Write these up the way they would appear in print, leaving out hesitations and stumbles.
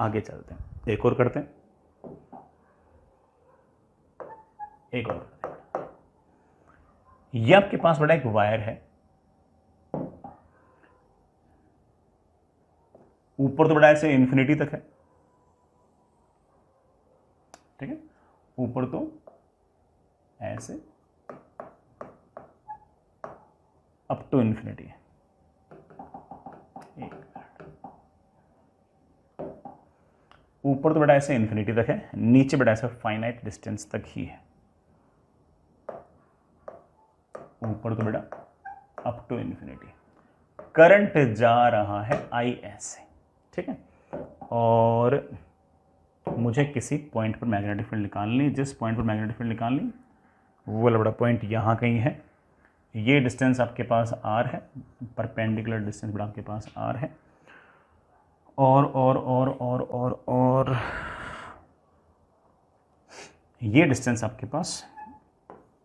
आगे चलते हैं, एक और करते हैं, एक और करते हैं। ये आपके पास बड़ा एक वायर है, ऊपर तो बड़ा ऐसे इन्फिनिटी तक है, ठीक है, ऊपर तो ऐसे अप टू इन्फिनिटी है। ऊपर तो बड़ा ऐसे इन्फिनिटी तक है, नीचे बड़ा ऐसे फाइनाइट डिस्टेंस तक ही है। ऊपर तो बड़ा अप टू इन्फिनिटी, करंट जा रहा है आई ऐसे, ठीक है, और मुझे किसी पॉइंट पर मैग्नेटिक फील्ड निकालनी, जिस पॉइंट पर मैग्नेटिक फील्ड निकालनी वो वाला बड़ा पॉइंट यहाँ कहीं है। ये डिस्टेंस आपके पास आर है, परपेंडिकुलर डिस्टेंस बड़ा आपके पास आर है, और ये डिस्टेंस आपके पास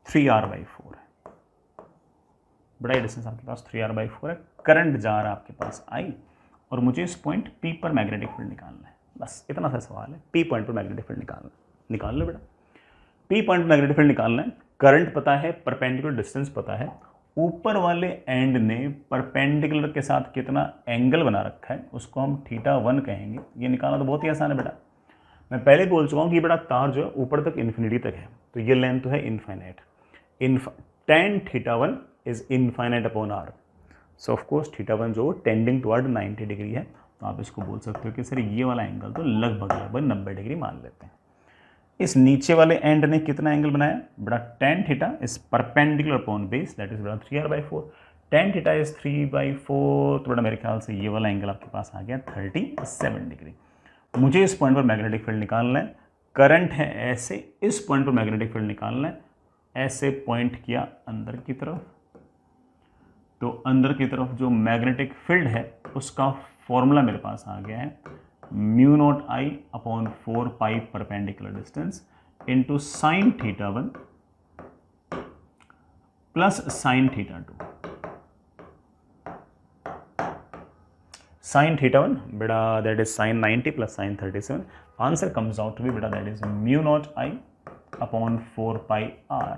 3r/4 है, बड़ा डिस्टेंस आपके पास 3r/4 है। करंट जा रहा है आपके पास आई, और मुझे इस पॉइंट P पर मैग्नेटिक फील्ड निकालना है। बस इतना सा सवाल है, P पॉइंट पर मैग्नेटिक फील्ड निकाल लो बेटा। P पॉइंट पर मैग्नेटिक फील्ड निकालना है, करंट पता है, परपेंडिकुलर डिस्टेंस पता है, ऊपर वाले एंड ने परपेंडिकुलर के साथ कितना एंगल बना रखा है उसको हम θ1 कहेंगे। ये निकालना तो बहुत ही आसान है बेटा, मैं पहले बोल चुका हूँ कि बड़ा तार जो है ऊपर तक इन्फिनिटी तक है, तो ये लेंथ तो है infinite. tan θ1 is infinite upon r, so of course θ1 जो टेंडिंग टुवर्ड 90 डिग्री है, तो आप इसको बोल सकते हो कि सर ये वाला एंगल तो लगभग 90 डिग्री मान लेते हैं। इस नीचे वाले एंड ने कितना एंगल बनाया बड़ा, tan θ is perpendicular upon base, that is बड़ा 3r/4। tan θ इज 3/4, तो बड़ा मेरे ख्याल से ये वाला एंगल आपके पास आ गया 37 डिग्री। मुझे इस पॉइंट पर मैग्नेटिक फील्ड निकालना है, करंट है ऐसे, इस पॉइंट पर मैग्नेटिक फील्ड निकालना है, ऐसे पॉइंट किया अंदर की तरफ, तो अंदर की तरफ जो मैग्नेटिक फील्ड है उसका फॉर्मूला मेरे पास आ गया है μ0I/4π perpendicular distance into sine θ1 plus sine θ2। Sine θ1 बेटा that is sine 90 plus sine 37, answer comes out to be बेटा that is μ0I/4πr,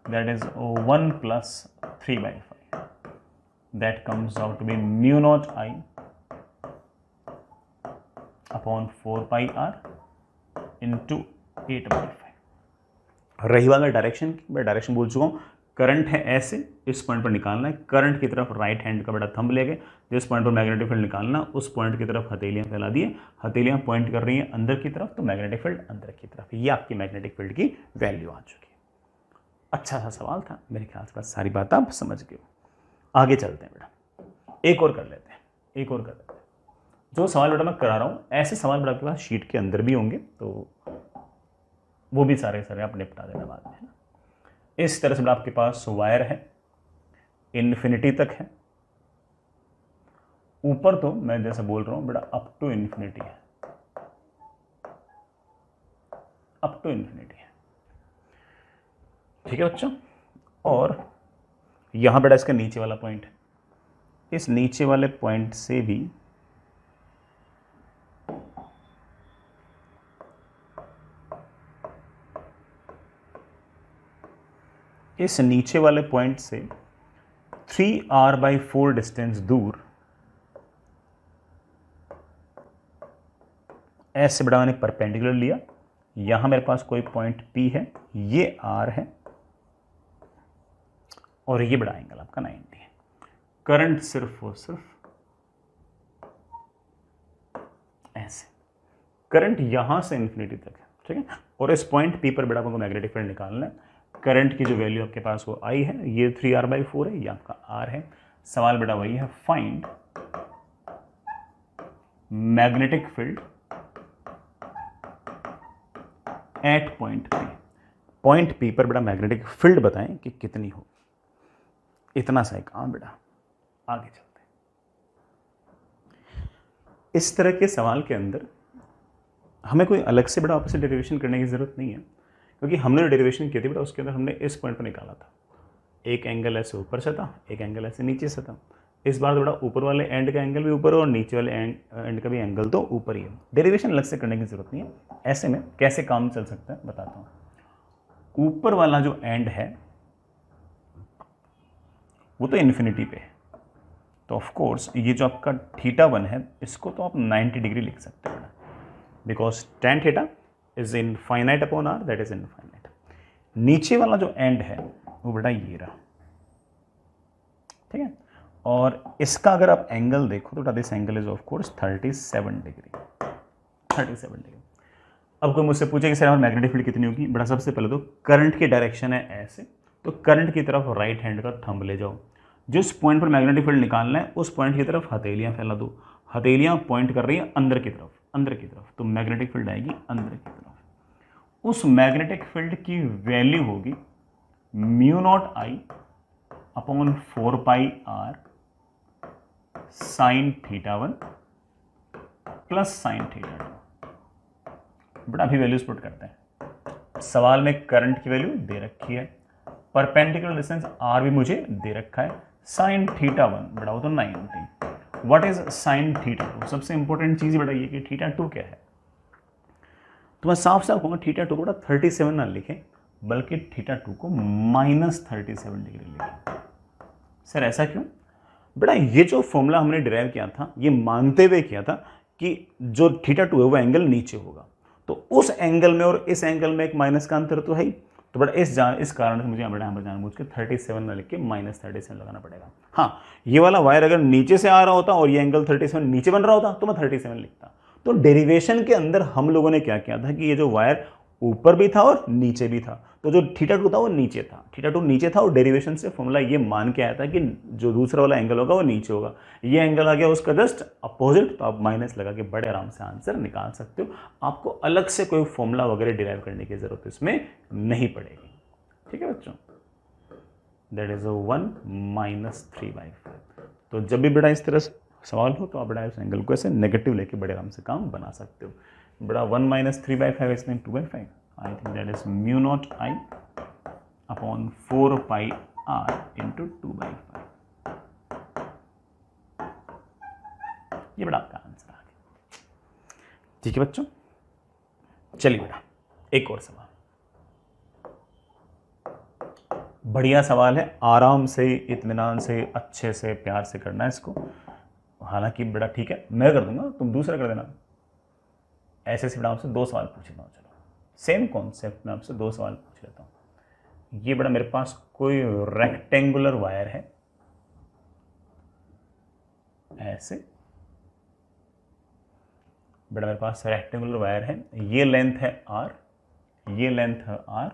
that is 1 plus 3/5, that comes out to be μ0I/4πr into 8/5। रही बात direction की, मैं direction बोल चुका हूँ, current है ऐसे, इस पॉइंट पर निकालना है, करंट की तरफ राइट हैंड का बड़ा थंब लेके जिस पॉइंट पर मैग्नेटिक फील्ड निकालना उस पॉइंट की तरफ हथेलियां फैला दिए, हथेलियां पॉइंट कर रही हैं अंदर की तरफ, तो मैग्नेटिक फील्ड अंदर की तरफ, ये आपकी मैग्नेटिक फील्ड की वैल्यू आ चुकी है। अच्छा सा सवाल था, मेरे ख्याल से सारी बात आप समझ गए हो। आगे चलते हैं बेटा, एक और कर लेते हैं, एक और कर लेते हैं। जो सवाल बेटा मैं करा रहा हूँ ऐसे सवाल बेटा आपके पास शीट के अंदर भी होंगे, तो वो भी सारे आप निपटा देना बाद में, है ना। इस तरह से बेटा आपके पास वायर है, इन्फिनिटी तक है, ऊपर तो मैं जैसे बोल रहा हूँ बेटा अप टू इन्फिनिटी है, अप टू इन्फिनिटी है, ठीक है बच्चों। और यहां बेटा इसका नीचे वाला पॉइंट है, इस नीचे वाले पॉइंट से भी इस नीचे वाले पॉइंट से 3r/4 डिस्टेंस दूर ऐसे बड़ा मैंने परपेंडिकुलर लिया, यहां मेरे पास कोई पॉइंट P है, ये R है, और ये बड़ा एंगल आपका 90 है। करंट सिर्फ और सिर्फ ऐसे, करंट यहां से इन्फिनिटी तक है, ठीक है, और इस पॉइंट P पर बेटा आपको मैग्नेटिक फील्ड निकालना है। करंट की जो वैल्यू आपके पास वो I है, ये 3r/4 है, ये आपका R है। सवाल बेटा वही है, find magnetic field at point P। Point P पर बेटा मैग्नेटिक फील्ड बताएं कि कितनी हो, इतना सा एक काम बेटा। आगे चलते हैं। इस तरह के सवाल के अंदर हमें कोई अलग से बेटा ऑपोजिट डेरिवेशन करने की जरूरत नहीं है, क्योंकि हमने जो डेरिवेशन की थी बेटा उसके अंदर हमने इस पॉइंट पर निकाला था, एक एंगल ऐसे ऊपर से था, एक एंगल ऐसे नीचे से था, इस बार थोड़ा ऊपर वाले एंड का एंगल भी ऊपर है और नीचे वाले एंड का भी एंगल तो ऊपर ही है। डेरिवेशन अलग से करने की जरूरत नहीं है। ऐसे में कैसे काम चल सकता है बताता हूं। ऊपर वाला जो एंड है वो तो इन्फिनिटी पे है, तो ऑफ कोर्स ये जो आपका θ1 है इसको तो आप 90 डिग्री लिख सकते हैं, because tan θ is infinite upon r, that is infinite. नीचे वाला जो एंड है वो बेटा ये रहा, ठीक है। और इसका अगर आप एंगल देखो तो this angle is of course 37 degree, 37 degree. अब कोई मुझसे पूछे कि सर मैग्नेटिक फील्ड कितनी होगी, बड़ा सबसे पहले तो करंट की डायरेक्शन है ऐसे, तो करंट की तरफ राइट हैंड का थंब ले जाओ, जिस पॉइंट पर मैग्नेटिक फील्ड निकालना है उस पॉइंट की तरफ हथेलियां फैला दो। हथेलियां पॉइंट कर रही है अंदर की तरफ, अंदर की तरफ, तो मैग्नेटिक फील्ड आएगी अंदर की तरफ। उस मैग्नेटिक फील्ड की वैल्यू होगी μ0I upon 4πr sin θ1 plus sin θ2। बड़ा अभी वैल्यूज पुट करते हैं। सवाल में करंट की वैल्यू दे रखी है, परपेंडिकुलर डिस्टेंस r भी मुझे दे रखा है, sin θ1 बड़ा हो तो 90। What is sin θ2? सबसे इंपॉर्टेंट चीज बताइए कि θ2 क्या है। तो मैं साफ साफ कहूँगा θ2 को 37 ना लिखें, बल्कि θ2 को -37 डिग्री लिखें। सर ऐसा क्यों? बेटा ये जो फॉर्मूला हमने डिराइव किया था ये मानते हुए किया था कि जो θ2 है वो एंगल नीचे होगा, तो उस एंगल में और इस एंगल में एक माइनस का अंतर तो है ही। तो बड़ा इस कारण से मुझे यहाँ पर जानबूझ के 37 ना लिख के -37 लगाना पड़ेगा। हाँ, ये वाला वायर अगर नीचे से आ रहा होता और ये एंगल 37 नीचे बन रहा होता तो मैं 37 लिखता। तो डेरिवेशन के अंदर हम लोगों ने क्या किया था कि ये जो वायर ऊपर भी था और नीचे भी था, तो जो θ2 था वो नीचे था, θ2 नीचे था, और डेरिवेशन से फॉर्मूला ये मान के आया था कि जो दूसरा वाला एंगल होगा वो नीचे होगा। ये एंगल आ गया उसका जस्ट अपोजिट, तो आप माइनस लगा के बड़े आराम से आंसर निकाल सकते हो। आपको अलग से कोई फॉर्मूला वगैरह डिराइव करने की जरूरत इसमें नहीं पड़ेगी। ठीक है बच्चों, दैट इज 1 - 3/5। तो जब भी बेटा इस तरह से सवाल हो तो आप बड़ा इस एंगल को ऐसे नेगेटिव लेके बड़े आराम से काम बना सकते हो। बड़ा 1 - 3/5 इसमें 2/5, I think that is μ0I upon 4πr into 2/5। ये बड़ा आपका आंसर आ गया। ठीक है बच्चों, चलिए बेटा एक और सवाल, बढ़िया सवाल है, आराम से इत्मीनान से अच्छे से प्यार से करना है इसको। हालांकि बेटा ठीक है मैं कर दूंगा, तुम दूसरा कर देना। ऐसे से बेटा आपसे 2 सवाल पूछ लेता हूँ। चलो सेम कॉन्सेप्ट में आपसे 2 सवाल पूछ लेता हूँ। ये बेटा मेरे पास कोई रेक्टेंगुलर वायर है ऐसे, बेटा मेरे पास रेक्टेंगुलर वायर है, ये लेंथ है r, ये लेंथ है r,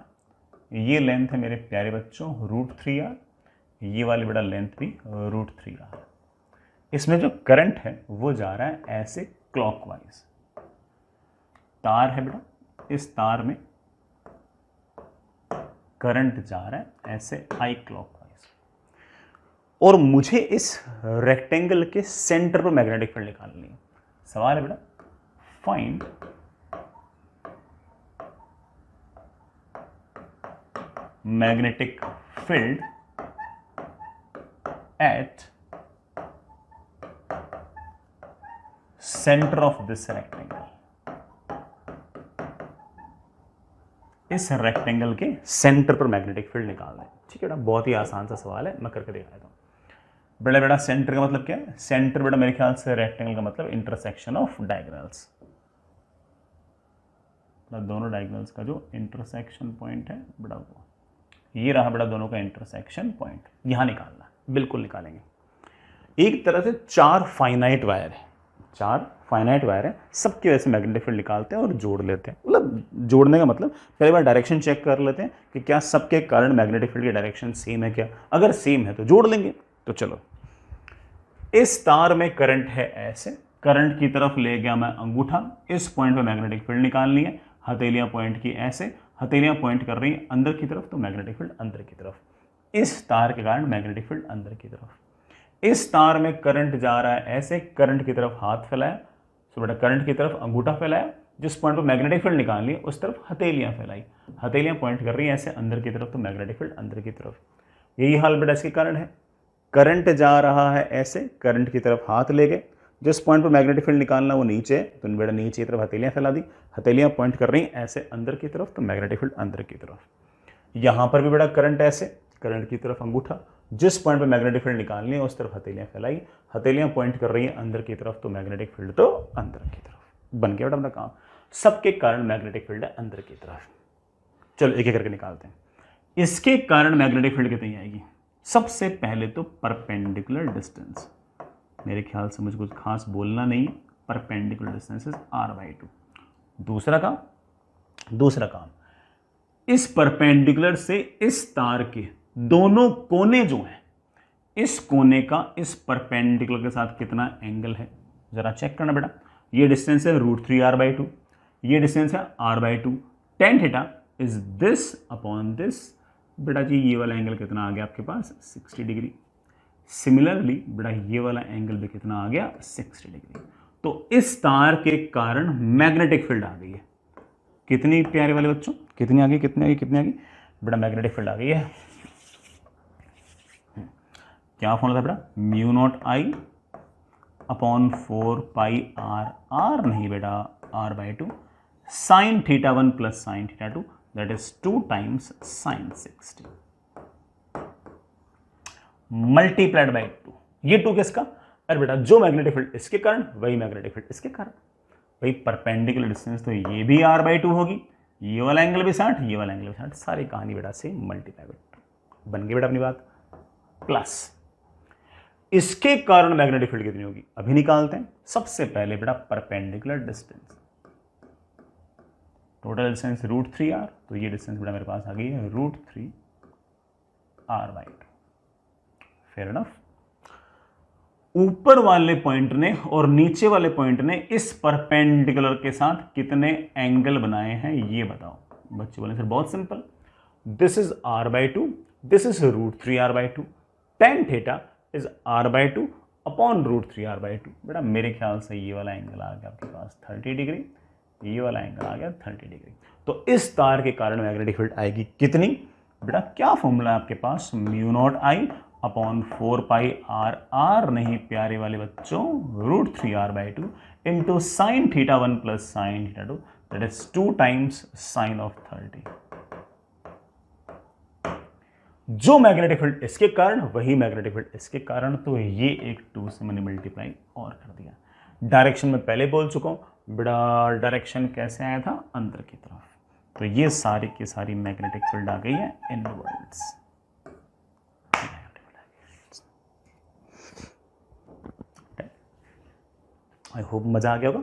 ये लेंथ है मेरे प्यारे बच्चों √3r, ये वाली बेटा लेंथ भी √3r। इसमें जो करंट है वो जा रहा है ऐसे क्लॉकवाइज। तार है बेटा, इस तार में करंट जा रहा है ऐसे आई क्लॉकवाइज, और मुझे इस रेक्टेंगल के सेंटर पर मैग्नेटिक फील्ड निकालनी है। सवाल है बेटा find magnetic field at centre of this rectangle. इस रेक्टेंगल के सेंटर पर मैग्नेटिक फील्ड निकालना है। ठीक है बेटा, बहुत ही आसान सा सवाल है, मैं करके दिखा देता हूँ। बेटा बेटा सेंटर का मतलब क्या है? सेंटर बेटा मेरे ख्याल से रेक्टेंगल का मतलब इंटरसेक्शन ऑफ डायगोनल्स, दोनों डायगोनल्स का जो इंटरसेक्शन पॉइंट है बेटा वो ये रहा बेटा, दोनों का इंटरसेक्शन पॉइंट यहाँ निकालना, बिल्कुल निकालेंगे। एक तरह से 4 फाइनाइट वायर है, 4 फाइनाइट वायर है, सबकी वजह से मैग्नेटिक फील्ड निकालते हैं और जोड़ लेते हैं। मतलब जोड़ने का मतलब पहले बार डायरेक्शन चेक कर लेते हैं कि क्या सबके कारण मैग्नेटिक फील्ड की डायरेक्शन सेम है क्या, अगर सेम है तो जोड़ लेंगे। तो चलो, इस तार में करंट है ऐसे, करंट की तरफ ले गया मैं अंगूठा, इस पॉइंट पे मैग्नेटिक फील्ड निकालनी है, हथेलियां पॉइंट की ऐसे, हथेलियां पॉइंट कर रही हैं अंदर की तरफ, तो मैग्नेटिक फील्ड अंदर की तरफ। इस तार के कारण मैग्नेटिक फील्ड अंदर की तरफ। इस तार में करंट जा रहा है ऐसे, करंट की तरफ हाथ फैलाया, तो बेटा करंट की तरफ अंगूठा फैलाया, जिस पॉइंट पर मैग्नेटिक फील्ड निकालनी है उस तरफ हथेलियां फैलाई, हथेलियां पॉइंट कर रही हैं ऐसे अंदर की तरफ, तो मैग्नेटिक फील्ड अंदर की तरफ। यही हाल बेटा इसके कारण है। करंट जा रहा है ऐसे, करंट की तरफ हाथ ले गए, जिस पॉइंट पर मैग्नेटिक फील्ड निकालना वो नीचे है, तो बेटा नीचे की तरफ हथेलियां फैला दी, हथेलियां पॉइंट कर रही हैं ऐसे अंदर की तरफ, तो मैग्नेटिक फील्ड अंदर की तरफ। यहां पर भी बेटा करंट ऐसे, करंट की तरफ अंगूठा, जिस पॉइंट पे मैग्नेटिक फील्ड निकालनी है उस तरफ हथेलियां फैलाई, हथेलियां पॉइंट कर रही हैं अंदर की तरफ, तो मैग्नेटिक फील्ड तो अंदर की तरफ। बन गया बेटा अपना काम, सबके कारण मैग्नेटिक फील्ड है अंदर की तरफ। चलो एक एक करके निकालते हैं। इसके कारण मैग्नेटिक फील्ड कितनी आएगी? सबसे पहले तो परपेंडिकुलर डिस्टेंस, मेरे ख्याल से मुझे कुछ खास बोलना नहीं है, परपेंडिकुलर डिस्टेंस इज r/2। दूसरा काम इस परपेंडिकुलर से इस तार के दोनों कोने जो हैं, इस कोने का इस परपेंडिकुलर के साथ कितना एंगल है जरा चेक करना बेटा। ये डिस्टेंस है √3r/2, ये डिस्टेंस है r/2। tan theta is this upon this, बेटा जी ये वाला एंगल कितना आ गया आपके पास? 60 डिग्री। सिमिलरली बेटा ये वाला एंगल भी कितना आ गया? 60 डिग्री। तो इस तार के कारण मैग्नेटिक फील्ड आ गई है। कितनी प्यारे वाले बच्चों, कितनी आ गई? बेटा मैग्नेटिक फील्ड आ गई है। क्या फॉर्मूला था बेटा? μ0I अपॉन 4πr, r नहीं बेटा r/2 sin θ1 plus sin θ2, that is 2 times sin 60 multiplied by 2। ये 2 किसका? अरे बेटा जो मैग्नेटिक फील्ड इसके कारण वही मैग्नेटिक फील्ड इसके कारण, वही परपेंडिकुलर डिस्टेंस, तो ये भी r/2 होगी, ये वाला एंगल भी 60, ये वाला एंगल भी 60, सारी कहानी बेटा से मल्टीप्लाई बाई 2। बन गई बेटा अपनी बात। प्लस इसके कारण मैग्नेटिक फील्ड कितनी होगी अभी निकालते हैं। सबसे पहले बेटा perpendicular distance, total distance √3r, तो ये डिस्टेंस बेटा मेरे पास आ गई है √3r/2। Fair enough. ऊपर वाले पॉइंट ने और नीचे वाले पॉइंट ने इस परपेंडिकुलर के साथ कितने एंगल बनाए हैं ये बताओ। बच्चे बोले सर बहुत simple, this is r/2, this is √3r/2, tan theta is r/2 upon √3r/2। बेटा मेरे ख्याल से ये वाला एंगल आ गया आपके पास 30 डिग्री, ये वाला एंगल आ गया 30 डिग्री। तो इस तार के कारण मैग्नेटिक फील्ड आएगी कितनी? बेटा क्या फॉर्मूला है आपके पास? μ0I अपॉन 4πr, r नहीं प्यारे वाले बच्चों, √3r/2 into sine θ1 plus sine θ2, that is 2 times sine of 30। जो मैग्नेटिक फील्ड इसके कारण वही मैग्नेटिक फील्ड इसके कारण, तो ये एक 2 से मैंने मल्टीप्लाई और कर दिया। डायरेक्शन में पहले बोल चुका हूं बेटा, डायरेक्शन कैसे आया था? अंदर की तरफ। तो ये सारी की सारी मैग्नेटिक फील्ड आ गई है इनवर्ड्स। आई होप मजा आ गया होगा।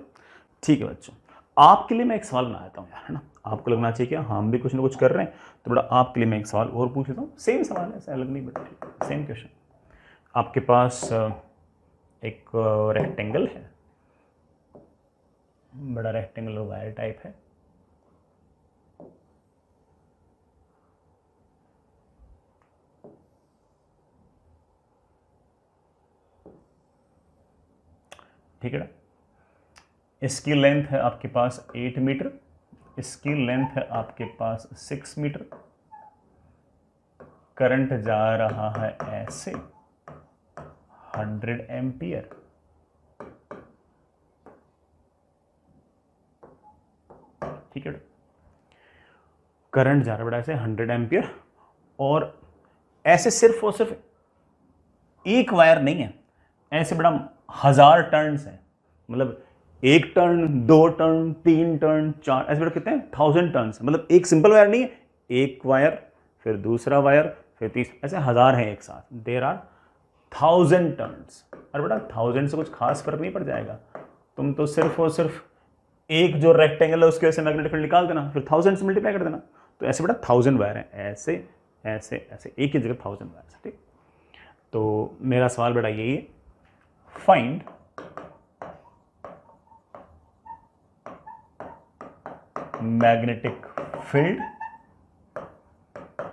ठीक है बच्चों, आपके लिए मैं एक सवाल बनाता हूँ यार, है ना? आपको लगना चाहिए कि हम भी कुछ ना कुछ कर रहे हैं, तो बेटा आपके लिए मैं एक सवाल और पूछ लेता हूँ। सेम सवाल है, ऐसा अलग नहीं बेटा, सेम क्वेश्चन। आपके पास एक रेक्टेंगल है, बड़ा रेक्टेंगल वायर टाइप है, ठीक है ना? इसकी लेंथ है आपके पास 8 मीटर, इसकी लेंथ है आपके पास 6 मीटर, करंट जा रहा है ऐसे 100 एम्पियर, ठीक है? करंट जा रहा है बेटा ऐसे 100 एम्पियर, और ऐसे सिर्फ और सिर्फ एक वायर नहीं है, ऐसे बेटा 1000 टर्न्स हैं। मतलब 1 टर्न, 2 टर्न, 3 टर्न, 4, ऐसे बेटा कितने हैं? 1000 टर्न्स। मतलब एक सिंपल वायर नहीं है, एक वायर फिर दूसरा वायर फिर तीसरा, ऐसे 1000 हैं एक साथ। There are 1000 turns. और बेटा 1000 से कुछ खास फर्क नहीं पड़ जाएगा, तुम तो सिर्फ और सिर्फ एक जो रेक्टेंगल है उसके वजह से मैग्नेटिक फील्ड निकाल देना, फिर 1000 से मल्टीप्लाई कर देना। तो ऐसे बेटा 1000 वायर हैं, ऐसे ऐसे ऐसे एक ही जगह 1000 वायर है, ठीक? तो मेरा सवाल बेटा यही है, find magnetic field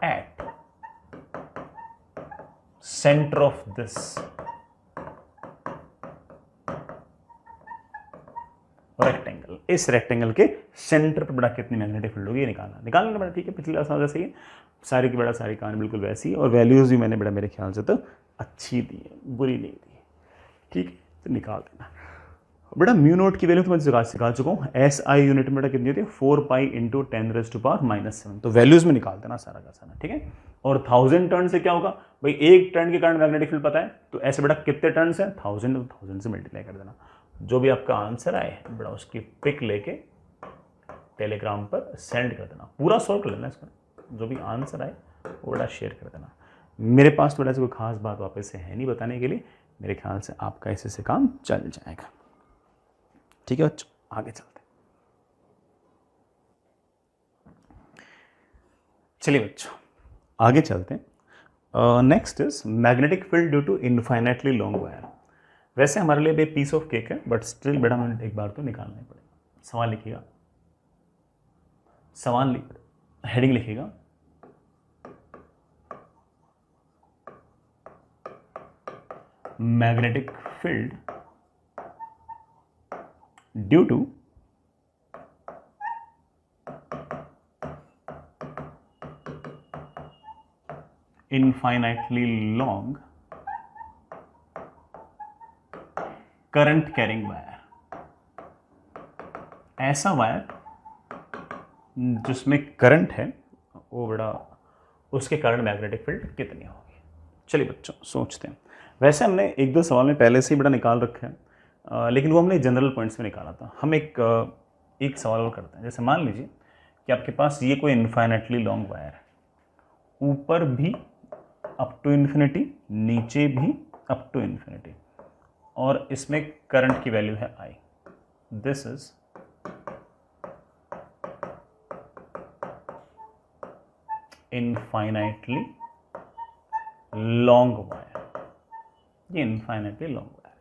at centre of this rectangle, इस रेक्टेंगल के सेंटर पर बड़ा कितनी मैग्नेटिक फील्ड होगी ये निकालना बड़ा, ठीक है। पिछले क्लास जैसे ही सारी की बड़ा सारी कहानी बिल्कुल वैसी ही, और वैल्यूज़ भी मैंने बड़ा मेरे ख्याल से तो अच्छी दी है, बुरी नहीं दी है, ठीक है। तो निकाल देना बेटा। म्यू नोट की वैल्यू तो मैं सिखा चुका हूँ। एस आई यूनिट में बेटा कितनी होती है 4 पाई इंटू 10⁻⁻⁷ तो वैल्यूज में निकाल देना सारा का सारा, ठीक है। और 1000 टर्न से क्या होगा भाई, एक टर्न के कारण मैग्नेटिक फील्ड पता है, तो ऐसे बेटा कितने टर्न है 1000, तो 1000 से मल्टीप्लाई कर देना। जो भी आपका आंसर आए बेटा उसकी पिक लेके टेलीग्राम पर सेंड कर देना, पूरा सॉल्व कर लेना इसका, जो भी आंसर आए वो बेटा शेयर कर देना। मेरे पास थोड़ा सा कोई खास बात वापस से है नहीं बताने के लिए, मेरे ख्याल से आपका ऐसे से काम चल जाएगा, ठीक है बच्चों। आगे चलते हैं, चलिए बच्चों आगे चलते हैं। Next is magnetic field due to infinitely long wire. वैसे हमारे लिए भी पीस ऑफ केक है, बट स्टिल बेटा हमें एक बार तो निकालना ही पड़ेगा। सवाल लिखिएगा, सवाल हेडिंग लिखिएगा magnetic field due to infinitely long current carrying wire। ऐसा वायर जिसमें करंट है वो बड़ा, उसके कारण मैग्नेटिक फील्ड कितनी होगी। चलिए बच्चों सोचते हैं। वैसे हमने एक दो सवाल में पहले से ही बड़ा निकाल रखे हैं, लेकिन वो हमने जनरल पॉइंट्स में निकाला था। हम एक सवाल और करते हैं। जैसे मान लीजिए कि आपके पास ये कोई इनफाइनाइटली लॉन्ग वायर है, ऊपर भी अप टू इन्फिनिटी, नीचे भी अप टू इन्फिनिटी, और इसमें करंट की वैल्यू है I। This is infinitely long wire, ये इनफाइनाइटली लॉन्ग वायर,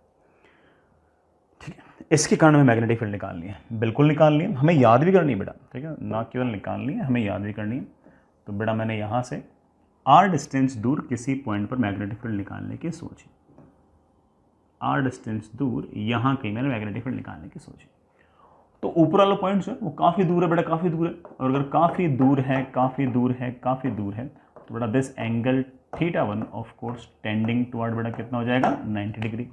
ठीक है। इसके कारण हमें मैग्नेटिक फील्ड निकालनी है, बिल्कुल निकालनी है, हमें याद भी करनी है बेटा, ठीक है, ना केवल निकालनी है, हमें याद भी करनी है। तो बेटा मैंने यहां से r डिस्टेंस दूर किसी पॉइंट पर मैग्नेटिक फील्ड निकालने की सोची, r डिस्टेंस दूर यहाँ कहीं मैंने मैग्नेटिक फील्ड निकालने की सोची। तो ऊपर वाला पॉइंट जो है वो काफ़ी दूर है बेटा, काफ़ी दूर है, और अगर काफ़ी दूर है, काफ़ी दूर है, काफ़ी दूर है, तो बेटा this angle θ1 of course tending toward बेटा कितना हो जाएगा 90 डिग्री।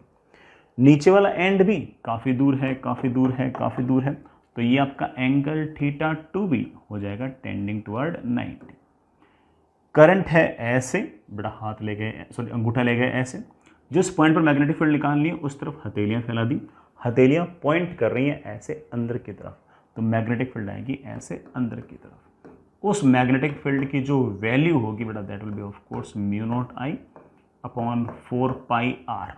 नीचे वाला एंड भी काफ़ी दूर है, काफ़ी दूर है, काफ़ी दूर है, तो ये आपका एंगल θ2 भी हो जाएगा टेंडिंग टुवर्ड 90। करंट है ऐसे, बड़ा हाथ ले गए, सॉरी अंगूठा ले गए ऐसे, जिस पॉइंट पर मैग्नेटिक फील्ड निकालनी है उस तरफ हथेलियां फैला दी, हथेलियां पॉइंट कर रही हैं ऐसे अंदर की तरफ, तो मैग्नेटिक फील्ड आएगी ऐसे अंदर की तरफ। उस मैग्नेटिक फील्ड की जो वैल्यू होगी बेटा that will be of course mu naught I upon 4 pi r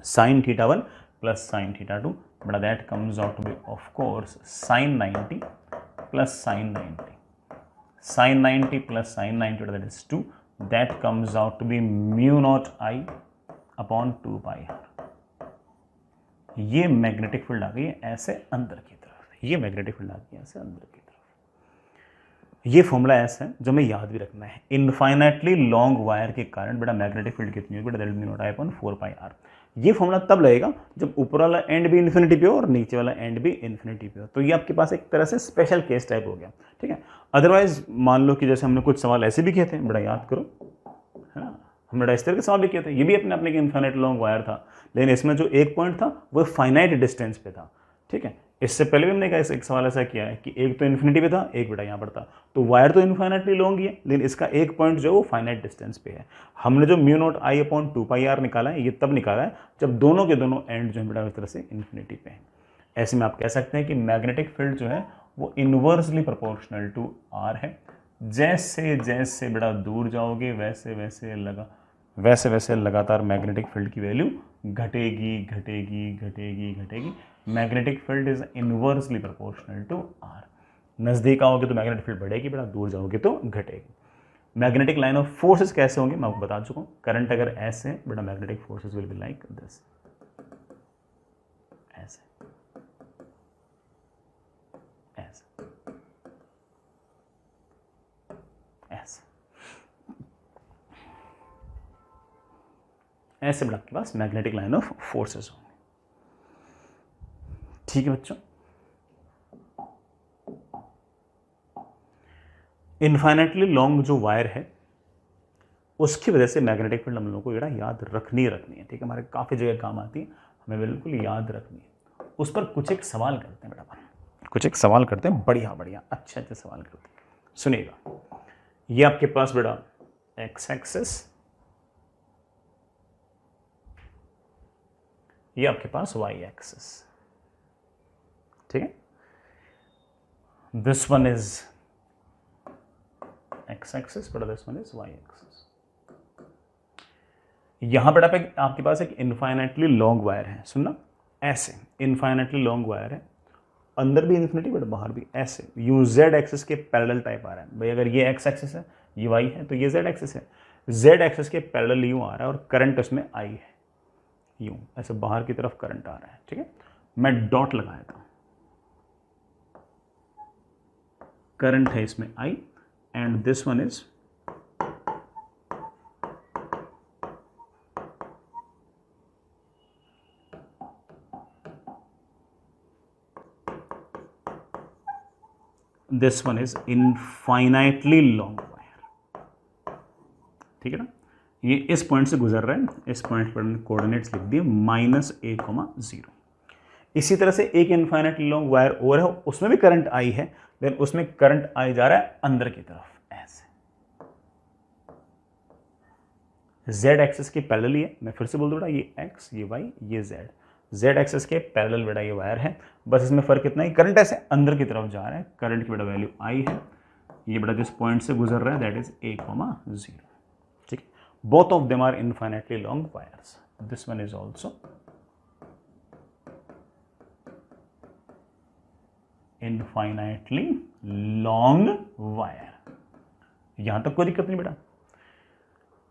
sine θ1 plus sine θ2, बेटा that comes out to be of course sine 90 plus sine 90, sin 90 plus sin 90 that is 2, that comes out to be mu naught I upon 2 pi r। ये magnetic field आ गई है ऐसे अंदर की तरफ, ये मैग्नेटिक फील्ड आ गई है ऐसे अंदर की तरफ। ये फॉर्मूला ऐसा है जो हमें याद भी रखना है। इनफाइनाइटली लॉन्ग वायर के कारण बेटा मैग्नेटिक फील्ड कितनी होगी बेटा that mu naught I upon 4 pi r। ये फॉर्मूला तब लगेगा जब ऊपर वाला एंड भी इन्फिनिटी पे हो और नीचे वाला एंड भी इन्फिनिटी पे हो, तो ये आपके पास एक तरह से स्पेशल केस टाइप हो गया, ठीक है। अदरवाइज मान लो कि जैसे हमने कुछ सवाल ऐसे भी किए थे, बड़ा याद करो, है ना, हमने बड़ा इस तरह के सवाल भी किए थे, ये भी अपने अपने इनफाइनाइट लॉन्ग वायर था, लेकिन इसमें जो एक पॉइंट था वो फाइनाइट डिस्टेंस पे था, ठीक है। इससे पहले भी हमने एक सवाल ऐसा किया है कि एक तो इन्फिनिटी पे था, एक बेटा यहाँ पर था, तो वायर तो इनफाइनाइटली लॉन्ग ही है, लेकिन इसका एक पॉइंट जो है वो फाइनाइट डिस्टेंस पे है। हमने जो mu naught I upon 2 pi r निकाला है, ये तब निकाला है जब दोनों के दोनों एंड जो है बेटा इस तरह से इन्फिनिटी पे है। ऐसे में आप कह सकते हैं कि मैग्नेटिक फील्ड जो है वो इनवर्सली प्रोपोर्शनल टू r है। जैसे जैसे बेटा दूर जाओगे वैसे वैसे लगातार मैग्नेटिक फील्ड की वैल्यू घटेगी घटेगी घटेगी घटेगी। Magnetic field is inversely proportional to r। नज़दीक आओगे तो मैग्नेटिक फील्ड बढ़ेगी बेटा, दूर जाओगे तो घटेगी। मैग्नेटिक लाइन ऑफ फोर्सेस कैसे होंगे मैं आपको बता चुका हूँ। करंट अगर ऐसे है बेटा magnetic forces will be like this, ऐसे ऐसे ऐसे ऐसे बेटा आपके पास मैग्नेटिक लाइन ऑफ फोर्सेस होंगे, ठीक है बच्चों, इनफाइनाइटली लॉन्ग जो वायर है उसकी वजह से मैग्नेटिक फील्ड हम लोगों को याद रखनी है, ठीक है, हमारे काफ़ी जगह काम आती है, हमें बिल्कुल याद रखनी है। उस पर कुछ एक सवाल करते हैं बेटा, कुछ एक सवाल करते हैं, बढ़िया बढ़िया अच्छे अच्छे सवाल करते हैं। सुनिएगा, ये आपके पास बेटा एक्स एक्सिस, ये आपके पास वाई एक्सिस, ठीक है, this one is X axis but this one is Y axis. यहां बेटा पे आपके पास एक इनफाइनाइटली लॉन्ग वायर है, सुनना, ऐसे इनफाइनाइटली लॉन्ग वायर है, अंदर भी इन्फिनिटी बट बाहर भी ऐसे, यू जेड एक्सिस के पैरेलल टाइप आ रहा है भाई, अगर ये एक्स एक्सिस है ये वाई है तो ये जेड एक्सिस है, जेड एक्सिस के पैरेलल यूं आ रहा है और करंट उसमें आई है, यूं ऐसे बाहर की तरफ करंट आ रहा है, ठीक है, मैं डॉट लगाया था, करंट है इसमें I and this one is this one is infinitely long wire, ठीक है ना, ये इस पॉइंट से गुजर रहा है, इस पॉइंट पर कोऑर्डिनेट्स लिख दिए -a,0। इसी तरह से एक इनफाइनाइटली लॉन्ग वायर और है, उसमें भी करंट आई है, देन उसमें करंट आई जा रहा है अंदर की तरफ ऐसे, z एक्सिस के पैरेलल ही है, मैं फिर से बोल दूं बेटा, ये x ये y ये z एक्सिस के पैरेलल बेटा ये वायर है, बस इसमें फर्क इतना ही, करंट ऐसे अंदर की तरफ जा रहा है, करंट की बेटा वैल्यू i है, ये बेटा जिस पॉइंट से गुजर रहा है दैट इज a,0, ठीक है, both of them are infinitely long wires, this one is also infinitely long wire. यहां तक कोई दिक्कत नहीं बेटा।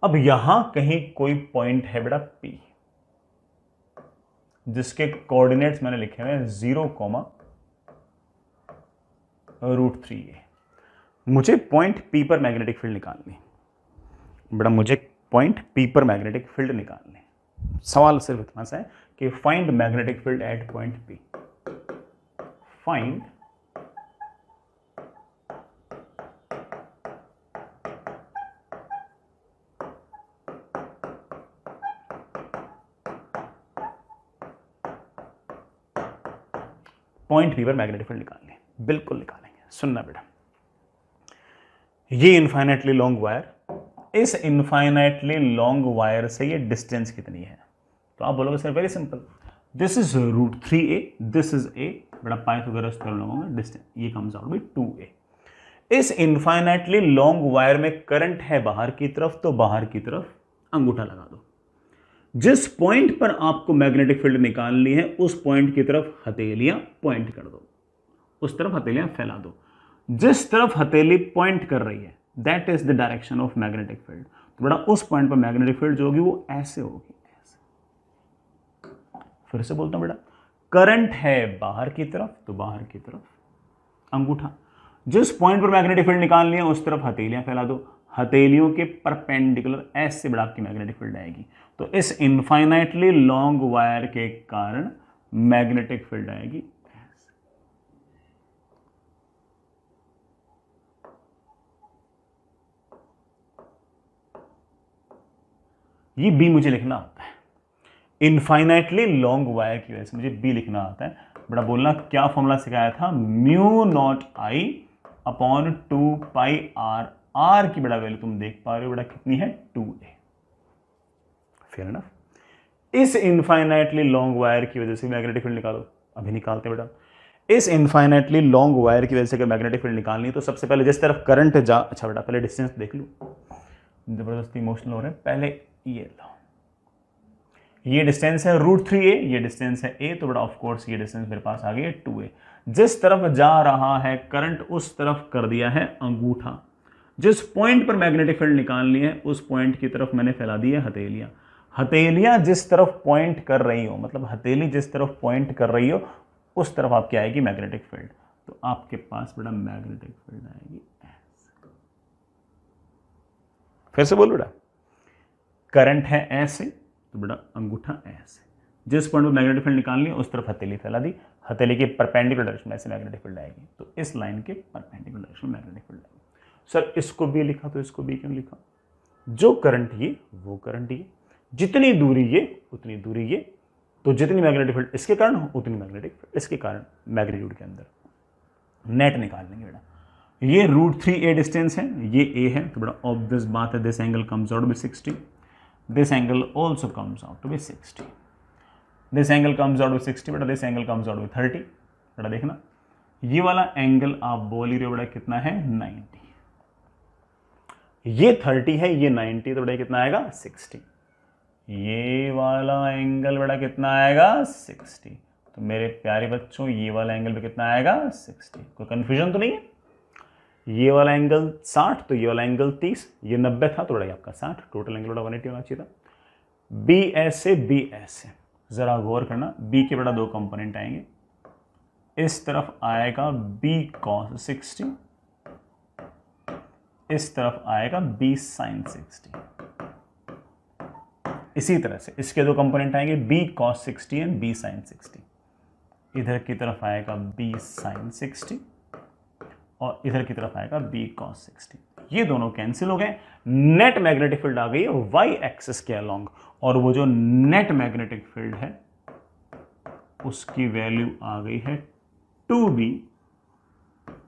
अब यहां कहीं कोई पॉइंट है बेटा P, जिसके कोऑर्डिनेट्स मैंने लिखे हुए हैं 0,√3a। मुझे पॉइंट P पर मैग्नेटिक फील्ड निकालनी बेटा, मुझे पॉइंट P पर मैग्नेटिक फील्ड निकालनी। सवाल सिर्फ इतना सा है कि find magnetic field at point P, find point P पर मैग्नेटिक फील्ड निकालनी, बिल्कुल निकालेंगे, सुनना बेटा, ये इनफाइनाइटली लॉन्ग वायर, इस इनफाइनाइटली लॉन्ग वायर से ये डिस्टेंस कितनी है, तो आप बोलोगे sir very simple, this is √3a, this is a, बड़ा पाइथागोरस थ्योरम लगाऊंगा, डिस्टेंस ये कम्स आउट बाय 2a। इस इनफाइनाइटली लॉन्ग वायर में करंट है बाहर की तरफ, तो बाहर की तरफ अंगूठा लगा दो, जिस पॉइंट पर आपको मैग्नेटिक फील्ड निकालनी है उस पॉइंट की तरफ हथेलियां पॉइंट कर दो, उस तरफ हथेलियां फैला दो, जिस तरफ हथेली पॉइंट कर रही है that is the direction of magnetic field, तो बेटा उस पॉइंट पर मैग्नेटिक फील्ड जो होगी वो ऐसे होगी, ऐसे। फिर से बोलता हूं बेटा, करंट है बाहर की तरफ तो बाहर की तरफ अंगूठा, जिस पॉइंट पर मैग्नेटिक फील्ड निकालनी है उस तरफ हथेलियां फैला दो, हथेलियों के परपेंडिकुलर ऐसे बेटा आपकी मैग्नेटिक फील्ड आएगी, तो इस इनफाइनाइटली लॉन्ग वायर के कारण मैग्नेटिक फील्ड आएगी ऐसे। ये बी मुझे लिखना आता है, इनफाइनाइटली लॉन्ग वायर की वजह से मुझे बी लिखना आता है बेटा। बोलना क्या फॉर्मूला सिखाया था, μ0I अपॉन 2πr, आर की बेटा वैल्यू तुम देख पा रहे हो बेटा कितनी है 2a, फेयर इनफ। इस इनफाइनाइटली लॉन्ग वायर की वजह से मैग्नेटिक फील्ड निकालो, अभी निकालते बेटा। इस इनफाइनाइटली लॉन्ग वायर की वजह से अगर मैग्नेटिक फील्ड निकालनी है तो सबसे पहले जिस तरफ करंट जा, अच्छा बेटा पहले डिस्टेंस देख लो, जबरदस्ती इमोशनल हो रहे हैं, पहले ये लो, ये डिस्टेंस है √3a, ये डिस्टेंस है a, तो बेटा ऑफ कोर्स ये डिस्टेंस मेरे पास आ गई है 2a। जिस तरफ जा रहा है करंट उस तरफ कर दिया है अंगूठा, जिस पॉइंट पर मैग्नेटिक फील्ड निकालनी है उस पॉइंट की तरफ मैंने फैला दी है हथेलियां। हथेलियां जिस तरफ पॉइंट कर रही हो, मतलब हथेली जिस तरफ पॉइंट कर रही हो उस तरफ आपकी आएगी मैग्नेटिक फील्ड, तो आपके पास बेटा मैग्नेटिक फील्ड आएगी ऐसे। फिर से बोलो बेटा, करंट है ऐसे तो बेटा अंगूठा ऐसे, जिस पॉइंट पर मैग्नेटिक फील्ड निकालनी है उस तरफ हथेली फैला दी, हथेली के परपेंडिकुलर डायरेक्शन में ऐसे मैग्नेटिक फील्ड आएगी, तो इस लाइन के परपेंडिकुलर डायरेक्शन में मैग्नेटिक फील्ड आएगी। सर इसको बी लिखा तो इसको बी क्यों लिखा? जो करंट ये वो करंट ये, जितनी दूरी ये उतनी दूरी ये, तो जितनी मैग्नेटिक फील्ड इसके कारण हो उतनी मैग्नेटिक फील्ड इसके कारण, मैग्नीट्यूड के अंदर नेट निकाल लेंगे बेटा। ये √3a डिस्टेंस है, ये a है, तो बड़ा ऑब्वियस बात है this angle comes out be 60, this angle also comes out to be 60, this angle comes out be 60 बेटा, this angle comes out be 30 बेटा। देखना ये वाला एंगल आप बोल ही रहे हो बेटा कितना है 90, ये 30 है, ये 90, तो बेटा कितना आएगा 60, ये वाला एंगल बेटा कितना आएगा 60, तो मेरे प्यारे बच्चों ये वाला एंगल पे कितना आएगा 60, कोई कंफ्यूजन तो नहीं है? ये वाला एंगल 60 तो ये वाला एंगल 30, ये 90 था तो बड़ा आपका 60, टोटल एंगल बड़ा 180 होना चाहिए था। बी ऐसे बी ऐसे, जरा गौर करना, बी के बड़ा दो कंपोनेंट आएंगे, इस तरफ आएगा बी cos 60, इस तरफ आएगा बी sin 60। इसी तरह से इसके दो कंपोनेंट आएंगे B cos 60 and B sin 60, इधर की तरफ आएगा बी sin 60 और इधर की तरफ आएगा बी cos 60, ये दोनों कैंसिल हो गए, नेट मैग्नेटिक फील्ड आ गई है वाई एक्सिस के अलोंग, और वो जो नेट मैग्नेटिक फील्ड है उसकी वैल्यू आ गई है 2b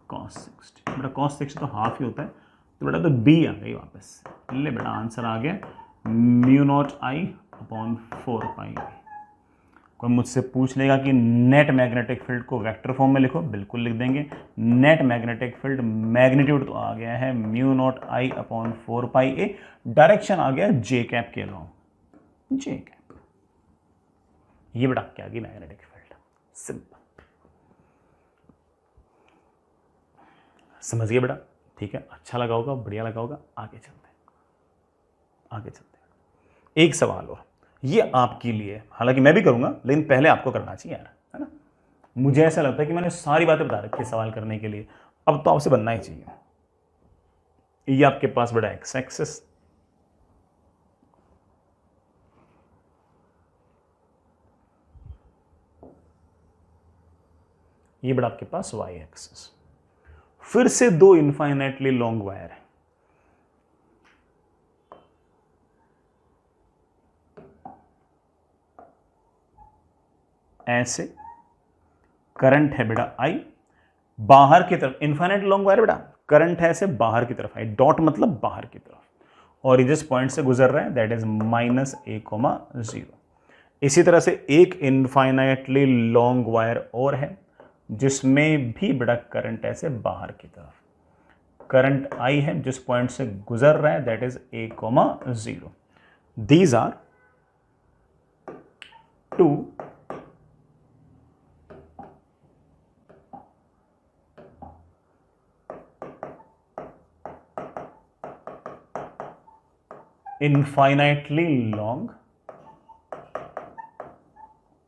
cos 60। बेटा cos 60 तो हाफ ही होता है, तो बेटा तो b आ गई वापस, ले बेटा आंसर आ गया μ0I/4π। कोई मुझसे पूछ लेगा कि नेट मैग्नेटिक फील्ड को वेक्टर फॉर्म में लिखो, बिल्कुल लिख देंगे। नेट मैग्नेटिक फील्ड मैग्नीट्यूड तो आ गया है μ0I/4πa, डायरेक्शन आ गया j कैप के अलोंग, j कैप। ये बेटा क्या आ गई मैग्नेटिक फील्ड, सिंपल, समझ गए बेटा? ठीक है, अच्छा लगा होगा, बढ़िया लगा होगा। आगे चलते हैं, आगे चलते हैं। एक सवाल और, ये आपके लिए, हालांकि मैं भी करूंगा लेकिन पहले आपको करना चाहिए यार, है ना? मुझे ऐसा लगता है कि मैंने सारी बातें बता रखी है सवाल करने के लिए, अब तो आपसे बनना ही चाहिए। ये आपके पास बड़ा एक्स एक्सिस, ये बड़ा आपके पास वाई एक्सिस, फिर से दो इनफाइनाइटली लॉन्ग वायर है, ऐसे करंट है बेटा आई, बाहर की तरफ इनफाइनाइट लॉन्ग वायर बेटा, करंट है ऐसे बाहर की तरफ आई, डॉट मतलब बाहर की तरफ, और ये जिस पॉइंट से गुजर रहा है दैट इज -a,0। इसी तरह से एक इनफाइनाइटली लॉन्ग वायर और है जिसमें भी बेटा करंट ऐसे बाहर की तरफ, करंट आई है जिस पॉइंट से गुजर रहा है that is a,0। These are two infinitely long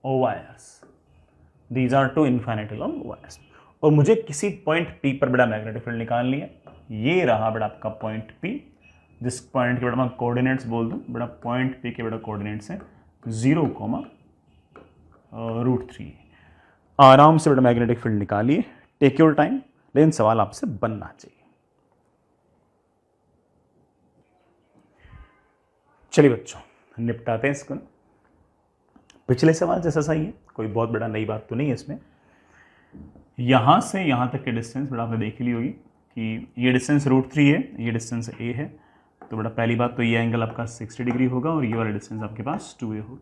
wires, these are two infinitely long wires। और मुझे किसी पॉइंट P पर बड़ा मैग्नेटिक फील्ड निकालनी है, ये रहा बड़ा आपका पॉइंट P, जिस पॉइंट के बड़ा मैं कोऑर्डिनेट्स बोल दूं, बड़ा पॉइंट P के बड़ा कोऑर्डिनेट्स हैं 0,√3। आराम से बड़ा मैग्नेटिक फील्ड निकालिए, टेक योर टाइम, लेकिन सवाल आपसे बनना चाहिए। चलिए बच्चों निपटाते हैं इसको। पिछले सवाल जैसा सही है, कोई बहुत बड़ा नई बात तो नहीं है इसमें। यहाँ से यहाँ तक की डिस्टेंस बड़ा आपने देख ली होगी कि ये डिस्टेंस √3 है, ये डिस्टेंस a है, तो बड़ा पहली बात तो ये एंगल आपका 60 डिग्री होगा और ये वाला डिस्टेंस आपके पास 2a होगा।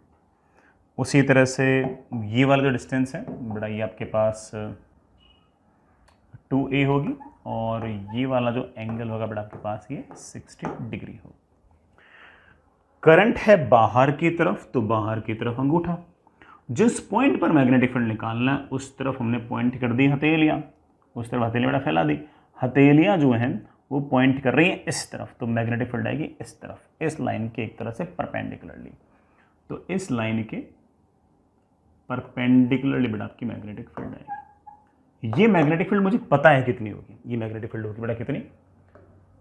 उसी तरह से ये वाला जो डिस्टेंस है बड़ा ये आपके पास 2a होगी, और ये वाला जो एंगल होगा बड़ा आपके पास ये 60 डिग्री होगा। करंट है बाहर की तरफ, तो बाहर की तरफ अंगूठा, जिस पॉइंट पर मैग्नेटिक फील्ड निकालना है उस तरफ हमने पॉइंट कर दी हथेलियां, उस तरफ हथेली बड़ा फैला दी, हथेलियां जो हैं वो पॉइंट कर रही हैं इस तरफ, तो मैग्नेटिक फील्ड आएगी इस तरफ, इस लाइन के एक तरह से परपेंडिकुलरली, तो इस लाइन के परपेंडिकुलरली बड़ा आपकी मैग्नेटिक फील्ड आएगी। ये मैग्नेटिक फील्ड मुझे पता है कितनी होगी, ये मैग्नेटिक फील्ड होगी बड़ा कितनी,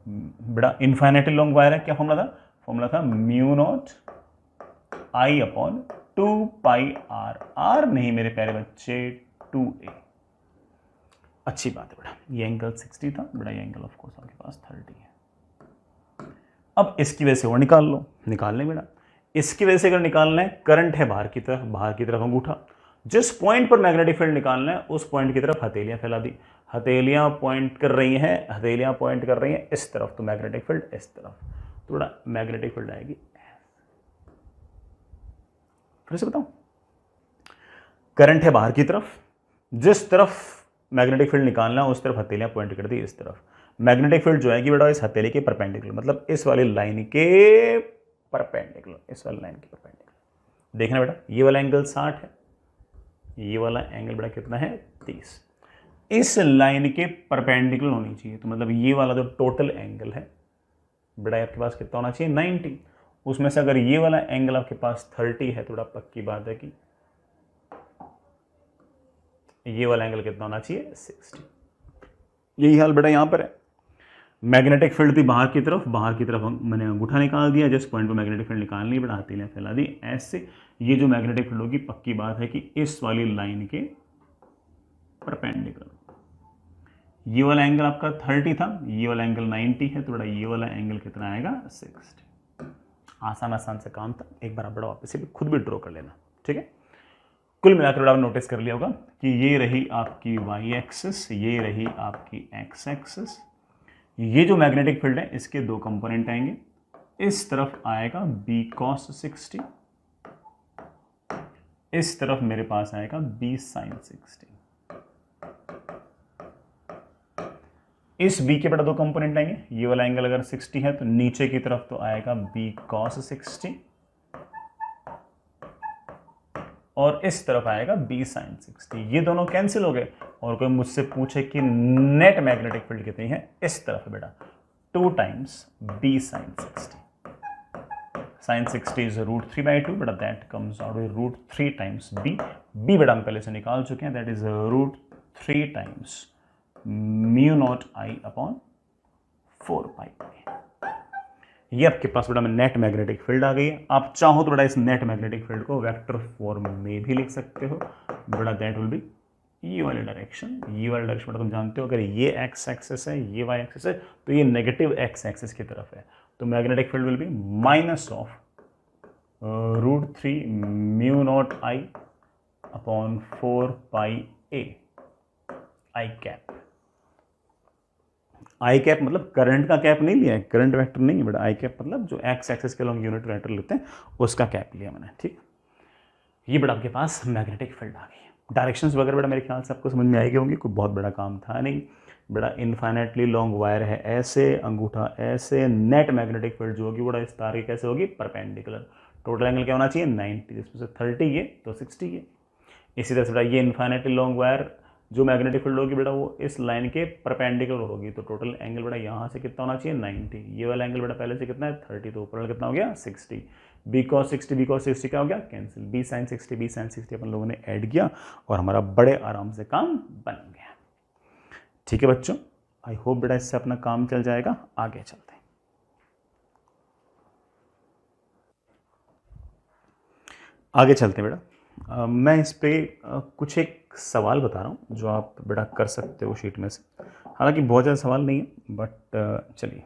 बड़ा इनफाइनाइटली लॉन्ग वायर है, क्या फॉर्मूला था? फॉर्मूला था μ0I/2πr, r नहीं मेरे प्यारे बच्चे 2a। अच्छी बात है बेटा, ये एंगल 60 था बेटा, ये एंगल ऑफ कोर्स आपके पास 30 है। अब इसकी वजह से और निकाल लो, निकाल लें बेटा। इसकी वजह से अगर निकालना है, करंट है बाहर की तरफ अंगूठा, जिस पॉइंट पर मैग्नेटिक फील्ड निकालना है उस पॉइंट की तरफ हथेलियां फैला दी, हथेलियां पॉइंट कर रही हैं इस तरफ, तो मैग्नेटिक फील्ड इस तरफ, तो बेटा मैग्नेटिक फील्ड आएगी। फिर से बताऊं, करंट है बाहर की तरफ, जिस तरफ मैग्नेटिक फील्ड निकालना है उस तरफ हथेलियां पॉइंट कर दी इस तरफ, मैग्नेटिक फील्ड जो आएगी बेटा इस हथेली के परपेंडिकुलर, मतलब इस वाली लाइन के परपेंडिकुलर, इस वाली लाइन के परपेंडिकुलर। देखना बेटा, ये वाला एंगल 60 है, ये वाला एंगल बेटा कितना है 30, इस लाइन के परपेंडिकुलर होनी चाहिए, तो मतलब ये वाला जो टोटल एंगल है बेटा आपके पास कितना होना चाहिए 90, उसमें से अगर ये वाला एंगल आपके पास 30 है तो बेटा पक्की बात है कि ये वाला एंगल कितना होना चाहिए 60। यही हाल बेटा यहां पर है, मैग्नेटिक फील्ड थी बाहर की तरफ मैंने अंगूठा निकाल दिया, जिस पॉइंट पर मैग्नेटिक फील्ड निकालनी बेटा हथेलियां फैला दी ऐसे, ये जो मैग्नेटिक फील्ड होगी पक्की बात है कि इस वाली लाइन के परपेंडिकुलर। ये वाला एंगल आपका 30 था, ये वाला एंगल 90 है, तो बेटा ये वाला एंगल कितना आएगा 60। आसान से काम था, एक बार आप बेटा वापस से खुद भी ड्रॉ कर लेना, ठीक है। कुल मिलाकर बेटा नोटिस कर लिया होगा कि ये रही आपकी y एक्सिस, ये रही आपकी x एक्सिस, ये जो मैग्नेटिक फील्ड है इसके दो कंपोनेंट आएंगे, इस तरफ आएगा b cos 60, इस तरफ मेरे पास आएगा b sin 60। इस b के बेटा दो कंपोनेंट आएंगे, ये वाला एंगल अगर 60 है तो नीचे की तरफ तो आएगा b cos 60 और इस तरफ आएगा b sin 60। ये दोनों कैंसिल हो गए और कोई मुझसे पूछे कि नेट मैग्नेटिक फील्ड कितनी है, इस तरफ है बेटा 2 times b sin 60। sin 60 is √3/2 बेटा, that comes out with √3 times b। b बेटा हम पहले से निकाल चुके हैं, that is √3 times μ0 I upon 4π। ये आपके पास बेटा नेट मैग्नेटिक फील्ड आ गई है। आप चाहो तो बेटा इस नेट मैग्नेटिक फील्ड को वेक्टर फॉर्म में भी लिख सकते हो बेटा, दैट विल बी ये वाली डायरेक्शन, ये वाली डायरेक्शन बेटा तुम जानते हो, अगर ये एक्स एक्सिस है ये वाई एक्सिस है तो ये नेगेटिव एक्स एक्सिस की तरफ है, तो magnetic field will be minus of √3 μ0 I upon 4πa I cap. I cap मतलब करंट का कैप नहीं लिया है, करंट वेक्टर नहीं है बेटा, आई कैप मतलब जो एक्स एक्सिस के लॉन्ग यूनिट वेक्टर लेते हैं उसका कैप लिया मैंने, ठीक। ये बेटा आपके पास मैग्नेटिक फील्ड आ गई है। डायरेक्शंस वगैरह बेटा मेरे ख्याल से आपको समझ में आएगी होंगी, कोई बहुत बड़ा काम था नहीं बेटा। इनफाइनेटली लॉन्ग वायर है ऐसे, अंगूठा ऐसे, नेट मैग्नेटिक फील्ड जो होगी बेटा इस तार की कैसे होगी परपेंडिकुलर, टोटल एंगल क्या होना चाहिए 90, जिसमें से 30 ये तो 60 ये। इसी तरह से बेटा ये इनफाइनेटली लॉन्ग वायर जो मैग्नेटिक फील्ड होगी बेटा वो इस लाइन के परपेंडिकुलर होगी, तो टोटल एंगल बेटा यहाँ से कितना होना चाहिए 90, ये वाला एंगल बेटा पहले से कितना है 30, तो ऊपर वाला कितना हो गया 60, b cos 60 क्या हो गया कैंसिल, b sin 60 अपन लोगों ने ऐड किया और हमारा बड़े आराम से काम बन गया। ठीक है बच्चों, आई होप बेटा इससे अपना काम चल जाएगा। आगे चलते हैं, आगे चलते हैं बेटा। मैं इस पे कुछ एक सवाल बता रहा हूँ जो आप बेटा कर सकते हो शीट में से, हालांकि बहुत ज़्यादा सवाल नहीं है बट चलिए।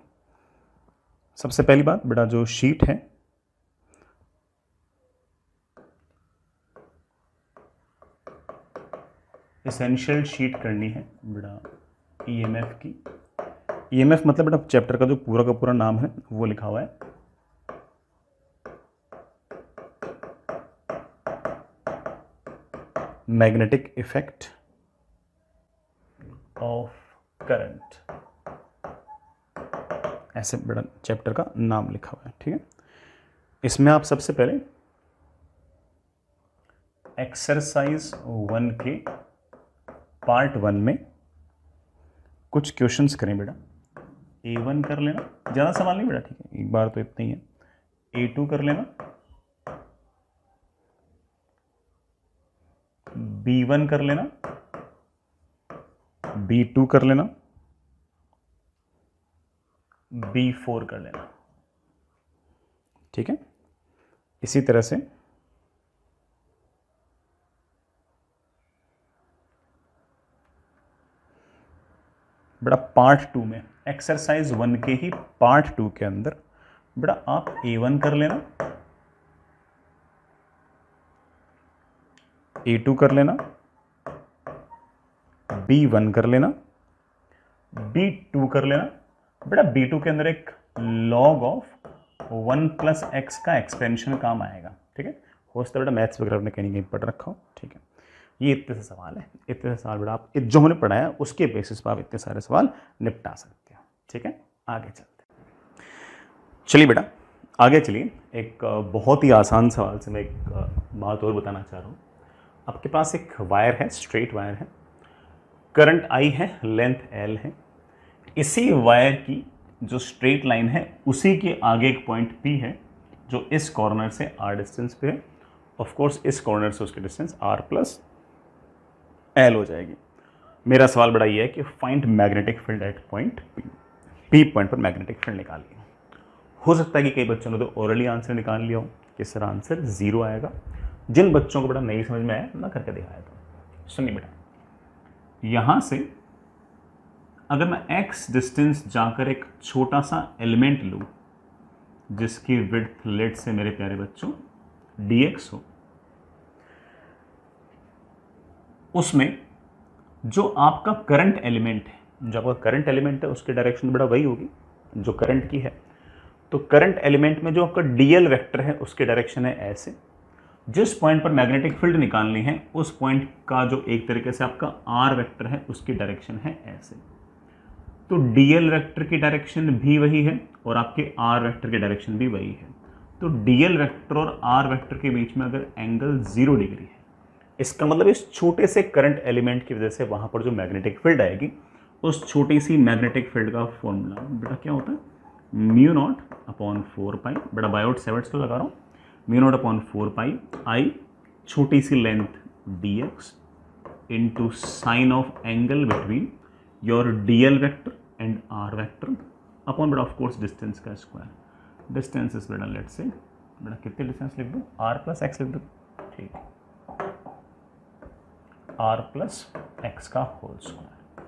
सबसे पहली बात बेटा जो शीट है एसेंशियल शीट करनी है बेटा ईएमएफ की। ईएमएफ मतलब बेटा चैप्टर का जो पूरा नाम है वो लिखा हुआ है, मैग्नेटिक इफेक्ट ऑफ करंट, ऐसे बेटा चैप्टर का नाम लिखा हुआ है, ठीक है। इसमें आप सबसे पहले एक्सरसाइज 1 के पार्ट 1 में कुछ क्वेश्चंस करें बेटा। A1 कर लेना, ज़्यादा सवाल नहीं बेटा, ठीक है, एक बार तो इतना ही है। A2 कर लेना, B1 कर लेना, B2 कर लेना, B4 कर लेना, ठीक है। इसी तरह से बेटा पार्ट 2 में, एक्सरसाइज 1 के ही पार्ट 2 के अंदर बेटा आप A1 कर लेना, A2 कर लेना, B1 कर लेना, B2 कर लेना। बेटा B2 के अंदर एक log ऑफ 1 प्लस एक्स का एक्सपेंशन काम आएगा, ठीक है। हो सकता है बेटा मैथ्स वगैरह आपने कहीं पढ़ रखा हो, ठीक है। ये इतने से सवाल है, इतने से सवाल बेटा आप जो हमने पढ़ाया उसके बेसिस पर आप इतने सारे सवाल निपटा सकते हो, ठीक है। आगे चलते चलिए बेटा, आगे चलिए। एक बहुत ही आसान सवाल से मैं एक बात और बताना चाह रहा हूँ। आपके पास एक वायर है, स्ट्रेट वायर है, करंट I है, लेंथ L है। इसी वायर की जो स्ट्रेट लाइन है उसी के आगे एक पॉइंट P है जो इस कॉर्नर से R डिस्टेंस पे है। ऑफ कोर्स इस कॉर्नर से उसकी डिस्टेंस R प्लस L हो जाएगी। मेरा सवाल बड़ा ये है कि find magnetic field at point P point पर मैग्नेटिक फील्ड निकालिए। हो सकता है कि कई बच्चों ने तो ओरली आंसर निकाल लिया हो कि सर आंसर 0 आएगा। जिन बच्चों को बड़ा नहीं समझ में आया मैं करके दिखाया था। सुनिए बेटा, यहां से अगर मैं x डिस्टेंस जाकर एक छोटा सा एलिमेंट लूं जिसकी विड्थ लेट से मेरे प्यारे बच्चों dx हो, उसमें जो आपका करंट एलिमेंट है, जो आपका करंट एलिमेंट है उसकी डायरेक्शन बड़ा वही होगी जो करंट की है। तो करंट एलिमेंट में जो आपका dl वेक्टर है उसकी डायरेक्शन है ऐसे। जिस पॉइंट पर मैग्नेटिक फील्ड निकालनी है उस पॉइंट का जो एक तरीके से आपका r वेक्टर है उसकी डायरेक्शन है ऐसे। तो dl वेक्टर की डायरेक्शन भी वही है और आपके r वेक्टर की डायरेक्शन भी वही है। तो dl वेक्टर और r वेक्टर के बीच में अगर एंगल 0 डिग्री है, इसका मतलब इस छोटे से करंट एलिमेंट की वजह से वहां पर जो मैग्नेटिक फील्ड आएगी उस छोटी सी मैग्नेटिक फील्ड का फॉर्मूला बेटा क्या होता है, म्यू नॉट अपॉन 4 पाई, बेटा बायोट सेवर्ट्स को लगा रहा हूँ, mu naught upon 4 pi I छोटी सी length dx into sine of angle between your dl vector and r vector upon बेटा ऑफ कोर्स डिस्टेंस का स्क्वायर। डिस्टेंस इज बेटा लेट से बेटा कितने डिस्टेंस लिख दो, r प्लस एक्स लिख दो, ठीक है, r प्लस एक्स का होल स्क्वायर।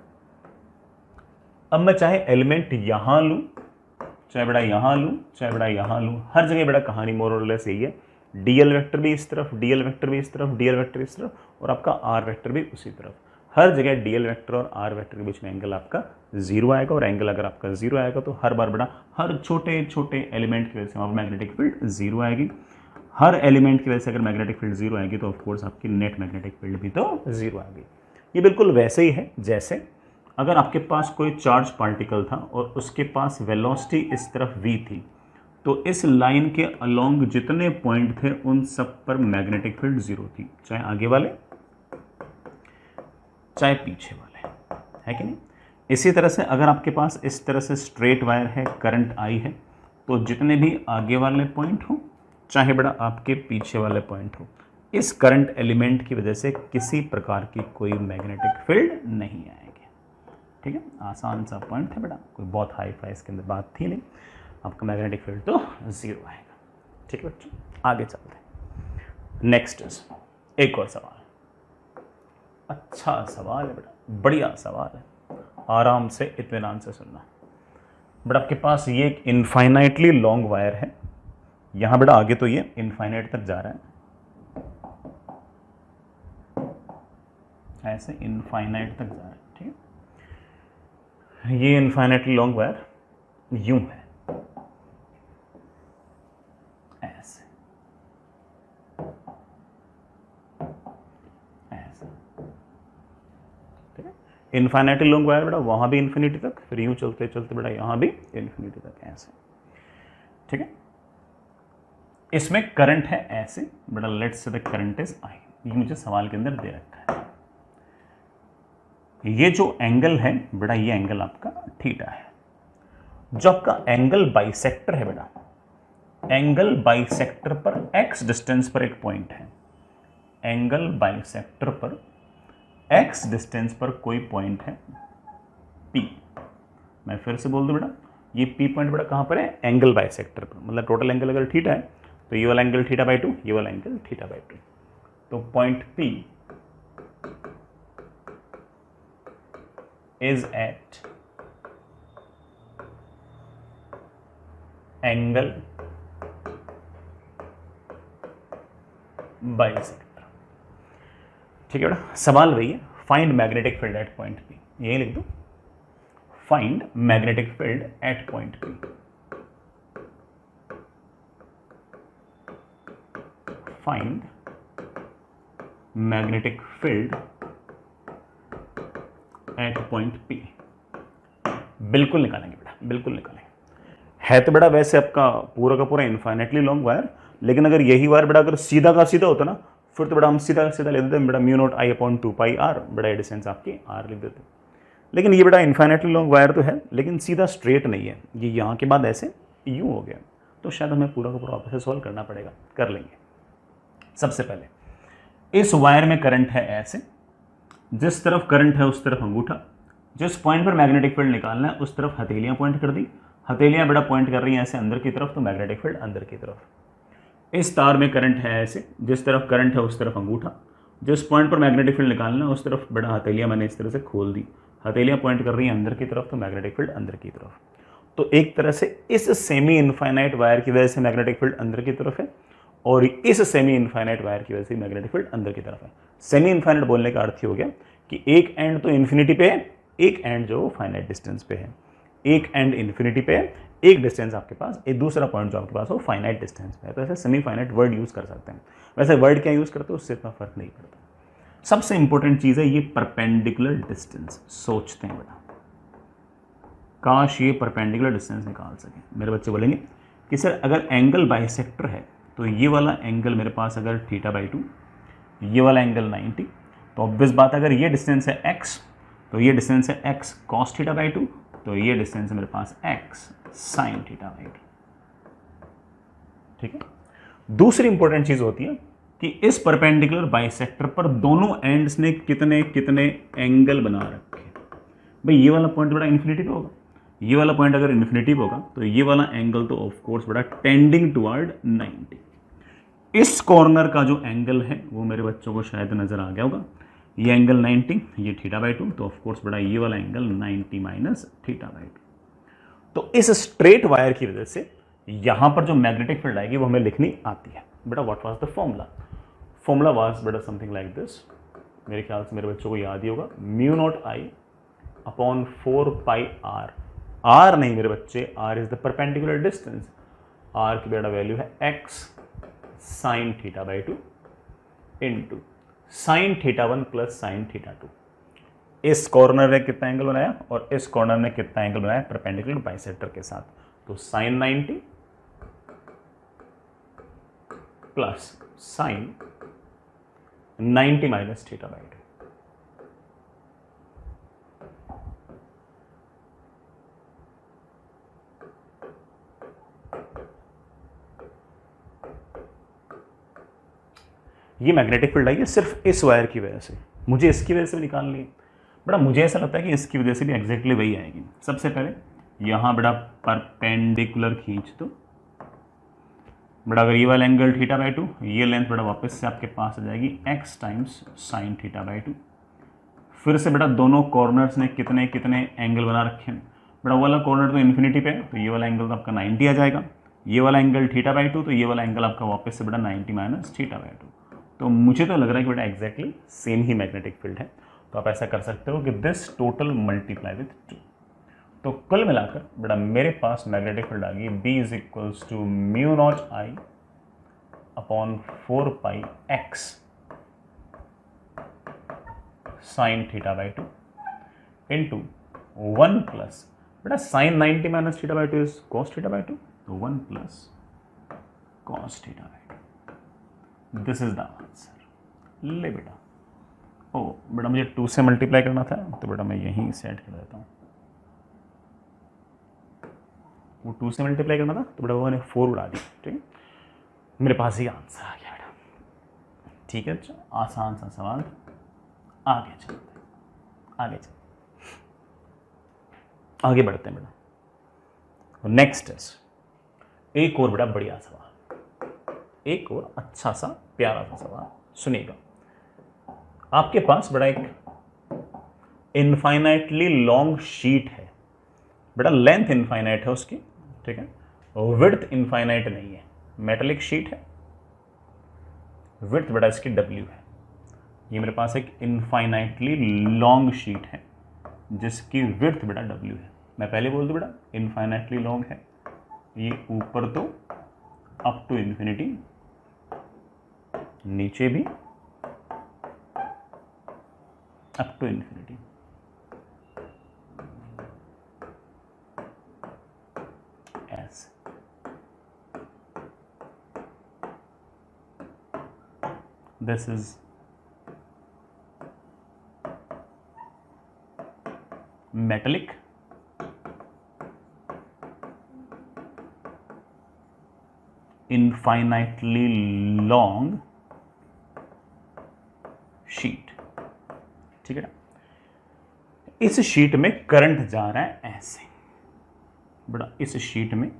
अब मैं चाहे एलिमेंट यहां लूं, चाहे बेटा यहां लूं, चाहे बेटा यहां लूं, हर जगह बेटा कहानी मोर और लेस यही है। dl वेक्टर भी इस तरफ, dl वेक्टर भी इस तरफ, dl वेक्टर इस तरफ और आपका r वेक्टर भी उसी तरफ। हर जगह dl वेक्टर और r वेक्टर के बीच में एंगल आपका 0 आएगा और एंगल अगर आपका 0 आएगा तो हर बार बेटा हर छोटे छोटे एलिमेंट की वजह से वहां पर मैग्नेटिक फील्ड 0 आएगी। हर एलिमेंट की वजह से अगर मैग्नेटिक फील्ड 0 आएगी तो ऑफकोर्स आपकी नेट मैग्नेटिक फील्ड भी तो 0 आएगी। ये बिल्कुल वैसे ही है जैसे अगर आपके पास कोई चार्ज पार्टिकल था और उसके पास वेलोसिटी इस तरफ v थी, तो इस लाइन के अलोंग जितने पॉइंट थे उन सब पर मैग्नेटिक फील्ड 0 थी, चाहे आगे वाले चाहे पीछे वाले, है कि नहीं। इसी तरह से अगर आपके पास इस तरह से स्ट्रेट वायर है, करंट I है, तो जितने भी आगे वाले पॉइंट हो चाहे बड़ा आपके पीछे वाले पॉइंट हो, इस करंट एलिमेंट की वजह से किसी प्रकार की कोई मैग्नेटिक फील्ड नहीं आएगी। ठीक है, आसान सा पॉइंट है बेटा, कोई बहुत हाई फाई इसके अंदर बात थी नहीं। आपका मैग्नेटिक फील्ड तो 0 आएगा। ठीक है बच्चों, आगे चलते हैं। नेक्स्ट एक और सवाल, अच्छा सवाल है बेटा, बढ़िया सवाल है, आराम से इत्मीनान से सुनना। बेटा आपके पास ये एक इनफाइनाइटली लॉन्ग वायर है, यहां बेटा आगे तो ये इनफाइनाइट तक जा रहा है, ऐसे इनफाइनाइट तक जा रहा है। ठीक है, ये इनफाइनाइटली लॉन्ग वायर यूं है, ऐसे ऐसे। ठीक है, इनफाइनाइटली लॉन्ग वायर बेटा वहां भी इन्फिनिटी तक, फिर यूं चलते चलते बेटा यहां भी इन्फिनिटी तक, ऐसे। ठीक है, इसमें करंट है ऐसे बेटा, let's say the current is I, ये मुझे सवाल के अंदर दे रखा है। ये जो एंगल है बेटा, ये एंगल आपका थीटा है। जो आपका एंगल बाइसेक्टर है बेटा, एंगल बाइसेक्टर पर x डिस्टेंस पर एक पॉइंट है, एंगल बाइसेक्टर पर x डिस्टेंस पर कोई पॉइंट है P। मैं फिर से बोल दूं बेटा, ये P पॉइंट बेटा कहां पर है, एंगल बाइसेक्टर पर, मतलब टोटल एंगल अगर थीटा है तो ये वाला एंगल θ/2, ये वाला एंगल θ/2। तो point P is at angle bisector. ठीक है बेटा, सवाल वही है, find magnetic field at point P, यही लिख दो, find magnetic field at point P. Find magnetic field at point P. बिल्कुल निकालेंगे बेटा, बिल्कुल निकालेंगे। है तो बेटा वैसे आपका पूरा का पूरा इन्फाइनेटली लॉन्ग वायर, लेकिन अगर यही वायर बेटा अगर सीधा का सीधा होता ना, फिर तो बेटा हम सीधा का सीधा ले देते बेटा mu not I upon 2 pi r, बेटा डिस्टेंस आपकी आर लिख देते। लेकिन ये बेटा इन्फाइनेटली लॉन्ग वायर तो है, लेकिन सीधा स्ट्रेट नहीं है, ये यहाँ के बाद ऐसे यूँ हो गया, तो शायद हमें पूरा का पूरा वापस से सॉल्व करना पड़ेगा। कर लेंगे। सबसे पहले इस वायर में करंट है ऐसे, जिस तरफ करंट है उस तरफ अंगूठा, जिस पॉइंट पर मैग्नेटिक फील्ड निकालना है उस तरफ हथेलियां पॉइंट कर दी, हथेलियां बेटा पॉइंट कर रही हैं ऐसे अंदर की तरफ, तो मैग्नेटिक फील्ड अंदर की तरफ। इस तार में करंट है ऐसे, जिस तरफ करंट है उस तरफ अंगूठा, जिस पॉइंट पर मैग्नेटिक फील्ड निकालना है उस तरफ बेटा हथेलियां मैंने इस तरह से खोल दी, हथेलियां पॉइंट कर रही हैं अंदर की तरफ, तो मैग्नेटिक फील्ड अंदर की तरफ। तो एक तरह से इस सेमी इनफाइनाइट वायर की वजह से मैग्नेटिक फील्ड अंदर की तरफ है, और इस सेमी इनफाइनाइट वायर की वजह से मैग्नेटिक फील्ड अंदर की तरफ है। सेमी इनफाइनाइट बोलने का अर्थ ही हो गया कि एक एंड तो इन्फिनिटी पे है, एक एंड जो फाइनाइट डिस्टेंस पे है, एक एंड इन्फिनिटी पे है, एक डिस्टेंस आपके पास, एक दूसरा पॉइंट जो आपके पास हो फाइनाइट डिस्टेंस पे है। तो ऐसे सेमी फाइनाइट वर्ड यूज कर सकते हैं। वैसे वर्ड क्या यूज करते हो उससे इतना फर्क नहीं पड़ता। सबसे इंपॉर्टेंट चीज है ये परपेंडिकुलर डिस्टेंस। सोचते हैं बेटा, काश ये परपेंडिकुलर डिस्टेंस निकाल सके। मेरे बच्चे बोलेंगे कि सर अगर एंगल बाइसेक्टर है तो ये वाला एंगल मेरे पास अगर θ/2, ये वाला एंगल 90, तो ऑब्वियस बात अगर ये डिस्टेंस है x, तो ये डिस्टेंस है x cos θ/2, तो ये डिस्टेंस है मेरे पास x sin θ/2। ठीक है। दूसरी इंपॉर्टेंट चीज होती है कि इस परपेंडिकुलर बाइसेक्टर पर दोनों एंड्स ने कितने कितने एंगल बना रखे। भाई ये वाला पॉइंट बड़ा इन्फिनिटी पे होगा, ये वाला पॉइंट अगर इन्फिनिटी पे होगा तो ये वाला एंगल तो ऑफ कोर्स बड़ा टेंडिंग टुवर्ड 90। इस कॉर्नर का जो एंगल है वो मेरे बच्चों को शायद नजर आ गया होगा, ये एंगल 90, ये θ/2, तो ऑफ कोर्स बड़ा ये वाला एंगल 90 माइनस θ/2। तो इस स्ट्रेट वायर की वजह से यहां पर जो मैग्नेटिक फील्ड आएगी वो हमें लिखनी आती है। बेटा what was the formula? Formula was बेटा समथिंग लाइक दिस, मेरे ख्याल से मेरे बच्चों को याद ही होगा, mu not I upon 4 pi R. R नहीं मेरे बच्चे, R is the perpendicular distance, R की बेटा वैल्यू है x sin θ/2 into sin θ1 plus sin θ2। इस कॉर्नर ने कितना एंगल बनाया और इस कॉर्नर ने कितना एंगल बनाया परपेंडिकुलर बाइसेक्टर के साथ, तो sin 90 प्लस sin 90 माइनस θ/2। ये मैग्नेटिक फील्ड आई है सिर्फ इस वायर की वजह से, मुझे इसकी वजह से भी निकालनी है। बड़ा मुझे ऐसा लगता है कि इसकी वजह से भी एग्जैक्टली वही आएगी। सबसे पहले यहाँ बड़ा परपेंडिकुलर खींच दो, बड़ा अगर ये वाला एंगल θ/2, ये लेंथ बड़ा वापस से आपके पास आ जाएगी x टाइम्स sin θ/2। फिर से बेटा दोनों कॉर्नर्स ने कितने कितने एंगल बना रखे हैं। बड़ा वाला कॉर्नर तो इन्फिनिटी पे है, तो ये वाला एंगल तो आपका 90 आ जाएगा, ये वाला एंगल θ/2, तो ये वाला एंगल आपका वापस से बेटा 90 माइनस θ/2। तो मुझे तो लग रहा है कि बेटा एग्जैक्टली सेम ही मैग्नेटिक फील्ड है। तो आप ऐसा कर सकते हो कि दिस टोटल मल्टीप्लाई विथ 2। तो कुल मिलाकर बेटा मेरे पास मैग्नेटिक फील्ड आ गई B is equals to mu not I upon 4 pi x sin θ/2 into 1 plus बेटा sin 90 माइनस θ/2 इज cos θ/2, तो 1 plus cos θ/2। This is the answer. ले बेटा, ओ बेटा मुझे 2 से मल्टीप्लाई करना था, तो बेटा मैं यहीं सेट कर देता हूँ। वो 2 से मल्टीप्लाई करना था तो बेटा वो मैंने 4 उड़ा दी। ठीक है, मेरे पास ही आंसर आ गया बेटा। ठीक है, अच्छा आसान सा सवाल, आगे चलते आगे बढ़ते हैं बेटा। नेक्स्ट टेस्ट, एक और बेटा बढ़िया सवाल, एक और अच्छा सा प्यारा सा सवाल सुनिएगा। आपके पास बड़ा एक इनफाइनाइटली लॉन्ग शीट है बेटा, लेंथ इनफाइनाइट है उसकी। ठीक है, विड्थ इनफाइनाइट नहीं है, मेटेलिक शीट है, विड्थ बड़ा इसकी W है। ये मेरे पास एक इनफाइनाइटली लॉन्ग शीट है जिसकी विड्थ बेटा W है। मैं पहले बोल दूं बेटा इनफाइनाइटली लॉन्ग है, ये ऊपर तो अप टू इंफिनिटी, नीचे भी अप टू इंफिनिटी। ऐसे this is metallic infinitely long sheet. ठीक है ना, इस शीट में करंट जा रहा है ऐसे बड़ा, इस शीट में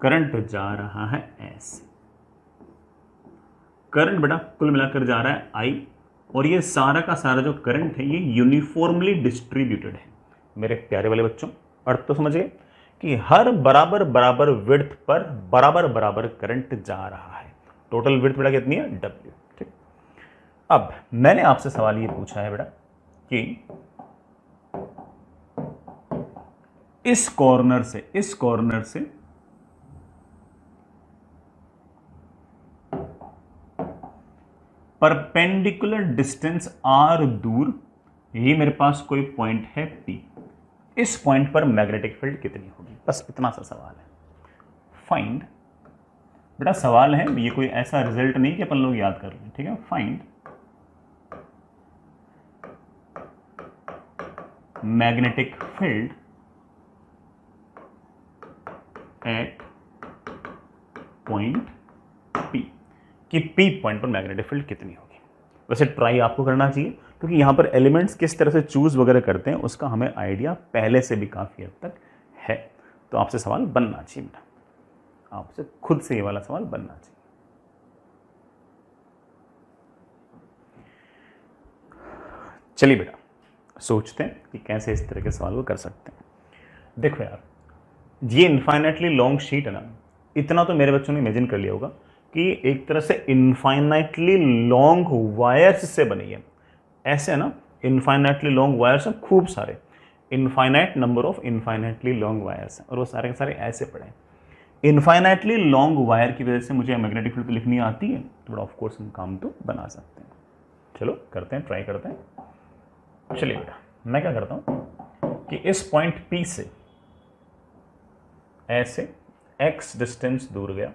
करंट जा रहा है ऐसे, करंट बेटा कुल मिलाकर जा रहा है I, और ये सारा का सारा जो करंट है ये यूनिफॉर्मली डिस्ट्रीब्यूटेड है। मेरे प्यारे वाले बच्चों, अर्थ तो समझिए कि हर बराबर बराबर विड्थ पर बराबर बराबर करंट जा रहा है। टोटल विड्थ बेटा कितनी है? W। ठीक, अब मैंने आपसे सवाल ये पूछा है बेटा कि इस कॉर्नर से परपेंडिकुलर डिस्टेंस r दूर ये मेरे पास कोई पॉइंट है P, इस पॉइंट पर मैग्नेटिक फील्ड कितनी होगी? बस इतना सा सवाल है। फाइंड बेटा सवाल है, ये कोई ऐसा रिजल्ट नहीं कि अपन लोग याद कर लें। ठीक है, find magnetic field at point P, कि P पॉइंट पर मैग्नेटिक फील्ड कितनी होगी। वैसे ट्राई आपको करना चाहिए क्योंकि यहां पर एलिमेंट्स किस तरह से चूज वगैरह करते हैं उसका हमें आइडिया पहले से भी काफी हद तक है। तो आपसे सवाल बनना चाहिए बेटा, आपसे खुद से ये वाला सवाल बनना चाहिए। चलिए बेटा सोचते हैं कि कैसे इस तरह के सवाल को कर सकते हैं। देखो यार, ये इनफाइनाइटली लॉन्ग शीट है ना, इतना तो मेरे बच्चों ने इमेजिन कर लिया होगा कि एक तरह से इनफाइनाइटली लॉन्ग वायर्स से बनी है। ऐसे ना इनफाइनाइटली लॉन्ग वायर्स हैं, खूब सारे infinite number of infinitely long wires हैं, और वो सारे के सारे ऐसे पड़े हैं। इनफाइनाइटली लॉन्ग वायर की वजह से मुझे मैग्नेटिक फील्ड तो लिखनी आती है, तो ऑफ कोर्स हम काम तो बना सकते हैं। चलो करते हैं, ट्राई करते हैं। चलिए बेटा मैं क्या करता हूं कि इस पॉइंट P से ऐसे x डिस्टेंस दूर गया,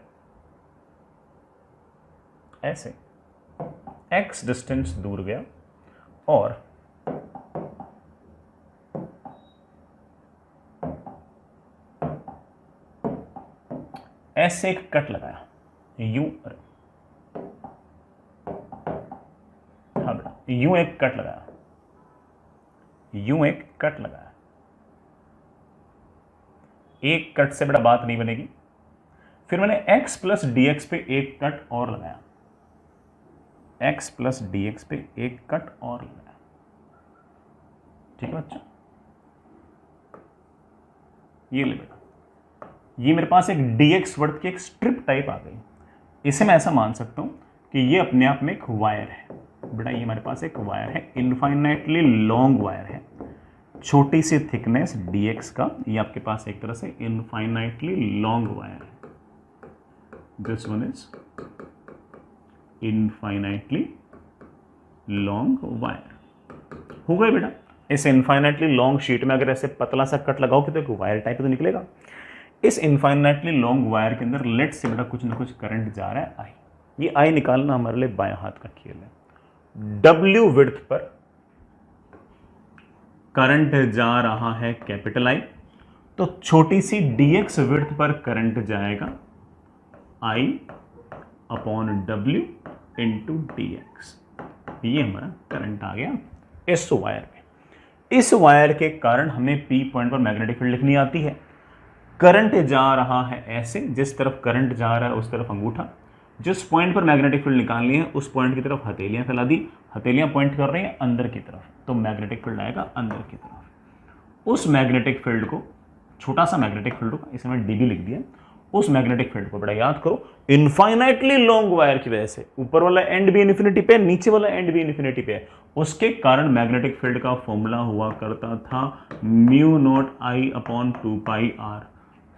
ऐसे x डिस्टेंस दूर गया, और ऐसे एक कट लगाया यूं, हाँ बेटा यूं एक कट लगाया, यूं एक कट लगाया। एक कट से बेटा बात नहीं बनेगी, फिर मैंने x प्लस dx पे एक कट और लगाया, x प्लस dx पे एक कट और लगाया। ठीक है बच्चा, ये ले बेटा, ये मेरे पास एक dx वर्थ की एक स्ट्रिप टाइप आ गई। इसे मैं ऐसा मान सकता हूं कि ये अपने आप में एक वायर है बेटा, ये हमारे पास एक वायर है, इनफाइनाइटली लॉन्ग वायर है, छोटी सी थिकनेस dx का, ये आपके पास एक तरह से इनफाइनाइटली लॉन्ग वायर है। This one is infinitely long wire. हो गए बेटा, इस इनफाइनाइटली लॉन्ग शीट में अगर ऐसे पतला सा कट लगाओगे तो एक वायर टाइप तो निकलेगा। इस इनफाइनाइटली लॉन्ग वायर के अंदर लेट से बेटा कुछ ना कुछ करंट जा रहा है I, ये I निकालना हमारे लिए बाएं हाथ का खेल है। W विड्थ पर करंट जा रहा है कैपिटल I, तो छोटी सी dx विड्थ पर करंट जाएगा I upon W into dx। ये हमारा करंट आ गया इस वायर में। इस वायर के कारण हमें P पॉइंट पर मैग्नेटिक फील्ड लिखनी आती है। करंट जा रहा है ऐसे, जिस तरफ करंट जा रहा है उस तरफ अंगूठा, जिस पॉइंट पर मैग्नेटिक फील्ड निकालनी है उस पॉइंट की तरफ हथेलियां फैला दी, हथेलियां पॉइंट कर रही हैं अंदर की तरफ, तो मैग्नेटिक फील्ड आएगा अंदर की तरफ। उस मैग्नेटिक फील्ड को छोटा सा मैग्नेटिक फील्ड होगा, इसे मैं डीबी लिख दिया। उस मैग्नेटिक फील्ड को बड़ा याद करो, इनफाइनाइटली लॉन्ग वायर की वजह से ऊपर वाला एंड भी इन्फिनिटी पे, नीचे वाला एंड भी इन्फिनिटी पे है, उसके कारण मैग्नेटिक फील्ड का फॉर्मूला हुआ करता था mu naught I upon 2πr।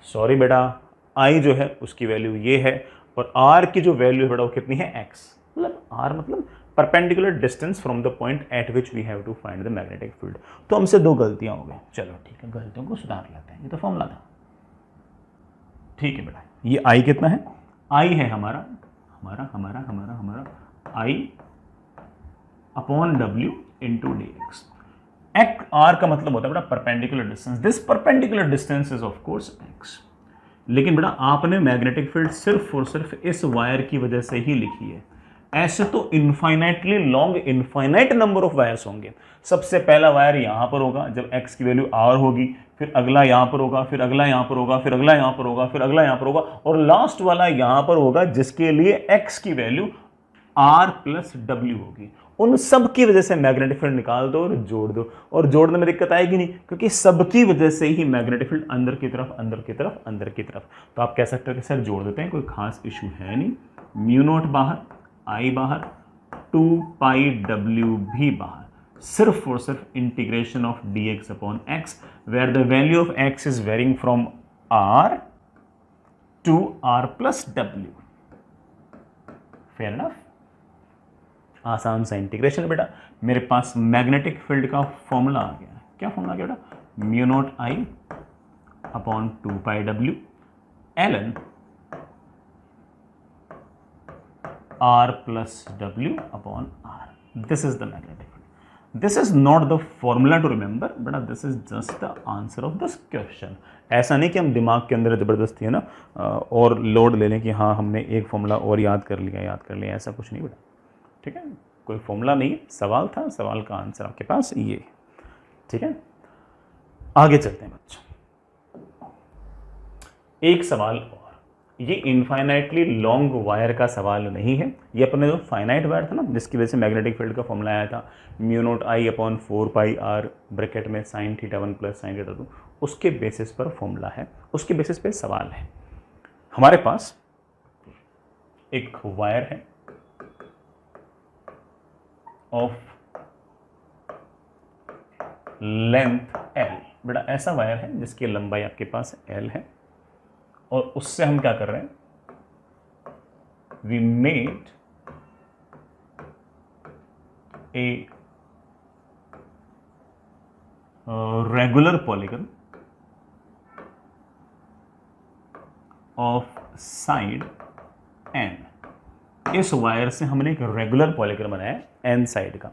Sorry बेटा, आई जो है उसकी वैल्यू ये है और आर की जो वैल्यू है बेटा वो कितनी है, एक्स। मतलब आर मतलब perpendicular distance from the point at which we have to find the magnetic field. तो हमसे दो गलतियां हो गई, चलो ठीक है, गलतियों को सुधार लेते हैं, ये तो फॉर्मूला था। ठीक है बेटा, ये आई कितना है, आई है हमारा हमारा हमारा हमारा हमारा I upon W into D X. X R का मतलब होता है बेटा perpendicular distance, this perpendicular distance is of course X. लेकिन बेटा आपने मैग्नेटिक फील्ड सिर्फ और सिर्फ इस वायर की वजह से ही लिखी है, ऐसे तो infinitely long infinite number of wires होंगे। सबसे पहला वायर यहां पर होगा जब x की वैल्यू r होगी, फिर अगला यहां पर होगा, फिर अगला यहां पर होगा, फिर अगला यहां पर होगा, फिर अगला यहां पर होगा, और लास्ट वाला यहां पर होगा जिसके लिए x की वैल्यू r प्लस w होगी। उन सब की वजह से मैग्नेटिक फील्ड निकाल दो और जोड़ दो, और जोड़ने में दिक्कत आएगी नहीं क्योंकि सबकी वजह से ही मैग्नेटिक फील्ड अंदर की तरफ अंदर की तरफ अंदर की तरफ। तो आप कह सकते हो कि सर जोड़ देते हैं, कोई खास इशू है नहीं। म्यू नॉट बाहर, आई बाहर, 2πw भी बाहर, सिर्फ और सिर्फ integration of dx upon x, where the value of x is varying from r to r plus w। Fair enough, आसान सा इंटीग्रेशन बेटा। मेरे पास मैग्नेटिक फील्ड का फॉर्मूला आ गया। क्या फॉर्मूला आ गया बेटा, mu not I upon 2πw ln r plus w upon r. This is the magnetic field. This is not the formula to remember, but this is just the answer of this question. ऐसा नहीं कि हम दिमाग के अंदर ज़बरदस्ती है ना और लोड ले लें कि हाँ हमने एक फॉर्मूला और याद कर लिया, ऐसा कुछ नहीं बेटा। ठीक है, कोई फॉर्मूला नहीं है, सवाल था, सवाल का आंसर आपके पास ये। ठीक है, आगे चलते हैं बच्चों। एक सवाल और, ये इनफाइनाइटली लॉन्ग वायर का सवाल नहीं है, ये अपने जो फाइनाइट वायर था ना जिसकी वजह से मैग्नेटिक फील्ड का फॉर्मूला आया था mu naught I upon 4πr bracket में sin θ1 प्लस sin θ2, उसके बेसिस पर फॉर्मूला है, उसके बेसिस पे सवाल है। हमारे पास एक वायर है ऑफ लेंथ l, बेटा ऐसा वायर है जिसकी लंबाई आपके पास l है, और उससे हम क्या कर रहे हैं, we made a regular polygon of side n। इस वायर से हमने एक रेगुलर पॉलीगन बनाया n साइड का।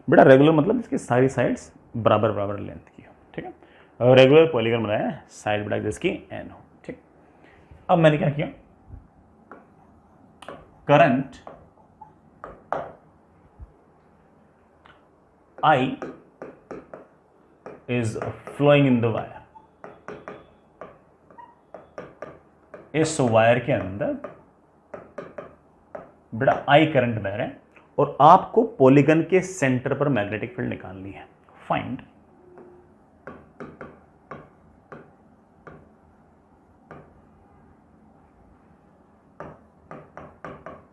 बेटा रेगुलर मतलब इसकी सारी साइड्स बराबर बराबर लेंथ की हो। ठीक है, रेगुलर पॉलीगन बनाया साइड बेटा जिसकी n हो। ठीक, अब मैंने क्या किया, current I is flowing in the wire, इस वायर के अंदर बेटा I करंट बह रहा है और आपको पॉलीगन के सेंटर पर मैग्नेटिक फील्ड निकालनी है। Find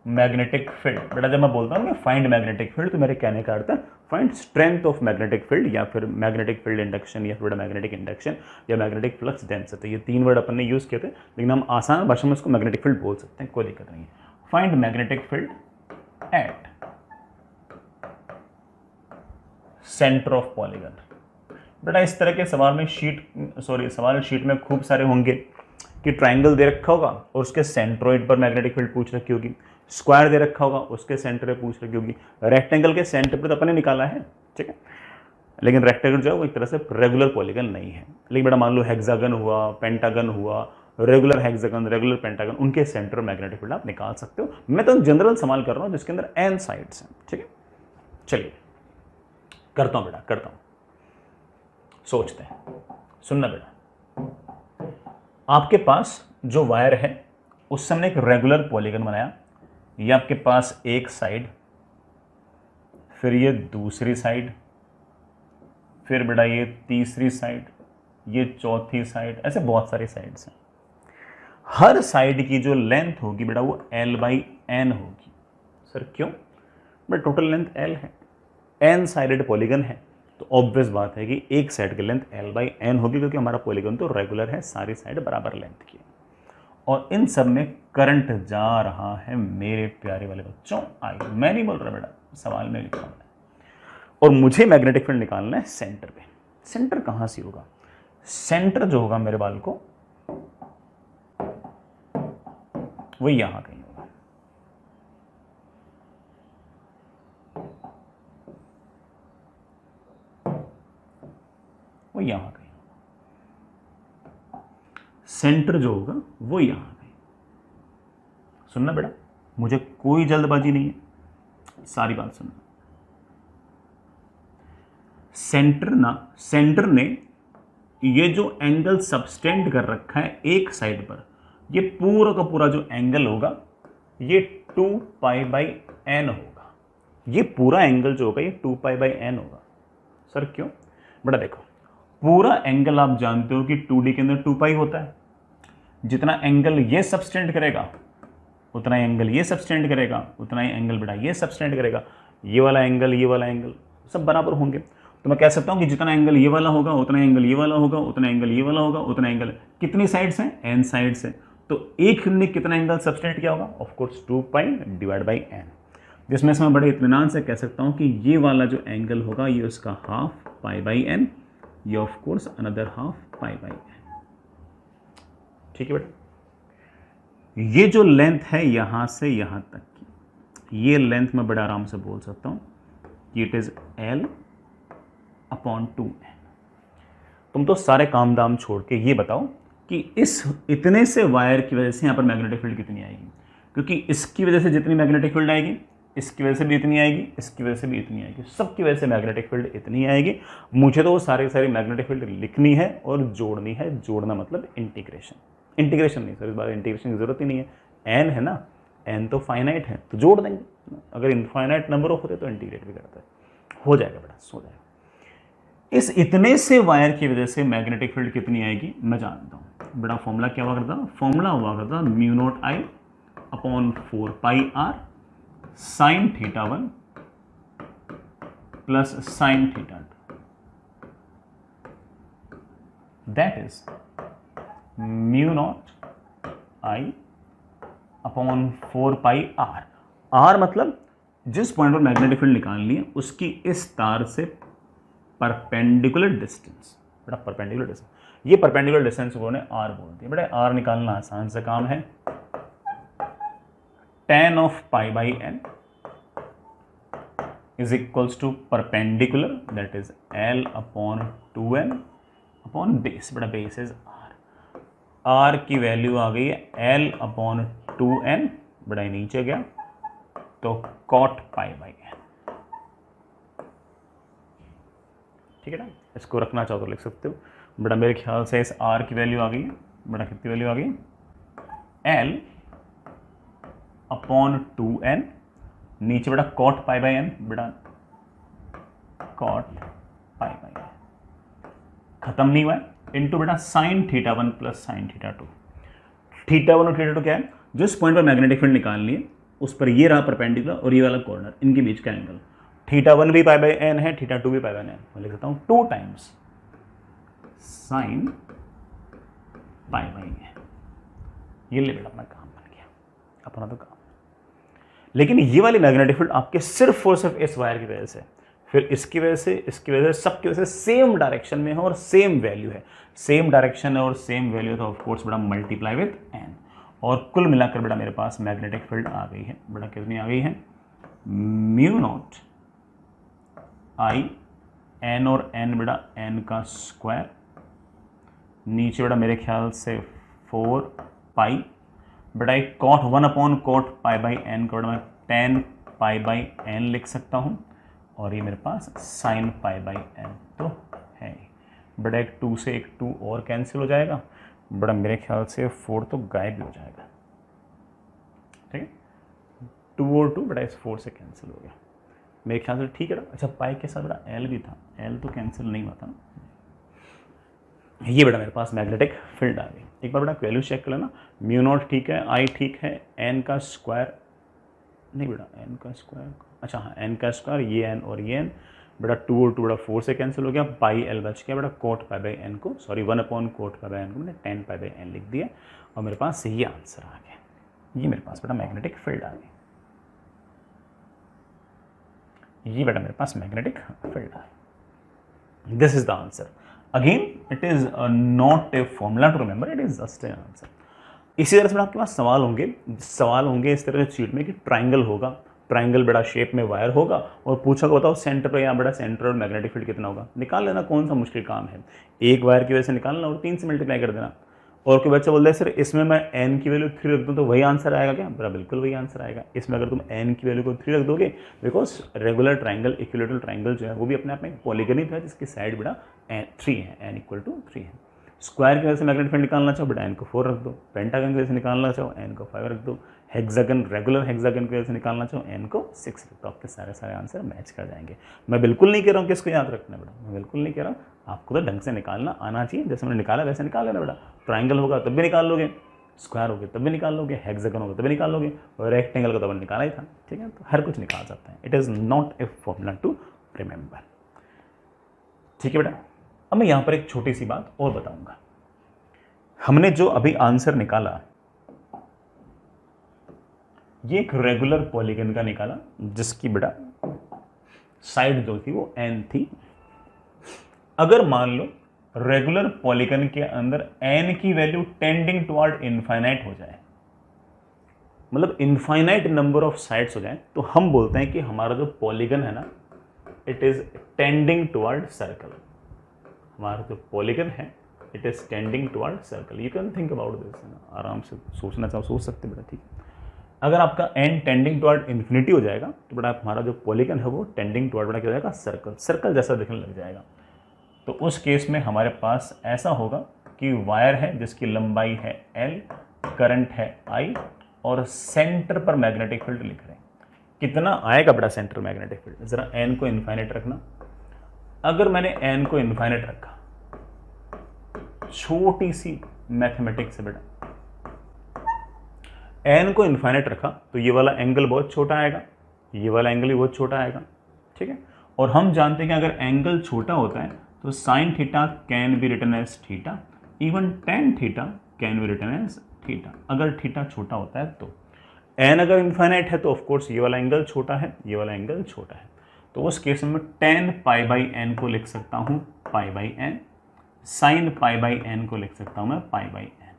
magnetic field. बेटा जब मैं बोलता हूं कि फाइंड मैग्नेटिक फील्ड तो मेरे कहने का अर्थ है find strength of magnetic field, या फिर मैग्नेटिक फील्ड इंडक्शन, या फिर मैग्नेटिक इंडक्शन, या मैग्नेटिक फ्लक्स डेंसिटी। ये तीन वर्ड अपन ने यूज किए थे, लेकिन हम आसान भाषा में इसको मैग्नेटिक फील्ड बोल सकते हैं, कोई दिक्कत नहीं है। Find magnetic field at centre of polygon. बेटा इस तरह के सवाल में सवाल शीट में खूब सारे होंगे कि ट्राइंगल दे रखा होगा और उसके सेंट्रोइड पर मैग्नेटिक फील्ड पूछ रखी होगी, स्क्वायर दे रखा होगा उसके सेंटर पे पूछ रखी होगी, रेक्टेंगल के सेंटर पे तो अपने निकाला है। ठीक है, लेकिन रेक्टेंगल जो है वो एक तरह से रेगुलर पॉलीगन नहीं है। लेकिन बेटा मान लो हेक्सागन हुआ, पेंटागन हुआ, रेगुलर हेक्सागन, रेगुलर पेंटागन, उनके सेंटर मैग्नेटिक फील्ड आप निकाल सकते हो। मैं तो जनरल सवाल कर रहा हूँ जिसके अंदर n साइड्स हैं। ठीक है, चलिए करता हूँ बेटा, करता हूँ, सोचते हैं। सुनना बेटा, आपके पास जो वायर है उससे हमने एक रेगुलर पॉलीगन बनाया। ये आपके पास एक साइड, फिर ये दूसरी साइड, फिर बेटा ये तीसरी साइड, ये चौथी साइड, ऐसे बहुत सारी साइड्स हैं। हर साइड की जो लेंथ होगी बेटा वो L/n होगी। सर क्यों? बट टोटल लेंथ L है, n साइडेड पॉलीगन है, तो ऑब्वियस बात है कि एक साइड की लेंथ L/n होगी, क्योंकि हमारा पॉलीगन तो रेगुलर है, सारी साइड बराबर लेंथ की है। और इन सब में करंट जा रहा है मेरे प्यारे वाले बच्चों आई। मैं नहीं बोल रहा बेटा, सवाल में लिखा हुआ है। और मुझे मैग्नेटिक फील्ड निकालना है सेंटर पे। सेंटर कहां से होगा? सेंटर जो होगा मेरे बाल को वो यहां कहीं होगा। वो यहां कहीं होगा। सेंटर जो होगा वो यहां कहीं। सुनना बेटा, मुझे कोई जल्दबाजी नहीं है, सारी बात सुनना। सेंटर ने ये जो एंगल सबस्टेंड कर रखा है एक साइड पर, ये पूरा का पूरा जो एंगल होगा ये 2π/n होगा। ये पूरा एंगल जो होगा ये 2π/n होगा। सर क्यों? बेटा देखो, पूरा एंगल आप जानते हो कि 2D के अंदर 2π होता है। जितना एंगल ये सबस्टेंड करेगा उतना ही एंगल ये सबस्टेंड करेगा, उतना ही एंगल बेटा ये सबस्टेंड करेगा। ये वाला एंगल सब बराबर होंगे। तो मैं कह सकता हूं कि जितना एंगल ये वाला होगा उतना एंगल ये वाला होगा, उतना एंगल ये वाला होगा, उतना एंगल। कितनी साइड्स हैं? n साइड्स हैं। तो एक में कितना एंगल सबस्टेंड किया होगा? Of course 2π/n। जिसमें से मैं बड़े इत्मीनान से कह सकता हूं कि ये वाला जो एंगल होगा ये उसका हाफ π/n, ये of course another half π/n। ठीक है बेटा, ये जो लेंथ है यहां से यहां तक की, ये लेंथ मैं बड़े आराम से बोल सकता हूं कि इट इज L/2n। तुम तो सारे काम दाम छोड़ के ये बताओ कि इस इतने से वायर की वजह से यहां पर मैग्नेटिक फील्ड कितनी आएगी? क्योंकि इसकी वजह से जितनी मैग्नेटिक फील्ड आएगी, इसकी वजह से भी इतनी आएगी, इसकी वजह से भी इतनी आएगी, सबकी वजह से मैग्नेटिक फील्ड इतनी आएगी। मुझे तो वो सारी मैग्नेटिक फील्ड लिखनी है और जोड़नी है। जोड़ना मतलब इंटीग्रेशन नहीं सर, इस बार इंटीग्रेशन की जरूरत ही नहीं है। n है ना, n तो फाइनाइट है तो जोड़ देंगे। अगर इनफाइनाइट नंबर ऑफ होते तो इंटीग्रेट भी करता है, हो जाएगा बेटा, हो जाएगा। इस इतने से वायर की वजह से मैग्नेटिक फील्ड कितनी आएगी मैं जानता हूं बेटा। फॉर्मूला क्या हुआ करता? फॉर्मूला हुआ करता μ0I/4πr sin θ1 plus sin θ2, that is μ0I/4πr। r मतलब जिस पॉइंट पर मैग्नेटिक फील्ड निकालनी है उसकी इस तार से परपेंडिकुलर डिस्टेंस। बेटा परपेंडिकुलर डिस्टेंस, ये परपेंडिकुलर डिस्टेंस को ने r बोलते हैं। बेटा r निकालना आसान सा काम है। tan of π/n is equals to perpendicular, that is L/2n base। बेटा बेस इज r की वैल्यू आ गई है L/2n। बेटा नीचे गया तो cot π/n। ठीक है ना, इसको रखना चाहो तो लिख सकते हो। बेटा मेरे ख्याल से इस r की वैल्यू आ गई है। बेटा कितनी वैल्यू आ गई? L/2n, नीचे बेटा cot π/n। बेटा cot π/n खत्म नहीं हुआ है, इंटू बेटा sin θ1 प्लस sin θ2। θ1 और θ2 क्या है? जिस पॉइंट पर मैग्नेटिक फील्ड निकालनी है उस पर ये रहा परपेंडिकुलर और ये वाला कॉर्नर, इनके बीच का एंगल। θ1 भी π/n है, θ2 भी π/n है। मैं लिख सकता हूं 2 टाइम्स sin π/n। ये ले बेटा अपना काम बन गया, अपना तो काम। लेकिन ये वाली मैग्नेटिक फील्ड आपके सिर्फ और सिर्फ इस वायर की वजह से, फिर इसकी वजह से, इसकी वजह से, सबकी वजह से सेम डायरेक्शन में है और सेम वैल्यू है। सेम डायरेक्शन है और सेम वैल्यू है तो ऑफ कोर्स बेटा मल्टीप्लाई विद n। और कुल मिलाकर बेटा मेरे पास मैग्नेटिक फील्ड आ गई है। बेटा कितनी आ गई है? μ0I n और n बेटा n का स्क्वायर, नीचे बेटा मेरे ख्याल से 4π। बेटा एक cot 1/cot π/n को मैं tan π/n लिख सकता हूँ और ये मेरे पास sin π/n तो है। बेटा एक 2 से एक 2 और कैंसिल हो जाएगा। बेटा मेरे ख्याल से 4 तो गायब भी हो जाएगा। ठीक है, 2 और 2 बेटा इस 4 से कैंसिल हो गया मेरे ख्याल से। ठीक है ना। अच्छा पाई के साथ बेटा l भी था, l तो कैंसिल नहीं हुआ था ना। ये बेटा मेरे पास मैग्नेटिक फील्ड आ गई। एक बार बेटा वैल्यू चेक कर लेना, म्यू नॉट ठीक है, आई ठीक है, एन का स्क्वायर नहीं बेटा, एन का स्क्वायर, अच्छा हाँ एन का स्क्वायर, ये एन और ये एन बेटा 2 और 2 बेटा 4 से कैंसिल हो गया, पाई एल बच गया बेटा, कोट पाई बाई एन को, sorry 1 cot pi by N को मैंने 10 पाई बाई एन लिख दिया और मेरे पास ये आंसर आ गया। ये मेरे पास बेटा मैग्नेटिक फील्ड आ गई, ये बेटा मेरे पास मैग्नेटिक फील्ड आ गई। This is the answer. Again it is not a formula to remember, it is just a answer. इसी तरह से आपके पास सवाल होंगे इस तरह से शीट में कि ट्राइंगल होगा, ट्राइंगल बड़ा शेप में वायर होगा और पूछा को बताओ सेंटर पे यहाँ बड़ा सेंटर और मैग्नेटिक फील्ड कितना होगा, निकाल लेना, कौन सा मुश्किल काम है, एक वायर की वजह से निकालना और 3 से मल्टीप्लाई कर देना। और कोई बच्चा बोलता है सर इसमें मैं n की वैल्यू 3 रख दूँ तो वही आंसर आएगा क्या, बड़ा बिल्कुल वही आंसर आएगा। इसमें अगर तुम n की वैल्यू को 3 रख दोगे, because regular triangle equilateral triangle जो है वो भी अपने आप में पॉलीगन ही था जिसकी साइड बड़ा 3 है, n इक्वल टू 3 है। स्क्वायर की वजह से मैग्नेटिक फील्ड निकालना चाहो बेटा n को 4 रख दो, पेंटागन की वजह से निकालना चाहो n को 5 रख दो, हेक्सागन रेगुलर हेक्सागन की वजह से निकालना चाहो n को 6 रख दो, आपके सारे आंसर मैच कर जाएंगे। मैं बिल्कुल नहीं कह रहा हूँ किसको याद रखना बेटा, मैं बिल्कुल नहीं कह रहा हूँ, आपको तो ढंग से निकालना आना चाहिए, जैसे मैंने निकाला वैसे निकाल लेना बेटा। ट्राइंगल होगा तब भी निकाल लोगे, स्क्वायर होगा तब भी निकाल लोगे, हेक्सागन होगा तब भी निकाल लोगे, और रेक्टेंगल का तो अपन निकाला ही था, ठीक है। तो हर कुछ निकाल सकते हैं, it is not a formula to remember, ठीक है बेटा। अब मैं यहाँ पर एक छोटी सी बात और बताऊंगा। हमने जो अभी आंसर निकाला ये एक रेगुलर पॉलीगन का निकाला जिसकी बेटा साइड जो थी वो n थी। अगर मान लो रेगुलर पॉलीगन के अंदर n की वैल्यू टेंडिंग टुवर्ड इनफाइनाइट हो जाए, मतलब इनफाइनाइट नंबर ऑफ साइड्स हो जाए, तो हम बोलते हैं कि हमारा जो पॉलीगन है ना it is tending toward circle. हमारा जो पॉलीगन है it is tending toward circle. You can think about this, आराम से सोचना चाहो सोच सकते बेटा, ठीक है। अगर आपका n टेंडिंग टुवर्ड इन्फिनिटी हो जाएगा तो बेटा हमारा जो पॉलीगन है वो टेंडिंग टुवर्ड बेटा क्या हो जाएगा, सर्कल, सर्कल जैसा दिखने लग जाएगा। तो उस केस में हमारे पास ऐसा होगा कि वायर है जिसकी लंबाई है L, करंट है I और सेंटर पर मैग्नेटिक फील्ड लिख रहे हैं। कितना आएगा बेटा सेंटर मैग्नेटिक फील्ड, जरा n को इनफाइनाइट रखना। अगर मैंने n को इनफाइनाइट रखा, छोटी सी मैथमेटिक्स है बेटा, n को इनफाइनाइट रखा तो ये वाला एंगल बहुत छोटा आएगा, ये वाला एंगल भी बहुत छोटा आएगा, ठीक है। और हम जानते हैं कि अगर एंगल छोटा होता है तो sine theta can be written as theta, even tan theta can be written as theta, अगर थीटा छोटा होता है तो। n अगर इनफाइनाइट है तो ऑफकोर्स ये वाला एंगल छोटा है, ये वाला एंगल छोटा है, तो उस केस में टेन पाई बाई एन को लिख सकता हूँ pi by N, sine pi by N को लिख सकता हूँ मैं pi by N,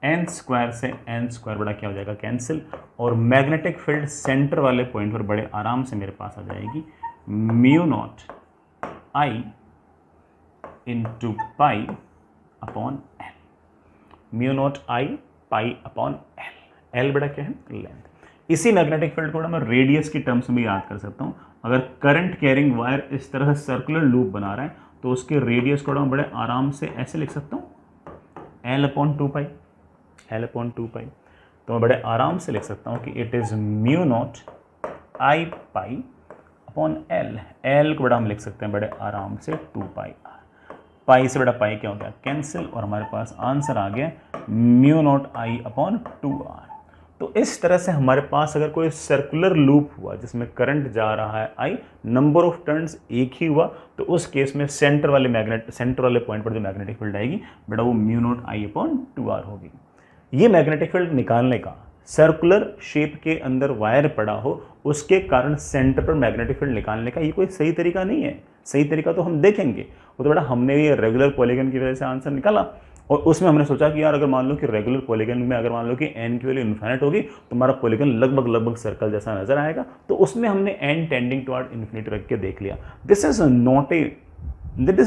N square से एन स्क्वायर बड़ा क्या हो जाएगा कैंसिल, और मैग्नेटिक फील्ड सेंटर वाले पॉइंट पर बड़े आराम से मेरे पास आ जाएगी mu not I into pi upon L, mu not I pi upon L, L बड़ा क्या है लेंथ। इसी मैग्नेटिक फील्ड को मैं रेडियस की टर्म्स में याद कर सकता हूँ। अगर करंट कैरिंग वायर इस तरह से सर्कुलर लूप बना रहा है तो उसके रेडियस को मैं बड़े आराम से ऐसे लिख सकता हूँ एल अपॉन 2 पाई, एल अपॉन 2 पाई। तो मैं बड़े आराम से लिख सकता हूँ कि it is mu naught I pi upon L, L को बड़ा हम लिख सकते हैं बड़े आराम से 2 पाई आर, पाई से बड़ा पाई क्या हो गया कैंसिल, और हमारे पास आंसर आ गया mu not I upon 2 r. तो इस तरह से हमारे पास अगर कोई सर्कुलर लूप हुआ जिसमें करंट जा रहा है आई, नंबर ऑफ टर्न्स एक ही हुआ, तो उस केस में सेंटर वाले पॉइंट पर जो मैग्नेटिक फील्ड आएगी बेटा वो mu not I upon 2 r होगी। ये मैग्नेटिक फील्ड निकालने का, सर्कुलर शेप के अंदर वायर पड़ा हो उसके कारण सेंटर पर मैग्नेटिक फील्ड निकालने का ये कोई सही तरीका नहीं है। सही तरीका तो हम देखेंगे, वो तो बेटा हमने ये रेगुलर पॉलीगन की वजह से आंसर निकाला और उसमें हमने सोचा कि यार अगर मान लो कि रेगुलर पॉलीगन में अगर मान लो कि n की वैल्यू इन्फिनिट होगी तो हमारा पॉलीगन लगभग सर्कल जैसा नजर आएगा, तो उसमें हमने n टेंडिंग टुवर्ड इन्फिनिटी रख के देख लिया। This is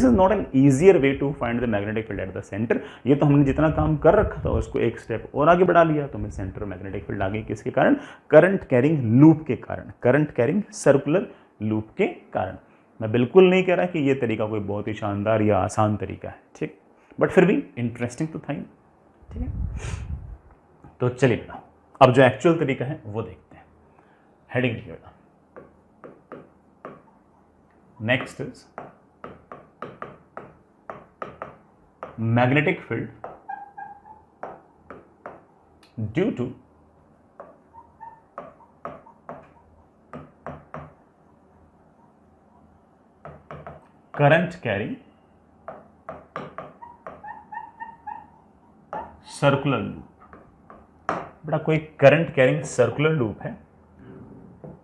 not an easier way to find the magnetic field at the centre. ये तो हमने जितना काम कर रखा था उसको एक स्टेप और आगे बढ़ा लिया, तो हमें सेंटर मैग्नेटिक फील्ड आ गई किसके कारण, करंट कैरिंग लूप के कारण, करंट कैरिंग सर्कुलर लूप के कारण। मैं बिल्कुल नहीं कह रहा कि ये तरीका कोई बहुत ही शानदार या आसान तरीका है, ठीक, बट फिर भी इंटरेस्टिंग तो था ही, ठीक है। तो चलिए अब जो एक्चुअल तरीका है वो देखते हैं। हेडिंग लिखिएगा, next is magnetic field due to current carrying circular loop. बेटा कोई करंट कैरिंग सर्कुलर लूप है,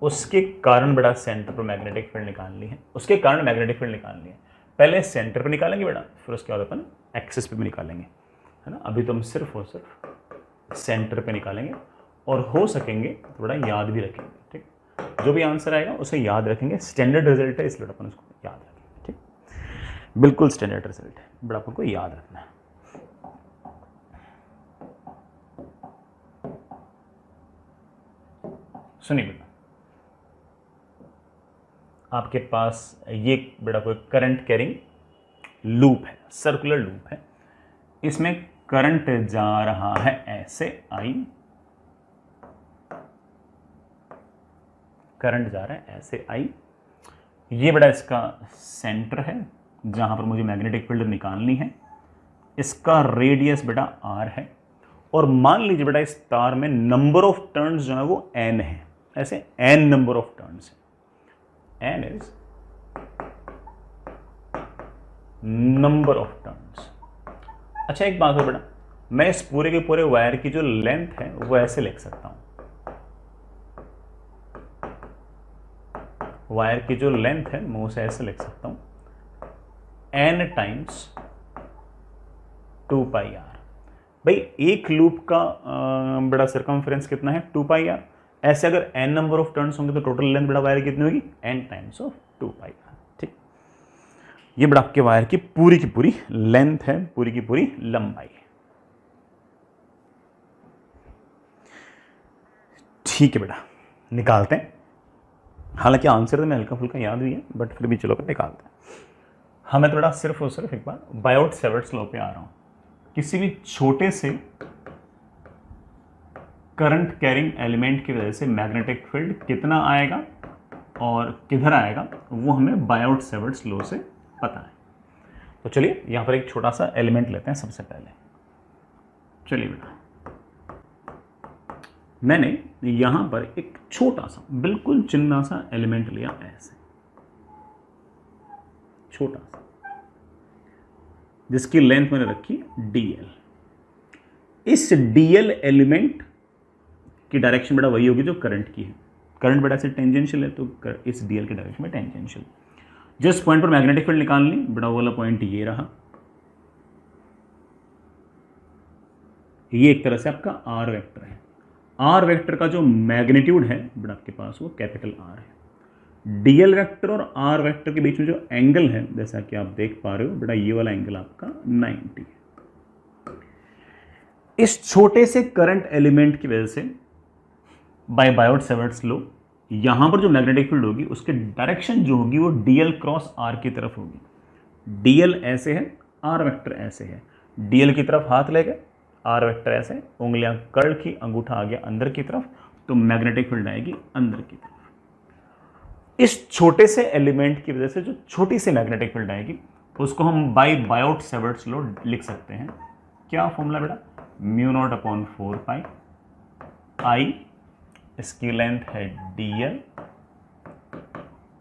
उसके कारण बेटा सेंटर पर मैग्नेटिक फील्ड निकालनी है, उसके कारण मैग्नेटिक फील्ड निकालनी है। पहले सेंटर पे निकालेंगे बेटा, फिर उसके बाद अपन एक्सिस पे भी निकालेंगे, है ना। अभी तो हम सिर्फ और सिर्फ सेंटर पे निकालेंगे, और हो सकेंगे तो थोड़ा याद भी रखेंगे, ठीक। जो भी आंसर आएगा उसे याद रखेंगे, स्टैंडर्ड रिजल्ट है इसलिए अपन उसको याद रखेंगे, ठीक। बिल्कुल स्टैंडर्ड रिजल्ट है, बड़ा अपन को याद रखना है। सुनिए बेटा, आपके पास ये बेटा कोई करंट कैरिंग लूप है, सर्कुलर लूप है, इसमें करंट जा रहा है ऐसे आई, करंट जा रहा है ऐसे आई, ये बेटा इसका सेंटर है जहां पर मुझे मैग्नेटिक फील्ड निकालनी है, इसका रेडियस बेटा आर है, और मान लीजिए बेटा इस तार में नंबर ऑफ टर्न्स जो है वो एन है, ऐसे एन नंबर ऑफ टर्न्स है, n is number of turns। अच्छा एक बात हो बेटा, मैं इस पूरे के पूरे वायर की जो लेंथ है वो ऐसे लिख सकता हूं, वायर की जो लेंथ है मैं उसे ऐसे लिख सकता हूं, n टाइम्स 2 पाई आर। भाई एक लूप का बड़ा सर्कमफ्रेंस कितना है, 2 पाई आर। ऐसे अगर n नंबर ऑफ टर्न्स होंगे तो टोटल लेंथ बड़ा वायर कितनी होगी, n times of 2 pi r, ठीक। ये बड़ा आपके वायर की पूरी लेंथ है, पूरी की पूरी लंबाई, ठीक है बेटा। निकालते हैं, हालांकि आंसर तो मैं हल्का फुल्का याद हुई है, बट फिर भी चलो निकालते हैं। हमें थोड़ा सिर्फ और सिर्फ एक बार बायोट-सैवर्ट्स लॉ पे आ रहा हूं। किसी भी छोटे से करंट कैरिंग एलिमेंट की वजह से मैग्नेटिक फील्ड कितना आएगा और किधर आएगा वो हमें बायोट-सैवर्ट्स लॉ से पता है। तो चलिए यहां पर एक छोटा सा एलिमेंट लेते हैं सबसे पहले। चलिए बेटा, मैंने यहां पर एक छोटा सा बिल्कुल चिन्ना सा एलिमेंट लिया, ऐसे छोटा सा, जिसकी लेंथ मैंने रखी dl। इस dl एलिमेंट की डायरेक्शन बेटा वही होगी जो करंट की है, करंट बेटा से टेंजेंशियल है तो इस dl की डायरेक्शन में टेंजेंशियल। जिस पॉइंट पर मैग्नेटिक फील्ड निकालनी बेटा वो वाला पॉइंट ये रहा, ये एक तरह से आपका आर वेक्टर है। आर वेक्टर का जो मैग्नीट्यूड है बेटा आपके पास वो कैपिटल आर है। डीएल वेक्टर और आर वेक्टर के बीच में जो एंगल है जैसा कि आप देख पा रहे हो बेटा, ये वाला एंगल आपका 90 है। इस छोटे से करंट एलिमेंट की वजह से बाय बायोट-सैवर्ट्स लॉ यहां पर जो मैग्नेटिक फील्ड होगी उसकी डायरेक्शन जो होगी वो डीएल क्रॉस आर की तरफ होगी। डीएल ऐसे है, आर वेक्टर ऐसे है, डीएल की तरफ हाथ ले गए, आर वेक्टर ऐसे, उंगलियां कर्ल की, अंगूठा आ गया अंदर की तरफ, तो मैग्नेटिक फील्ड आएगी अंदर की तरफ। इस छोटे से एलिमेंट की वजह से जो छोटी सी मैग्नेटिक फील्ड आएगी उसको हम बाय बायोट-सैवर्ट्स लॉ लिख सकते हैं। क्या फॉर्मूला बेटा, μ0/4 पाई आई, इसकी लेंथ है dl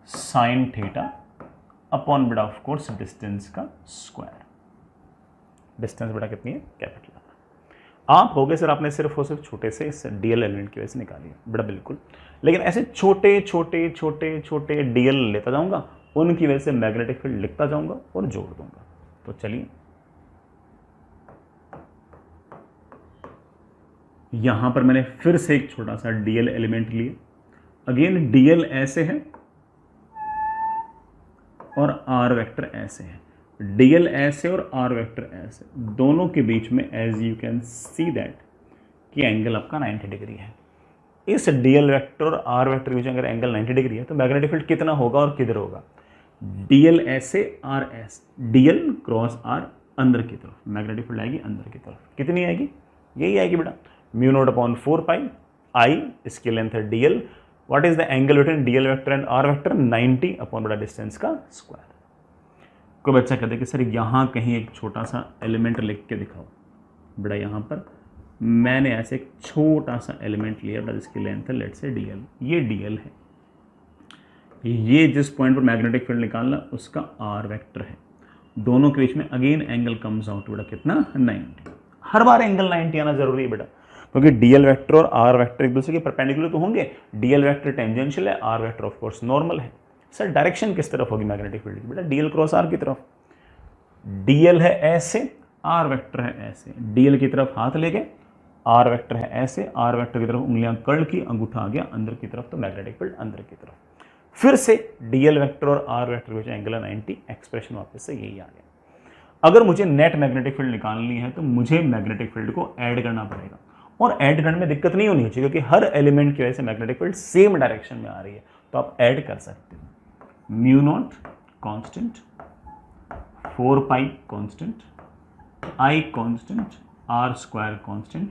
साइन थीटा अपॉन बेटा ऑफ कोर्स डिस्टेंस का स्क्वायर। डिस्टेंस बेटा कितनी है, कैपिटल। आप हो गए सर आपने सिर्फ और सिर्फ छोटे से इस डीएल एलिमेंट की वजह से निकाली बेटा, बिल्कुल। लेकिन ऐसे छोटे छोटे छोटे छोटे डीएल लेता जाऊंगा, उनकी वजह से मैग्नेटिक फील्ड लिखता जाऊंगा और जोड़ दूंगा। तो चलिए यहां पर मैंने फिर से एक छोटा सा डीएल एलिमेंट लिए। अगेन डीएल ऐसे है और आर वेक्टर ऐसे है, डीएल ऐसे और आर वेक्टर ऐसे, दोनों के बीच में as you can see that कि एंगल आपका 90 डिग्री है। इस डीएल वेक्टर और आर वेक्टर के बीच अगर एंगल 90 डिग्री है तो मैग्नेटिक फील्ड कितना होगा और किधर होगा, डीएल ऐसे आर ऐसे, डीएल क्रॉस आर अंदर की तरफ, मैग्नेटिक फील्ड आएगी अंदर की तरफ। कितनी आएगी, यही आएगी बेटा, μ0/4 पाई आई, इसकी लेंथ है dl, what is the angle between dl vector and r vector, 90 upon बड़ा डिस्टेंस का स्क्वायर। कोई बच्चा कहते कि सर यहाँ कहीं एक छोटा सा एलिमेंट लिख के दिखाओ। बेटा यहाँ पर मैंने ऐसे एक छोटा सा एलिमेंट लिया बेटा जिसकी लेंथ है लेट से dl, ये dl है, ये जिस पॉइंट पर मैग्नेटिक फील्ड निकालना उसका r वेक्टर है, दोनों के बीच में अगेन एंगल कम्स आउट बेटा कितना 90। हर बार एंगल 90 आना जरूरी है बेटा, क्योंकि dl वेक्टर और r वेक्टर एक दूसरे के परपेंडिकुलर तो होंगे। dl वेक्टर टेंजेंशियल है, r vector of course normal है। सर डायरेक्शन किस तरफ होगी मैग्नेटिक फील्ड की? बेटा dl क्रॉस r की तरफ। dl है ऐसे, r वेक्टर है ऐसे, dl की तरफ हाथ लेके, r वेक्टर है ऐसे, r वेक्टर की तरफ उंगलियां कर्ल की, अंगूठा आ गया अंदर की तरफ, तो मैग्नेटिक फील्ड अंदर की तरफ। फिर से dl वेक्टर और r वेक्टर के बीच एंगल 90, एक्सप्रेशन वापस से यही आ गया। अगर मुझे नेट मैग्नेटिक फील्ड निकालनी है तो मुझे मैग्नेटिक फील्ड को ऐड करना पड़ेगा, और ऐड करने में दिक्कत नहीं होनी चाहिए क्योंकि हर एलिमेंट की वजह से मैग्नेटिक फील्ड सेम डायरेक्शन में आ रही है, तो आप ऐड कर सकते हो। Mu not constant, 4 pi constant, I constant, r square constant,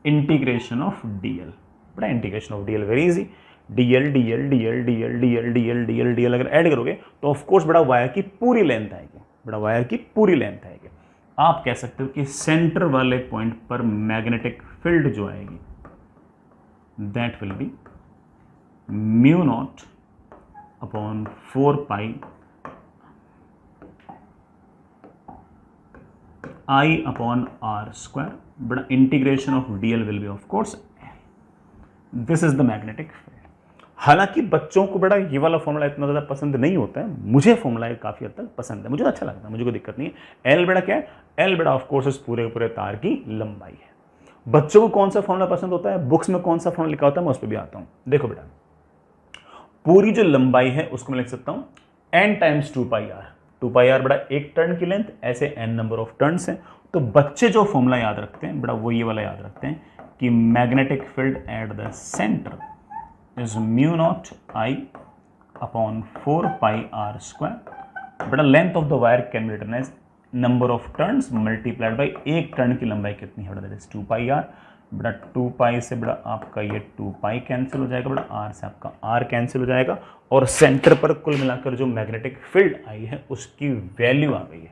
integration of dl। बड़ा integration of dl very easy, dl dl dl dl dl dl dl dl अगर ऐड करोगे तो ऑफ कोर्स बड़ा वायर की पूरी लेंथ आएगी, बड़ा wire की पूरी लेंथ आएगी। आप कह सकते हो कि सेंटर वाले पॉइंट पर मैग्नेटिक फील्ड जो आएगी that will be mu naught upon 4 pi I upon R square, बड़ा integration of dl will be of course this is the magnetic field. हालांकि बच्चों को बड़ा ये वाला फॉर्मूला इतना ज़्यादा पसंद नहीं होता है, मुझे फॉर्मूला काफ़ी हद तक पसंद है, मुझे अच्छा लगता है, मुझे कोई दिक्कत नहीं है। एल बेटा क्या है? एल बेटा ऑफ कोर्स इस पूरे पूरे तार की लंबाई है। बच्चों को कौन सा फॉर्मूला पसंद होता है, बुक्स में कौन सा फॉर्मूला लिखा होता है, मैं उस पर भी आता हूँ। देखो बेटा, पूरी जो लंबाई है उसको मैं लिख सकता हूँ n times 2 pi r. 2 pi r बड़ा एक टर्न की लेंथ, ऐसे n नंबर ऑफ टर्न्स हैं। तो बच्चे जो फॉर्मूला याद रखते हैं बड़ा वो ये वाला याद रखते हैं कि magnetic field at the centre is mu naught I upon 4 pi r square। बड़ा length of the wire can be written as number of turns multiplied by एक टर्न की लंबाई कितनी है, दैट इज 2 पाई r। बड़ा 2 पाई से बड़ा आपका ये 2 पाई कैंसिल हो जाएगा, बड़ा r से आपका r कैंसिल हो जाएगा, और सेंटर पर कुल मिलाकर जो मैग्नेटिक फील्ड आई है उसकी वैल्यू आ गई है।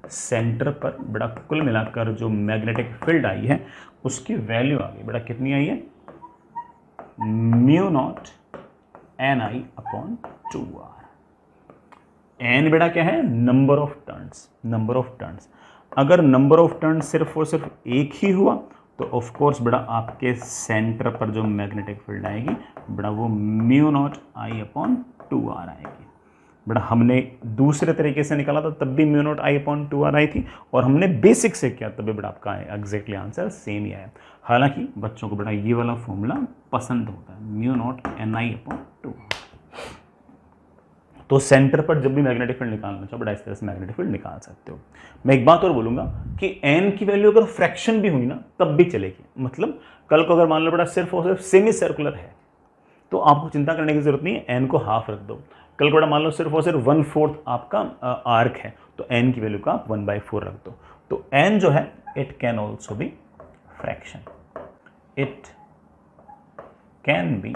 सेंटर पर बड़ा कुल मिलाकर जो मैग्नेटिक फील्ड आई है उसकी वैल्यू आ गई, बड़ा कितनी आई है? Mu not n I upon 2r। N बेटा क्या है? Number of turns, number of turns. अगर नंबर ऑफ टर्न्स सिर्फ और सिर्फ एक ही हुआ तो ऑफ कोर्स बेटा आपके सेंटर पर जो मैग्नेटिक फील्ड आएगी बेटा वो mu not I upon 2r आएगी। बेटा हमने दूसरे तरीके से निकाला था तब भी mu naught I upon 2r आई थी, और हमने बेसिक से किया तब भी बेटा आपका एग्जैक्टली आंसर सेम ही आया। हालांकि बच्चों को बड़ा ये वाला फॉर्मूला पसंद होता है, mu not n I upon 2r। तो सेंटर पर जब भी मैग्नेटिक फील्ड निकालना चाहो बड़ा इस तरह से मैग्नेटिक फील्ड निकाल सकते हो। मैं एक बात और बोलूंगा कि एन की वैल्यू अगर फ्रैक्शन भी हुई ना तब भी चलेगी। मतलब कल को अगर मान लो बड़ा सिर्फ और सिर्फ सेमी सर्कुलर है तो आपको चिंता करने की जरूरत नहीं है, एन को हाफ रख दो। कल को बड़ा मान लो सिर्फ और सिर्फ 1/4 आपका आर्क है तो एन की वैल्यू का आप 1/4 रख दो। तो एन जो है it can also be fraction, it can be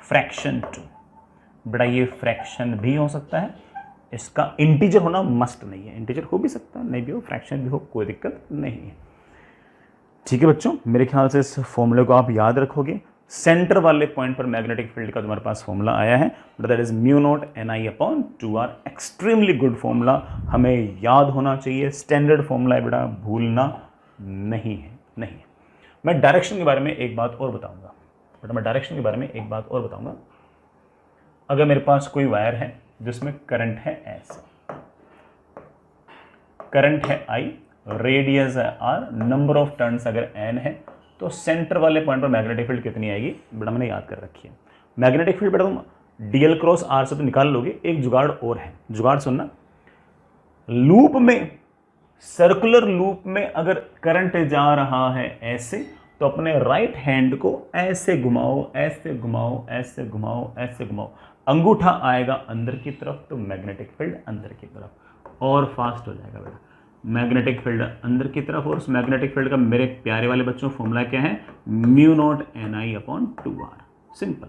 fraction 2। बड़ा ये फ्रैक्शन भी हो सकता है, इसका इंटीजर होना मस्ट नहीं है, इंटीजर हो भी सकता है नहीं भी हो, फ्रैक्शन भी हो, कोई दिक्कत नहीं है। ठीक है बच्चों, मेरे ख्याल से इस फॉर्मूले को आप याद रखोगे। सेंटर वाले पॉइंट पर मैग्नेटिक फील्ड का तुम्हारे पास फॉर्मूला आया है, that is mu not n I upon 2r। Extremely good formula, हमें याद होना चाहिए, स्टैंडर्ड फॉर्मूला है बेटा, भूलना नहीं है। नहीं है। मैं डायरेक्शन के बारे में एक बात और बताऊंगा बेटा, मैं डायरेक्शन के बारे में एक बात और बताऊंगा। अगर मेरे पास कोई वायर है जिसमें करंट है ऐसे, करंट है I, रेडियस है R, नंबर ऑफ टर्न्स अगर n है, तो सेंटर वाले पॉइंट पर मैग्नेटिक फील्ड कितनी आएगी बेटा मैंने याद कर रखी है। मैग्नेटिक फील्ड बेटा तुम dl क्रॉस r से तो निकाल लोगे, एक जुगाड़ और है, जुगाड़ सुनना। लूप में, सर्कुलर लूप में अगर करंट जा रहा है ऐसे तो अपने राइट हैंड को ऐसे घुमाओ, ऐसे घुमाओ, ऐसे घुमाओ, ऐसे घुमाओ, अंगूठा आएगा अंदर की तरफ तो मैग्नेटिक फील्ड अंदर की तरफ, और फास्ट हो जाएगा बेटा मैग्नेटिक फील्ड अंदर की तरफ। और उस मैग्नेटिक फील्ड का मेरे प्यारे वाले बच्चों फॉर्मूला क्या है? Mu not n I upon 2r। Simple.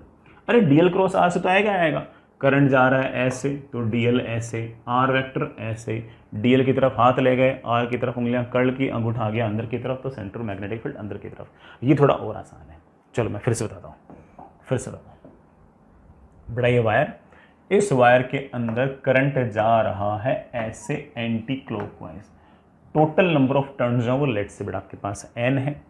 अरे dl क्रॉस r से तो आएगा आएगा, करंट जा रहा है ऐसे तो डीएल ऐसे, आर वेक्टर ऐसे, डीएल की तरफ हाथ ले गए, आर की तरफ उंगलियां कर्ल की, अंगूठा आ गया अंदर की तरफ, तो सेंटर मैग्नेटिक फील्ड अंदर की तरफ। ये थोड़ा और आसान है। चलो मैं फिर से बताता हूँ। बड़ा ये वायर, इस वायर के अंदर करंट जा रहा है ऐसे anti clockwise. Total number of turns जो वो लेट से बेटा आपके पास n है,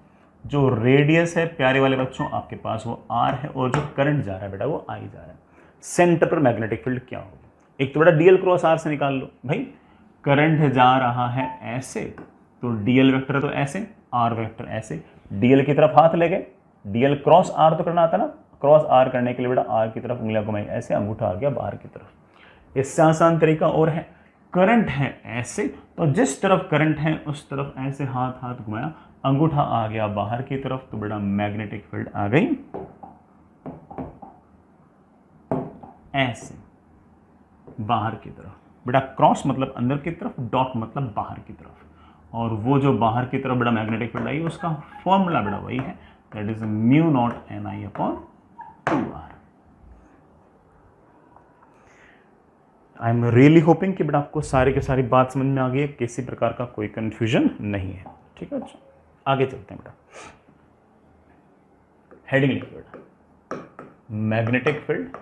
जो रेडियस है प्यारे वाले बच्चों आपके पास वो r है, और जो करंट जा रहा है बेटा वो I जा रहा है। सेंटर पर मैग्नेटिक फील्ड क्या होगा? एक तो बेटा डीएल क्रॉस आर से निकाल लो भाई, करंट जा रहा है ऐसे तो डीएल वेक्टर तो ऐसे, आर वेक्टर ऐसे, डीएल की तरफ हाथ ले गए, डीएल क्रॉस आर तो करना आता ना, क्रॉस आर करने के लिए बेटा आर की तरफ उंगलियां घुमाई ऐसे, अंगूठा आ गया बाहर की तरफ। इससे आसान तरीका और है, करंट है ऐसे तो जिस तरफ करंट है उस तरफ ऐसे हाथ हाथ घुमाया, अंगूठा आ गया बाहर की तरफ, तो बेटा मैग्नेटिक फील्ड आ गई ऐसे बाहर की तरफ। बेटा क्रॉस मतलब अंदर की तरफ, डॉट मतलब बाहर की तरफ, और वो जो बाहर की तरफ बेटा मैग्नेटिक फील्ड आई उसका फॉर्मूला बेटा वही है, that is mu not n I upon 2r। I am really hoping कि बेटा आपको सारी की सारी बात समझ में आ गई है, किसी प्रकार का कोई कंफ्यूजन नहीं है। ठीक है, अच्छा आगे चलते हैं बेटा। हेडिंग लिखिए बेटा, magnetic field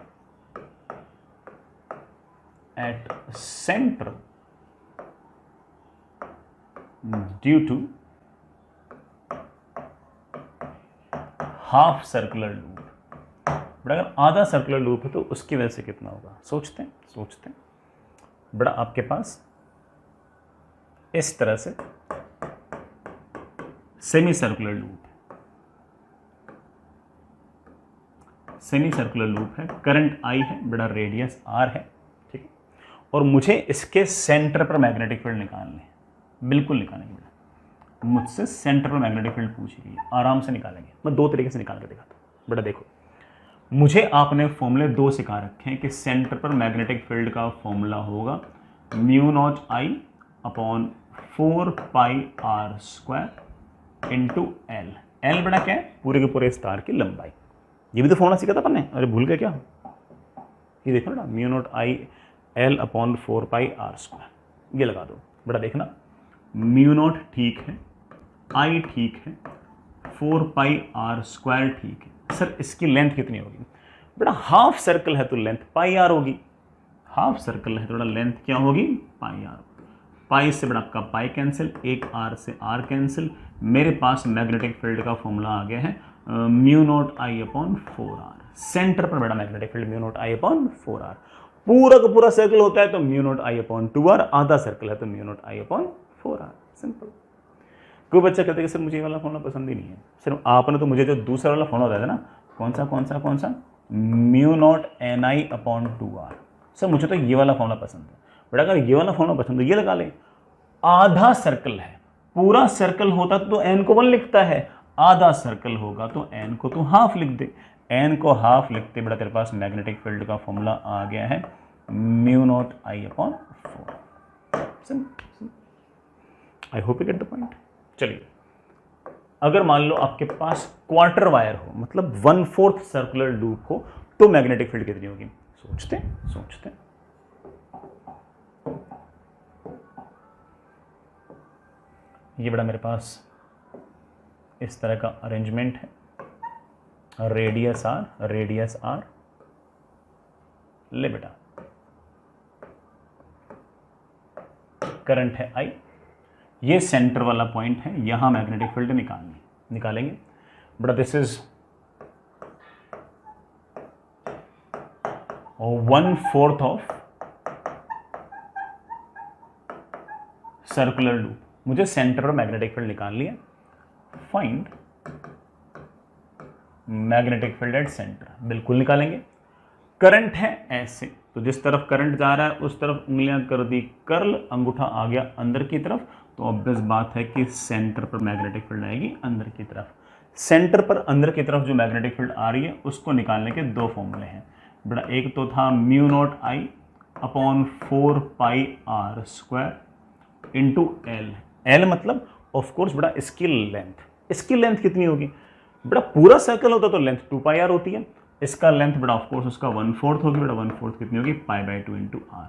at centre due to half circular loop. बड़ा अगर आधा सर्कुलर लूप है तो उसकी वजह से कितना होगा, सोचते हैं। बड़ा आपके पास इस तरह से सेमी सर्कुलर लूप है, करंट I है, बड़ा रेडियस R है, ठीक है, और मुझे इसके सेंटर पर मैग्नेटिक फील्ड निकालने, बिल्कुल निकालेंगे बेटा, मुझसे सेंटर पर मैग्नेटिक फील्ड पूछ रही है, आराम से निकालेंगे। मैं दो तरीके से निकाल के दिखाता हूँ बेटा। देखो, मुझे आपने फॉर्मूले दो सिखा रखे हैं कि सेंटर पर मैग्नेटिक फील्ड का फॉर्मूला होगा mu naught I upon 4 pi R square into L. L बड़ा क्या है, पूरे के पूरे स्टार की लंबाई। ये भी तो फॉर्मूला सीखा था अपन ने, अरे भूल गए क्या? ये देखो ना, mu naught I L upon 4 pi R square, ये लगा दो बड़ा। देखना, म्यू नॉट ठीक है, I ठीक है, 4 पाई R स्क्वायर ठीक है। सर इसकी लेंथ कितनी होगी बेटा? हाफ सर्कल है तो लेंथ पाई आर होगी, हाफ सर्कल है तो बेटा लेंथ क्या होगी, पाई आर। पाई से बेटा आपका पाई कैंसिल, एक आर से आर कैंसिल, मेरे पास मैग्नेटिक फील्ड का फॉर्मूला आ गया है mu naught I upon 4r। Centre पर बेटा magnetic field mu naught I upon 4r। पूरा का पूरा सर्कल होता है तो mu naught I upon 2r, आधा सर्कल है तो mu naught I upon 4r। Simple. कोई बच्चा कहते हैं कि सर मुझे ये वाला फॉर्मूला पसंद ही नहीं है। सिर्फ आपने तो मुझे जो दूसरा वाला फॉर्मूला बताया था ना, कौन सा mu not n I upon 2r। Sir मुझे तो ये वाला फॉर्मूला पसंद है। बेटा अगर ये वाला फॉर्मूला पसंद है ये लगा ले। आधा सर्कल है, पूरा सर्कल होता तो n को 1 लिखता है, आधा सर्कल होगा तो n को तो हाफ लिख दे। n को हाफ लिखते बेटा तेरे पास मैग्नेटिक फील्ड का फॉर्मूला आ गया है mu naught I upon 4। I hope you get the point. चलिए, अगर मान लो आपके पास क्वार्टर वायर हो, मतलब 1/4 सर्कुलर लूप हो, तो मैग्नेटिक फील्ड कितनी होगी? सोचते हैं। ये बड़ा मेरे पास इस तरह का अरेंजमेंट है, रेडियस आर ले बेटा, करंट है I, ये सेंटर वाला पॉइंट है, यहां मैग्नेटिक फील्ड निकालेंगे but this is 1/4 of circular loop. मुझे सेंटर पर मैग्नेटिक फील्ड निकालनी है। Find magnetic field at centre, बिल्कुल निकालेंगे। करंट है ऐसे तो जिस तरफ करंट जा रहा है उस तरफ उंगलियां कर दी कर्ल, अंगूठा आ गया अंदर की तरफ, तो ऑब्वियस बात है कि सेंटर पर मैग्नेटिक फील्ड आएगी अंदर की तरफ। सेंटर पर अंदर की तरफ जो मैग्नेटिक फील्ड आ रही है उसको निकालने के दो फॉर्मूले हैं बेटा। एक तो था mu naught I upon 4 pi R square into L मतलब ऑफकोर्स बेटा इसकी लेंथ कितनी होगी बेटा? पूरा सर्कल होता तो लेंथ 2 पाई R होती है, इसका लेंथ बेटा ऑफकोर्स उसका 1/4 होगी बेटा, 1/4 कितनी होगी, π/2 इंटू आर।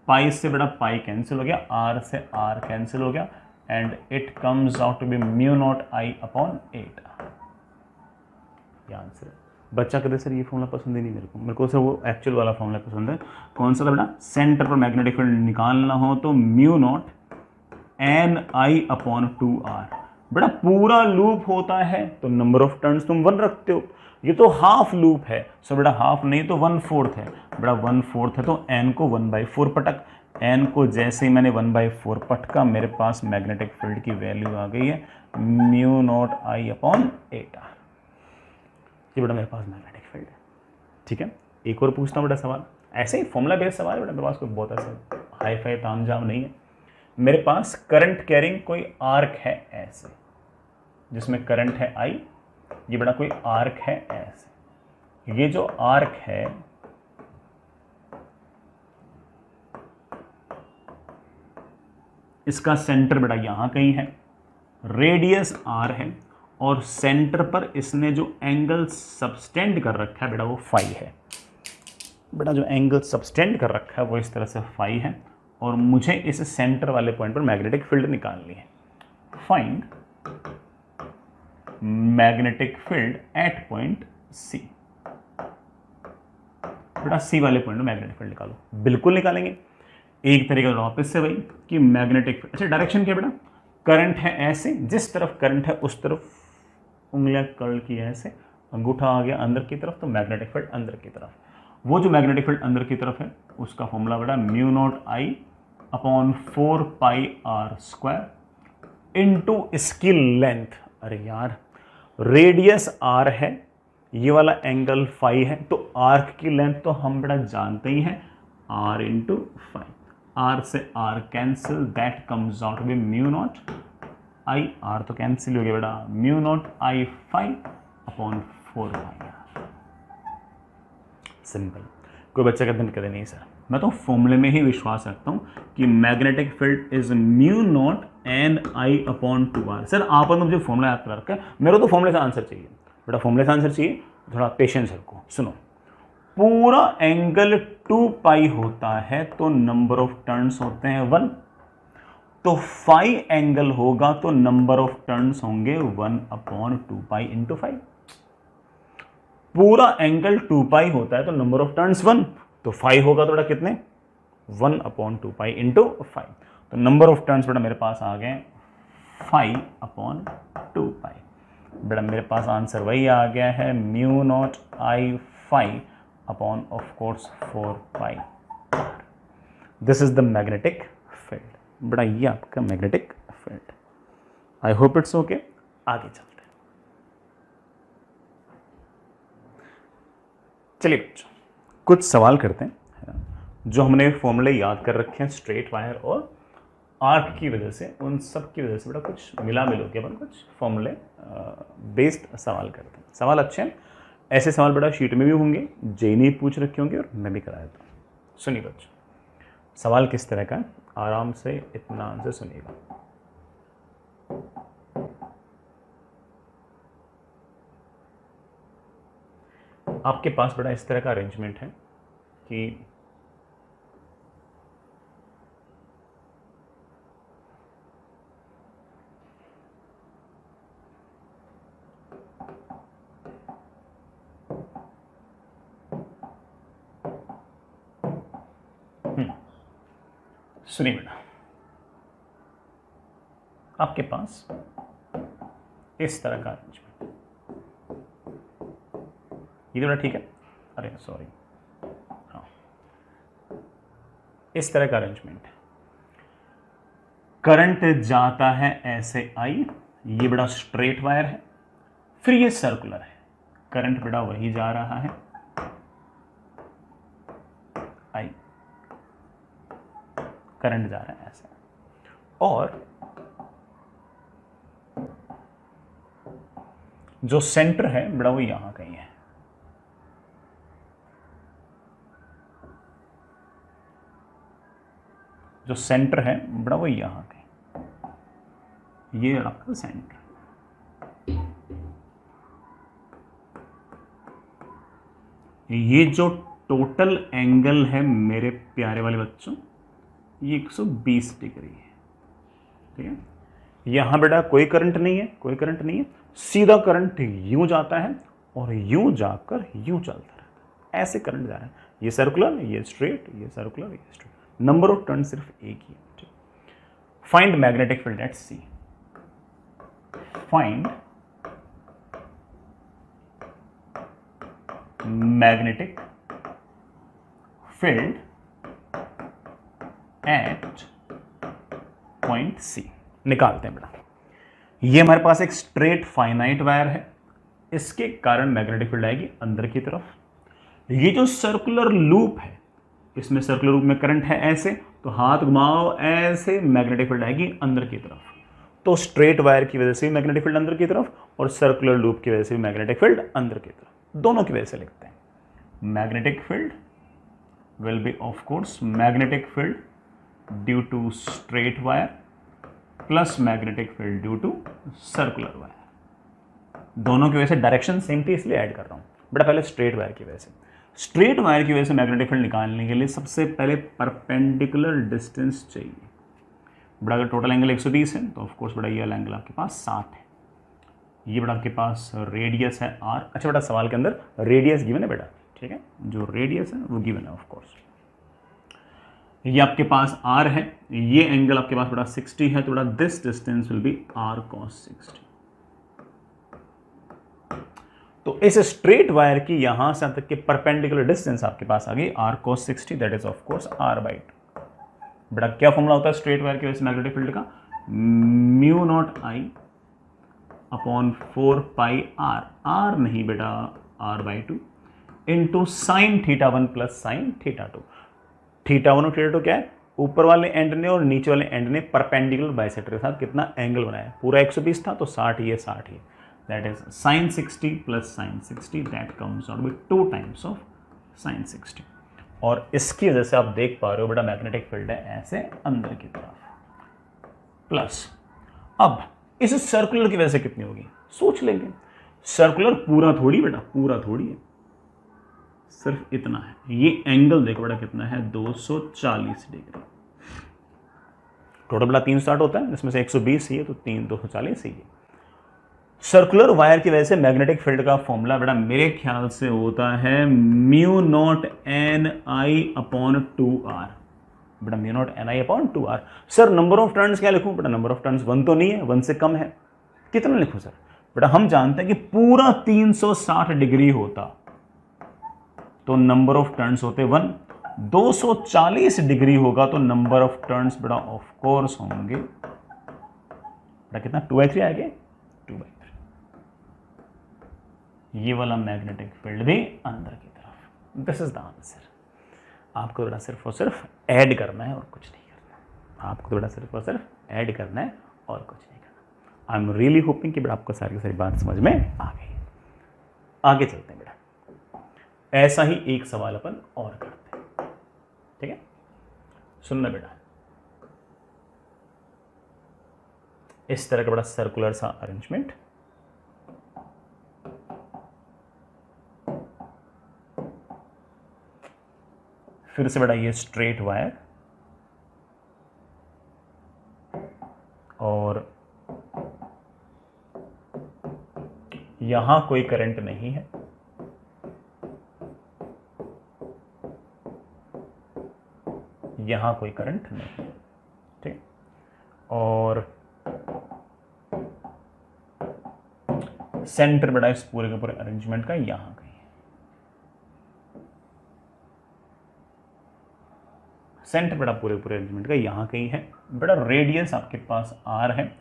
पाई से बेटा पाई कैंसिल हो गया, आर से आर कैंसिल हो गया, and it comes out to be μ0I/8। ये आंसर है। बच्चा कहते सर ये फॉर्मूला पसंद ही नहीं मेरे को सर वो एक्चुअल वाला फॉर्मूला पसंद है। कौन सा था बेटा, सेंटर पर मैग्नेटिक फील्ड निकालना हो तो μ0NI/2R। बेटा पूरा लूप होता है तो नंबर ऑफ टर्न्स तुम 1 रखते हो, ये तो हाफ लूप है, सो बेटा हाफ नहीं तो 1/4 है, बेटा 1/4 है तो n को 1/4 पटक, n को जैसे ही मैंने 1/4 पटका मेरे पास मैग्नेटिक फील्ड की वैल्यू आ गई है μ0I/8। ये बेटा मेरे पास मैग्नेटिक फील्ड है। ठीक है, एक और पूछता हूँ बेटा सवाल, ऐसे ही फॉर्मूला बेस्ड सवाल है बेटा, मेरे पास कोई बहुत ऐसा हाई फाई तामझाम नहीं है। मेरे पास करंट कैरिंग कोई आर्क है ऐसे, जिसमें करंट है I, ये बेटा कोई आर्क है ऐसे, ये जो आर्क है इसका सेंटर बेटा यहां कहीं है, रेडियस r है, और सेंटर पर इसने जो एंगल सबस्टेंड कर रखा है बेटा वो फाई है। बेटा जो एंगल सबस्टेंड कर रखा है वो इस तरह से फाई है, और मुझे इस सेंटर वाले पॉइंट पर मैग्नेटिक फील्ड निकालनी है। Find magnetic field at point C. बेटा सी वाले पॉइंट में मैग्नेटिक फील्ड निकालो, बिल्कुल निकालेंगे। एक तरीका वापस से वही कि मैग्नेटिक फील्ड, अच्छा डायरेक्शन क्या बेटा, करंट है ऐसे, जिस तरफ करंट है उस तरफ उंगलियां कर्ल की ऐसे, अंगूठा आ गया अंदर की तरफ तो मैग्नेटिक फील्ड अंदर की तरफ। वो जो मैग्नेटिक फील्ड अंदर की तरफ है उसका फॉर्मूला बेटा μ0I/4πr² इनटू इसकी लेंथ। अरे यार रेडियस r है, ये वाला एंगल फाई है, तो आर्क की लेंथ तो हम बेटा जानते ही हैं, r इंटू फाई। r से r cancel, that comes out be μ0I, r तो कैंसिल हो गया बेटा, μ0I/4πr। सिंपल। कोई बच्चा कहते नहीं सर मैं तो फॉर्मूले में ही विश्वास रखता हूं कि magnetic field is μ0NI/2R। Sir आपने तो मुझे फॉर्मूला याद करा रखा है, मेरे को तो फॉर्मूले से आंसर चाहिए बेटा, फॉर्मूले से आंसर चाहिए, थोड़ा पेशेंस रखो। सुनो, पूरा एंगल 2π होता है तो नंबर ऑफ टर्न्स होते हैं 1, तो फाई एंगल होगा तो नंबर ऑफ टर्न्स होंगे 1/2π इंटू 5। पूरा एंगल 2π होता है तो नंबर ऑफ टर्न्स 1, तो फाई होगा थोड़ा कितने, 1/2π इंटू 5। तो नंबर ऑफ टर्न्स बेटा मेरे पास आ गए 5/2π। बेटा मेरे पास आंसर वही आ गया है μ0I/5/4π। This is the magnetic field. बेटा ये आपका magnetic field. I hope it's okay. आगे चलते हैं। चलिए बच्चों कुछ सवाल करते हैं जो हमने फॉर्मूले याद कर रखे हैं स्ट्रेट वायर और आर्क की वजह से, उन सब की वजह से बेटा कुछ मिला मिलो के अपन कुछ फॉर्मूले बेस्ड सवाल करते हैं। सवाल अच्छे हैं, ऐसे सवाल बेटा शीट में भी होंगे, जेई ने पूछ रखे होंगे और मैं भी करा देता हूँ। सुनिए बच्चों सवाल किस तरह का है, आराम से इत्मीनान से सुनिएगा। आपके पास बड़ा इस तरह का अरेंजमेंट है कि सुनिए बेटा, आपके पास इस तरह का अरेंजमेंट, ये तो ठीक है, अरे सॉरी, हाँ इस तरह का अरेंजमेंट है। करंट जाता है ऐसे आई, ये बड़ा स्ट्रेट वायर है, फिर ये सर्कुलर है, करंट बड़ा वही जा रहा है आई, करंट जा रहा है ऐसे, और जो सेंटर है बड़ा वो यहां कहीं है। जो सेंटर है बड़ा वो यहां कहीं, ये आपका सेंटर। ये जो टोटल एंगल है मेरे प्यारे वाले बच्चों, ये 120 डिग्री है, ठीक है। यहाँ बेटा कोई करंट नहीं है, कोई करंट नहीं है, सीधा करंट यूं जाता है और यूं जाकर यूं चलता रहता है, ऐसे करंट जा रहा है। ये सर्कुलर, ये स्ट्रेट, ये सर्कुलर, ये स्ट्रेट, नंबर ऑफ टर्न सिर्फ एक ही है। Find magnetic field at C, find magnetic field at point C. निकालते हैं बेटा। ये हमारे पास एक स्ट्रेट फाइनाइट वायर है, इसके कारण मैग्नेटिक फील्ड आएगी अंदर की तरफ। ये जो सर्कुलर लूप है, इसमें सर्कुलर लूप में करंट है ऐसे, तो हाथ घुमाओ ऐसे, मैग्नेटिक फील्ड आएगी अंदर की तरफ। तो स्ट्रेट वायर की वजह से मैग्नेटिक फील्ड अंदर की तरफ और सर्कुलर लूप की वजह से मैग्नेटिक फील्ड अंदर की तरफ, दोनों की वजह से लिखते हैं। Magnetic field will be of course magnetic field due to straight wire plus magnetic field due to circular wire। दोनों की वजह से डायरेक्शन सेम थी इसलिए ऐड कर रहा हूँ बेटा। पहले स्ट्रेट वायर की वजह से, स्ट्रेट वायर की वजह से मैग्नेटिक फील्ड निकालने के लिए सबसे पहले परपेंडिकुलर डिस्टेंस चाहिए बेटा। अगर टोटल एंगल 120 है तो ऑफकोर्स बेटा ये वाला एंगल आपके पास 60 है। ये बेटा आपके पास रेडियस है r। अच्छा बेटा सवाल के अंदर रेडियस गिवन है बेटा, ठीक है, जो रेडियस है वो गिवन है ऑफ कोर्स। ये आपके पास r है, ये एंगल आपके पास बेटा 60 है, तो बेटा this distance will be r cos 60। तो इस स्ट्रेट वायर की यहां से तक के परपेंडिकुलर डिस्टेंस आपके पास आ गई r cos 60, that is of course r/2। बेटा क्या फॉर्मूला होता है स्ट्रेट वायर की वजह से मैग्नेटिक फील्ड का? Mu naught I upon 4 pi r, r नहीं बेटा r/2 into sine θ1 plus sine θ2। θ1 और θ2 क्या है? ऊपर वाले एंड ने और नीचे वाले एंड ने परपेंडिकुलर बाइसेक्टर के साथ कितना एंगल बनाया? पूरा 120 था तो 60 ये 60 ये, that is sign 60 plus sign 60, that comes out with 2 times of sine 60। और इसकी वजह से आप देख पा रहे हो बेटा मैग्नेटिक फील्ड है ऐसे अंदर की तरफ। प्लस अब इस सर्कुलर की वजह से कितनी होगी सोच लेंगे। सर्कुलर पूरा थोड़ी बेटा, पूरा थोड़ी है, सिर्फ इतना है। ये एंगल देखो बेटा कितना है 240 डिग्री। टोटल बेटा 360 होता है, इसमें से 120 ही है तो 240 ही है। सर्कुलर वायर की वजह से मैग्नेटिक फील्ड का फॉर्मूला बेटा मेरे ख्याल से होता है mu not n I upon 2r। बेटा mu not n I upon 2r। Sir number of turns क्या लिखूं? बेटा नंबर ऑफ टर्न्स 1 तो नहीं है, 1 से कम है, कितना लिखूं सर? बेटा हम जानते हैं कि पूरा 360 डिग्री होता तो नंबर ऑफ टर्न्स होते 1। 240 डिग्री होगा तो नंबर ऑफ टर्न्स बेटा ऑफ कोर्स होंगे बेटा कितना 2/3 आ गए, 2/3। ये वाला मैग्नेटिक फील्ड भी अंदर की तरफ। This is the answer. आपको बेटा सिर्फ और सिर्फ ऐड करना है और कुछ नहीं करना। आपको बेटा सिर्फ और सिर्फ ऐड करना है और कुछ नहीं करना। आई एम रियली होपिंग कि बेटा आपको सारी की सारी बात समझ में आ गई। आगे चलते हैं बेटा, ऐसा ही एक सवाल अपन और करते हैं, ठीक है। सुनना बेटा, इस तरह का बड़ा सर्कुलर सा अरेंजमेंट, फिर से बेटा ये स्ट्रेट वायर और यहां कोई करंट नहीं है, यहां कोई करंट नहीं है, ठीक। और सेंटर बेटा इस पूरे के पूरे अरेंजमेंट का यहां कहीं है। सेंटर बेटा पूरे पूरे अरेंजमेंट का यहां कहीं है। बेटा रेडियस आपके पास r है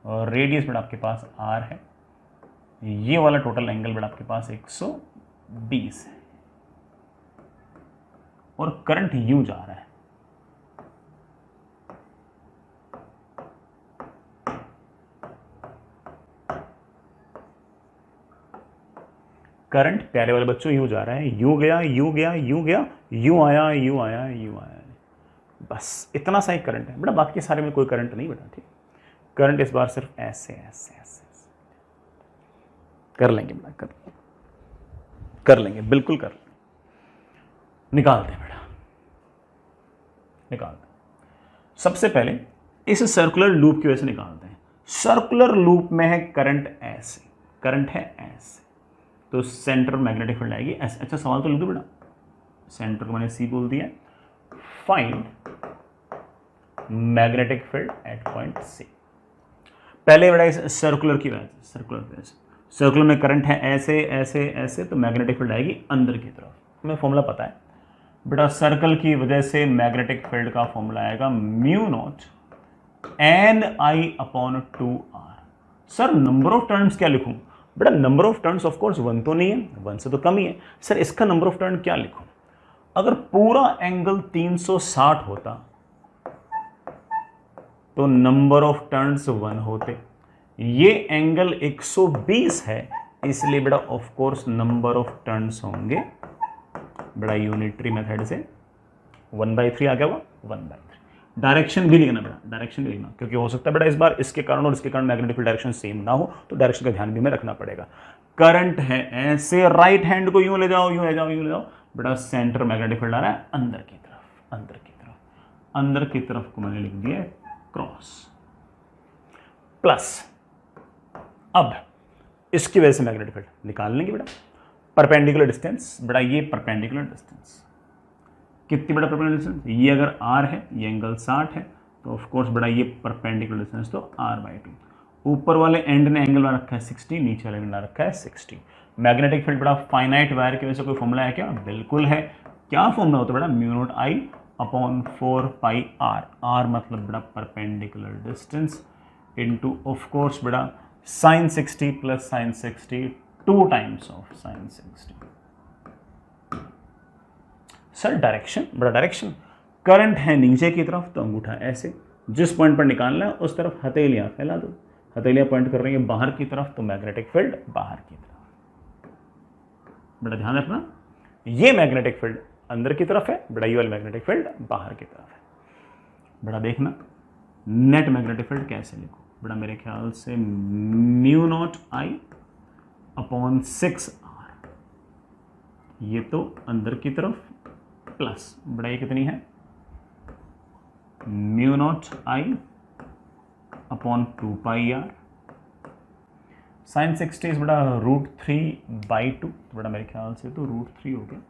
और रेडियस बेटा आपके पास r है। ये वाला टोटल एंगल बेटा आपके पास 120 है और करंट यूं जा रहा है। करंट प्यारे वाले बच्चों यूं जा रहा है, यूं गया, यूं गया, यूं गया, यूं आया, यूं आया, यूं आया, बस इतना सा ही करंट है बेटा, बाकी सारे में कोई करंट नहीं बेटा, ठीक। करंट इस बार सिर्फ ऐसे ऐसे ऐसे कर लेंगे बेटा, कर लेंगे, बिल्कुल कर लेंगे। निकालते हैं बेटा, निकालते हैं। सबसे पहले इस सर्कुलर लूप की वजह से निकालते हैं। सर्कुलर लूप में है करंट ऐसे, करंट है ऐसे, तो सेंटर मैग्नेटिक फील्ड आएगी ऐसे। अच्छा सवाल तो लिख दो बेटा, सेंटर को मैंने सी बोल दिया। Find magnetic field at point C. पहले बेटा इस सर्कुलर की वजह से, सर्कुलर में करंट है ऐसे ऐसे ऐसे, तो मैग्नेटिक फील्ड आएगी अंदर की तरफ। हमें फॉर्मूला पता है बेटा, सर्कल की वजह से मैग्नेटिक फील्ड का फॉर्मूला आएगा mu not n I upon 2r। Sir number of turns क्या लिखूं? बेटा number of turns of course 1 तो नहीं है, 1 से तो कम ही है। सर इसका नंबर ऑफ टर्न क्या लिखूं? अगर पूरा एंगल 360 होता तो नंबर ऑफ टर्न्स 1 होते। ये एंगल 120 है, इसलिए बेटा of course number of turns होंगे बेटा यूनिटरी मेथड से 1/3 आ गया हुआ, 1/3। डायरेक्शन भी लिखना बेटा, डायरेक्शन भी लिखना, क्योंकि हो सकता है बेटा इस बार इसके कारण और इसके कारण मैग्नेटिक फील्ड डायरेक्शन सेम ना हो, तो डायरेक्शन का ध्यान भी हमें रखना पड़ेगा। करंट है ऐसे, राइट हैंड को यूं ले जाओ, यूं ले जाओ, यूं ले जाओ, बेटा सेंटर मैग्नेटिक फील्ड आ रहा है अंदर की तरफ, अंदर की तरफ, अंदर की तरफ को मैंने लिख दिया क्रॉस प्लस। अब इसकी वजह से मैग्नेटिक फील्ड निकाल लेंगे बेटा। परपेंडिकुलर डिस्टेंस, बेटा ये परपेंडिकुलर डिस्टेंस कितनी बेटा परपेंडिकुलर डिस्टेंस? ये अगर r है, ये एंगल 60 है, तो ऑफ कोर्स बेटा ये परपेंडिकुलर डिस्टेंस तो r/2। ऊपर वाले एंड ने एंगल बना रखा है 60, नीचे वाले बना रखा है 60। मैग्नेटिक फील्ड बेटा फाइनाइट वायर की वजह से कोई फॉर्मूला है क्या? बिल्कुल है। क्या फॉर्मूला होता है बेटा? Mu not I upon 4πr। r मतलब बेटा perpendicular distance into of course बेटा sin 60 plus sin 60, 2 times of sin 60। Sir direction, बड़ा डायरेक्शन, करंट है नीचे की तरफ, तो अंगूठा ऐसे, जिस पॉइंट पर निकालना है उस तरफ हथेलियां फैला दो। हथेलियां पॉइंट कर रही है बाहर की तरफ, तो मैग्नेटिक फील्ड बाहर की तरफ। बड़ा ध्यान रखना, ये मैग्नेटिक फील्ड अंदर की तरफ है, बड़ा ये वाला मैग्नेटिक फील्ड बाहर की तरफ है। बड़ा देखना नेट मैग्नेटिक फील्ड कैसे लिखो? बड़ा मेरे ख्याल से mu naught I upon 6r, ये तो अंदर की तरफ प्लस बड़ा ये कितनी है? Mu not I upon 2πr। sin 60 बड़ा √3/2, बड़ा मेरे ख्याल से तो √3 हो गया।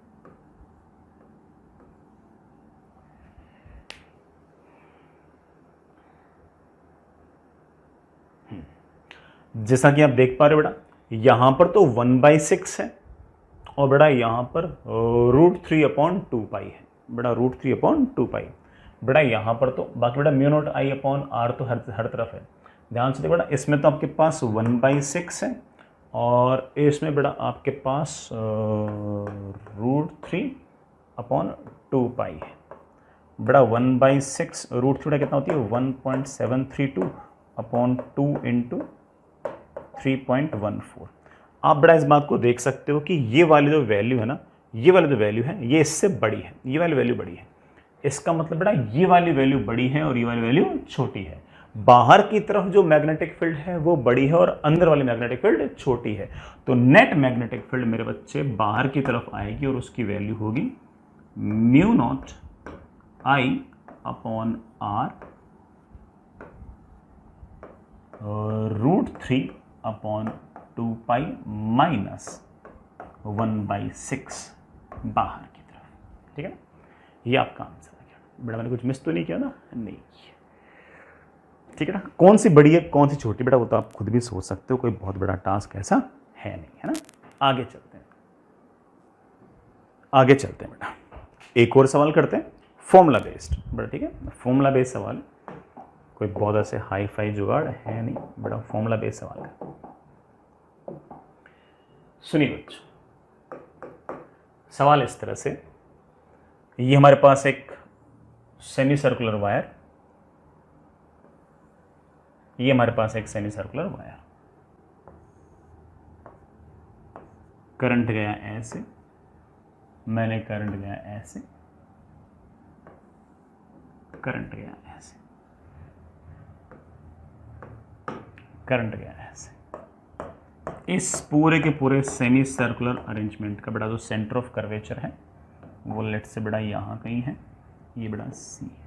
जैसा कि आप देख पा रहे हो बेटा, यहां पर तो 1/6 है और बेटा यहाँ पर √3/2π है, बेटा √3/2π। बेटा यहाँ पर तो बाकी बेटा mu not I upon r तो हर तरफ है। ध्यान से बेटा इसमें तो आपके पास 1/6 है और इसमें बेटा आपके पास √3/2π है। बेटा 1/6 √3 कितना होती है? 1.732/2 इंटू 3.14। आप बड़ा इस बात को देख सकते हो कि ये वाली जो वैल्यू है ना, ये वाली जो वैल्यू है ये इससे बड़ी है, ये वाली वैल्यू बड़ी है। इसका मतलब बेटा ये वाली वैल्यू बड़ी है और ये वाली वैल्यू छोटी है। बाहर की तरफ जो मैग्नेटिक फील्ड है वो बड़ी है और अंदर वाली मैग्नेटिक फील्ड छोटी है। तो नेट मैग्नेटिक फील्ड मेरे बच्चे बाहर की तरफ आएगी और उसकी वैल्यू होगी mu naught I upon r √3/2π minus 1/6 बाहर की तरफ। ठीक है ना? ये आपका आंसर है। बेटा मैंने कुछ मिस तो नहीं किया ना? नहीं। ठीक है ना? कौन सी बड़ी है कौन सी छोटी, बेटा वो तो आप खुद भी सोच सकते हो, कोई बहुत बड़ा टास्क ऐसा है नहीं, है ना? आगे चलते हैं, आगे चलते हैं बेटा, एक और सवाल करते हैं फॉर्मूला बेस्ड। बेटा ठीक है, फॉर्मूला बेस्ड सवाल, कोई बहुत ऐसे हाई फाई जुगाड़ है नहीं, बड़ा फॉर्मूला बेस्ड सवाल है। सुनिए बच्चों, सवाल इस तरह से, ये हमारे पास एक सेमी सर्कुलर वायर, ये हमारे पास एक सेमी सर्कुलर वायर, करंट गया ऐसे, मैंने करंट गया ऐसे, करंट गया ऐसे, करंट गया ऐसे। इस पूरे के पूरे सेमी सर्कुलर अरेंजमेंट का बेटा जो सेंटर ऑफ कर्वेचर है वो लेट से बड़ा यहाँ कहीं है, ये बड़ा सी है।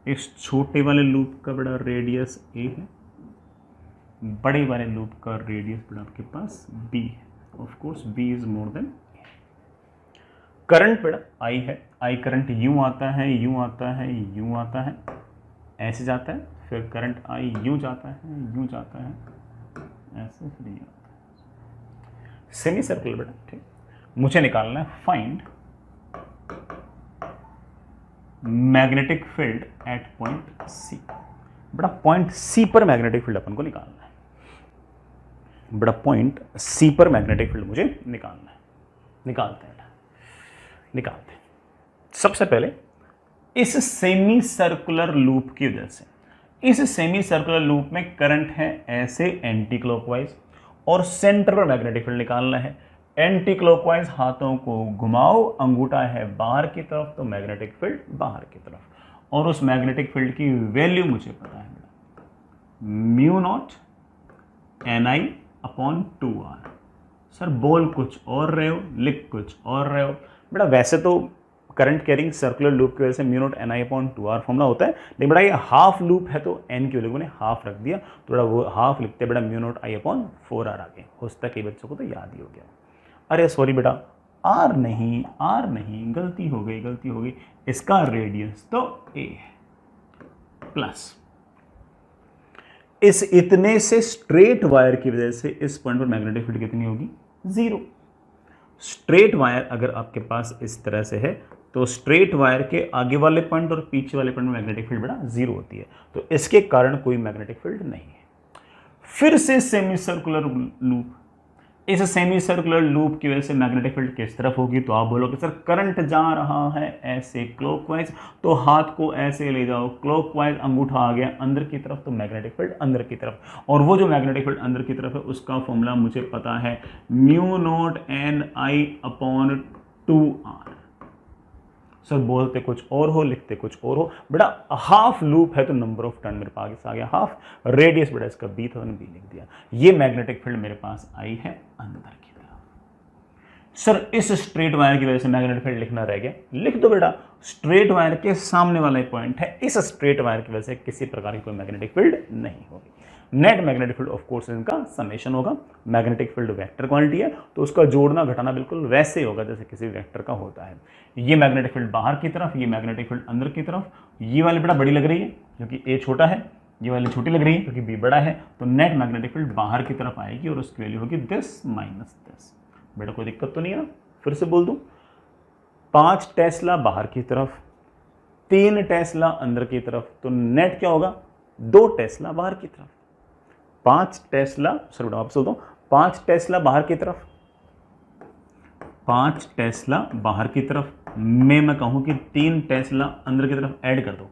इस छोटे वाले लूप का बड़ा रेडियस ए है, बड़े वाले लूप का रेडियस बड़ा आपके पास बी है। Of course b is more than. Current बड़ा आई है, आई करंट यूं आता है, यूं आता है, यूं आता है, ऐसे जाता है, फिर करंट आई यूं जाता है, यूं जाता है, ऐसे फिर यूं आता है, सेमी सर्कुलर बड़ा। ठीक, मुझे निकालना है find magnetic field at point C. बड़ा पॉइंट सी पर मैग्नेटिक फील्ड अपन को निकालना है, बड़ा पॉइंट सी पर मैग्नेटिक फील्ड मुझे निकालना है। निकालते हैं। सबसे पहले इस सेमी सर्कुलर लूप की वजह से, इस सेमी सर्कुलर लूप में करंट है ऐसे एंटी क्लॉकवाइज, और सेंटर पर मैग्नेटिक फील्ड निकालना है। एंटी क्लॉकवाइज हाथों को घुमाओ, अंगूठा है बाहर की तरफ, तो मैग्नेटिक फील्ड बाहर की तरफ, और उस मैग्नेटिक फील्ड की वैल्यू मुझे पता है, mu not NI upon 2R। Sir बोल कुछ और रहे हो, लिख कुछ और रहे हो बेटा। वैसे तो करंट कैरिंग सर्कुलर लूप की वजह से mu naught NI upon 2R formula होता है, लेकिन बेटा ये हाफ लूप है तो n की वैल्यू मैंने हाफ रख दिया, तो बेटा वो हाफ लिखते बेटा mu naught I upon 4R आगे। हो सकता है कई बच्चों को तो याद ही हो गया। अरे सॉरी बेटा, R नहीं, गलती हो गई। इसका रेडियस तो A है, प्लस इस इतने से स्ट्रेट वायर की वजह से इस पॉइंट पर मैग्नेटिक फील्ड कितनी होगी? 0। स्ट्रेट वायर अगर आपके पास इस तरह से है तो स्ट्रेट वायर के आगे वाले पॉइंट और पीछे वाले पॉइंट में मैग्नेटिक फील्ड बड़ा 0 होती है, तो इसके कारण कोई मैग्नेटिक फील्ड नहीं है। फिर से सेमी सर्कुलर लूप, इस सेमी सर्कुलर लूप की वजह से मैग्नेटिक फील्ड किस तरफ होगी? तो आप बोलोगे सर करंट जा रहा है ऐसे क्लॉकवाइज, तो हाथ को ऐसे ले जाओ क्लॉकवाइज, अंगूठा आ गया अंदर की तरफ, तो मैग्नेटिक फील्ड अंदर की तरफ। और वो जो मैग्नेटिक फील्ड अंदर की तरफ है उसका फॉर्मूला मुझे पता है, mu not NI upon 2R। Sir बोलते कुछ और हो, लिखते कुछ और हो बेटा। हाफ लूप है तो नंबर ऑफ टर्न मेरे पास आ गया हाफ, रेडियस बेटा इसका B था, B लिख दिया। ये मैग्नेटिक फील्ड मेरे पास आई है अंदर की तरफ। सर इस स्ट्रेट वायर की वजह से मैग्नेटिक फील्ड लिखना रह गया, लिख दो बेटा। स्ट्रेट वायर के सामने वाला पॉइंट है, इस स्ट्रेट वायर की वजह से किसी प्रकार की कोई मैग्नेटिक फील्ड नहीं होगी। Net magnetic field of course इनका समेशन होगा। मैग्नेटिक फील्ड वेक्टर क्वांटिटी है तो उसका जोड़ना घटाना बिल्कुल वैसे ही होगा जैसे किसी वेक्टर का होता है। ये मैग्नेटिक फील्ड बाहर की तरफ, ये मैग्नेटिक फील्ड अंदर की तरफ। ये वाली बड़ा बड़ी लग रही है क्योंकि A छोटा है, ये वाली छोटी लग रही है क्योंकि B बड़ा है, तो नेट मैग्नेटिक फील्ड बाहर की तरफ आएगी और उसकी वैल्यू होगी दिस माइनस दिस। बेटा कोई दिक्कत तो नहीं है ना? फिर से बोल दूं, 5 टेस्ला बाहर की तरफ, 3 टेस्ला अंदर की तरफ, तो नेट क्या होगा? 2 टेस्ला बाहर की तरफ। 5 टेस्ला, सर बेटा वापस बोलता हूं, 5 टेस्ला बाहर की तरफ, 5 टेस्ला बाहर की तरफ में मैं कहूं कि 3 टेस्ला अंदर की तरफ ऐड कर दो,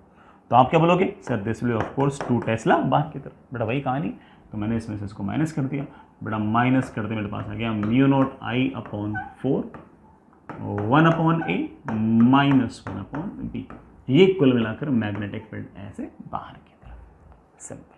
तो आप क्या बोलोगे? Sir this will of course 2 Tesla बाहर की तरफ। बेटा वही कहानी, तो मैंने इसमें से इसको माइनस कर दिया। बेटा माइनस करते मेरे पास आ गया mu naught I upon 4 1 upon A minus 1 upon B। ये कुल मिलाकर मैग्नेटिक फील्ड ऐसे बाहर की तरफ। सिंपल।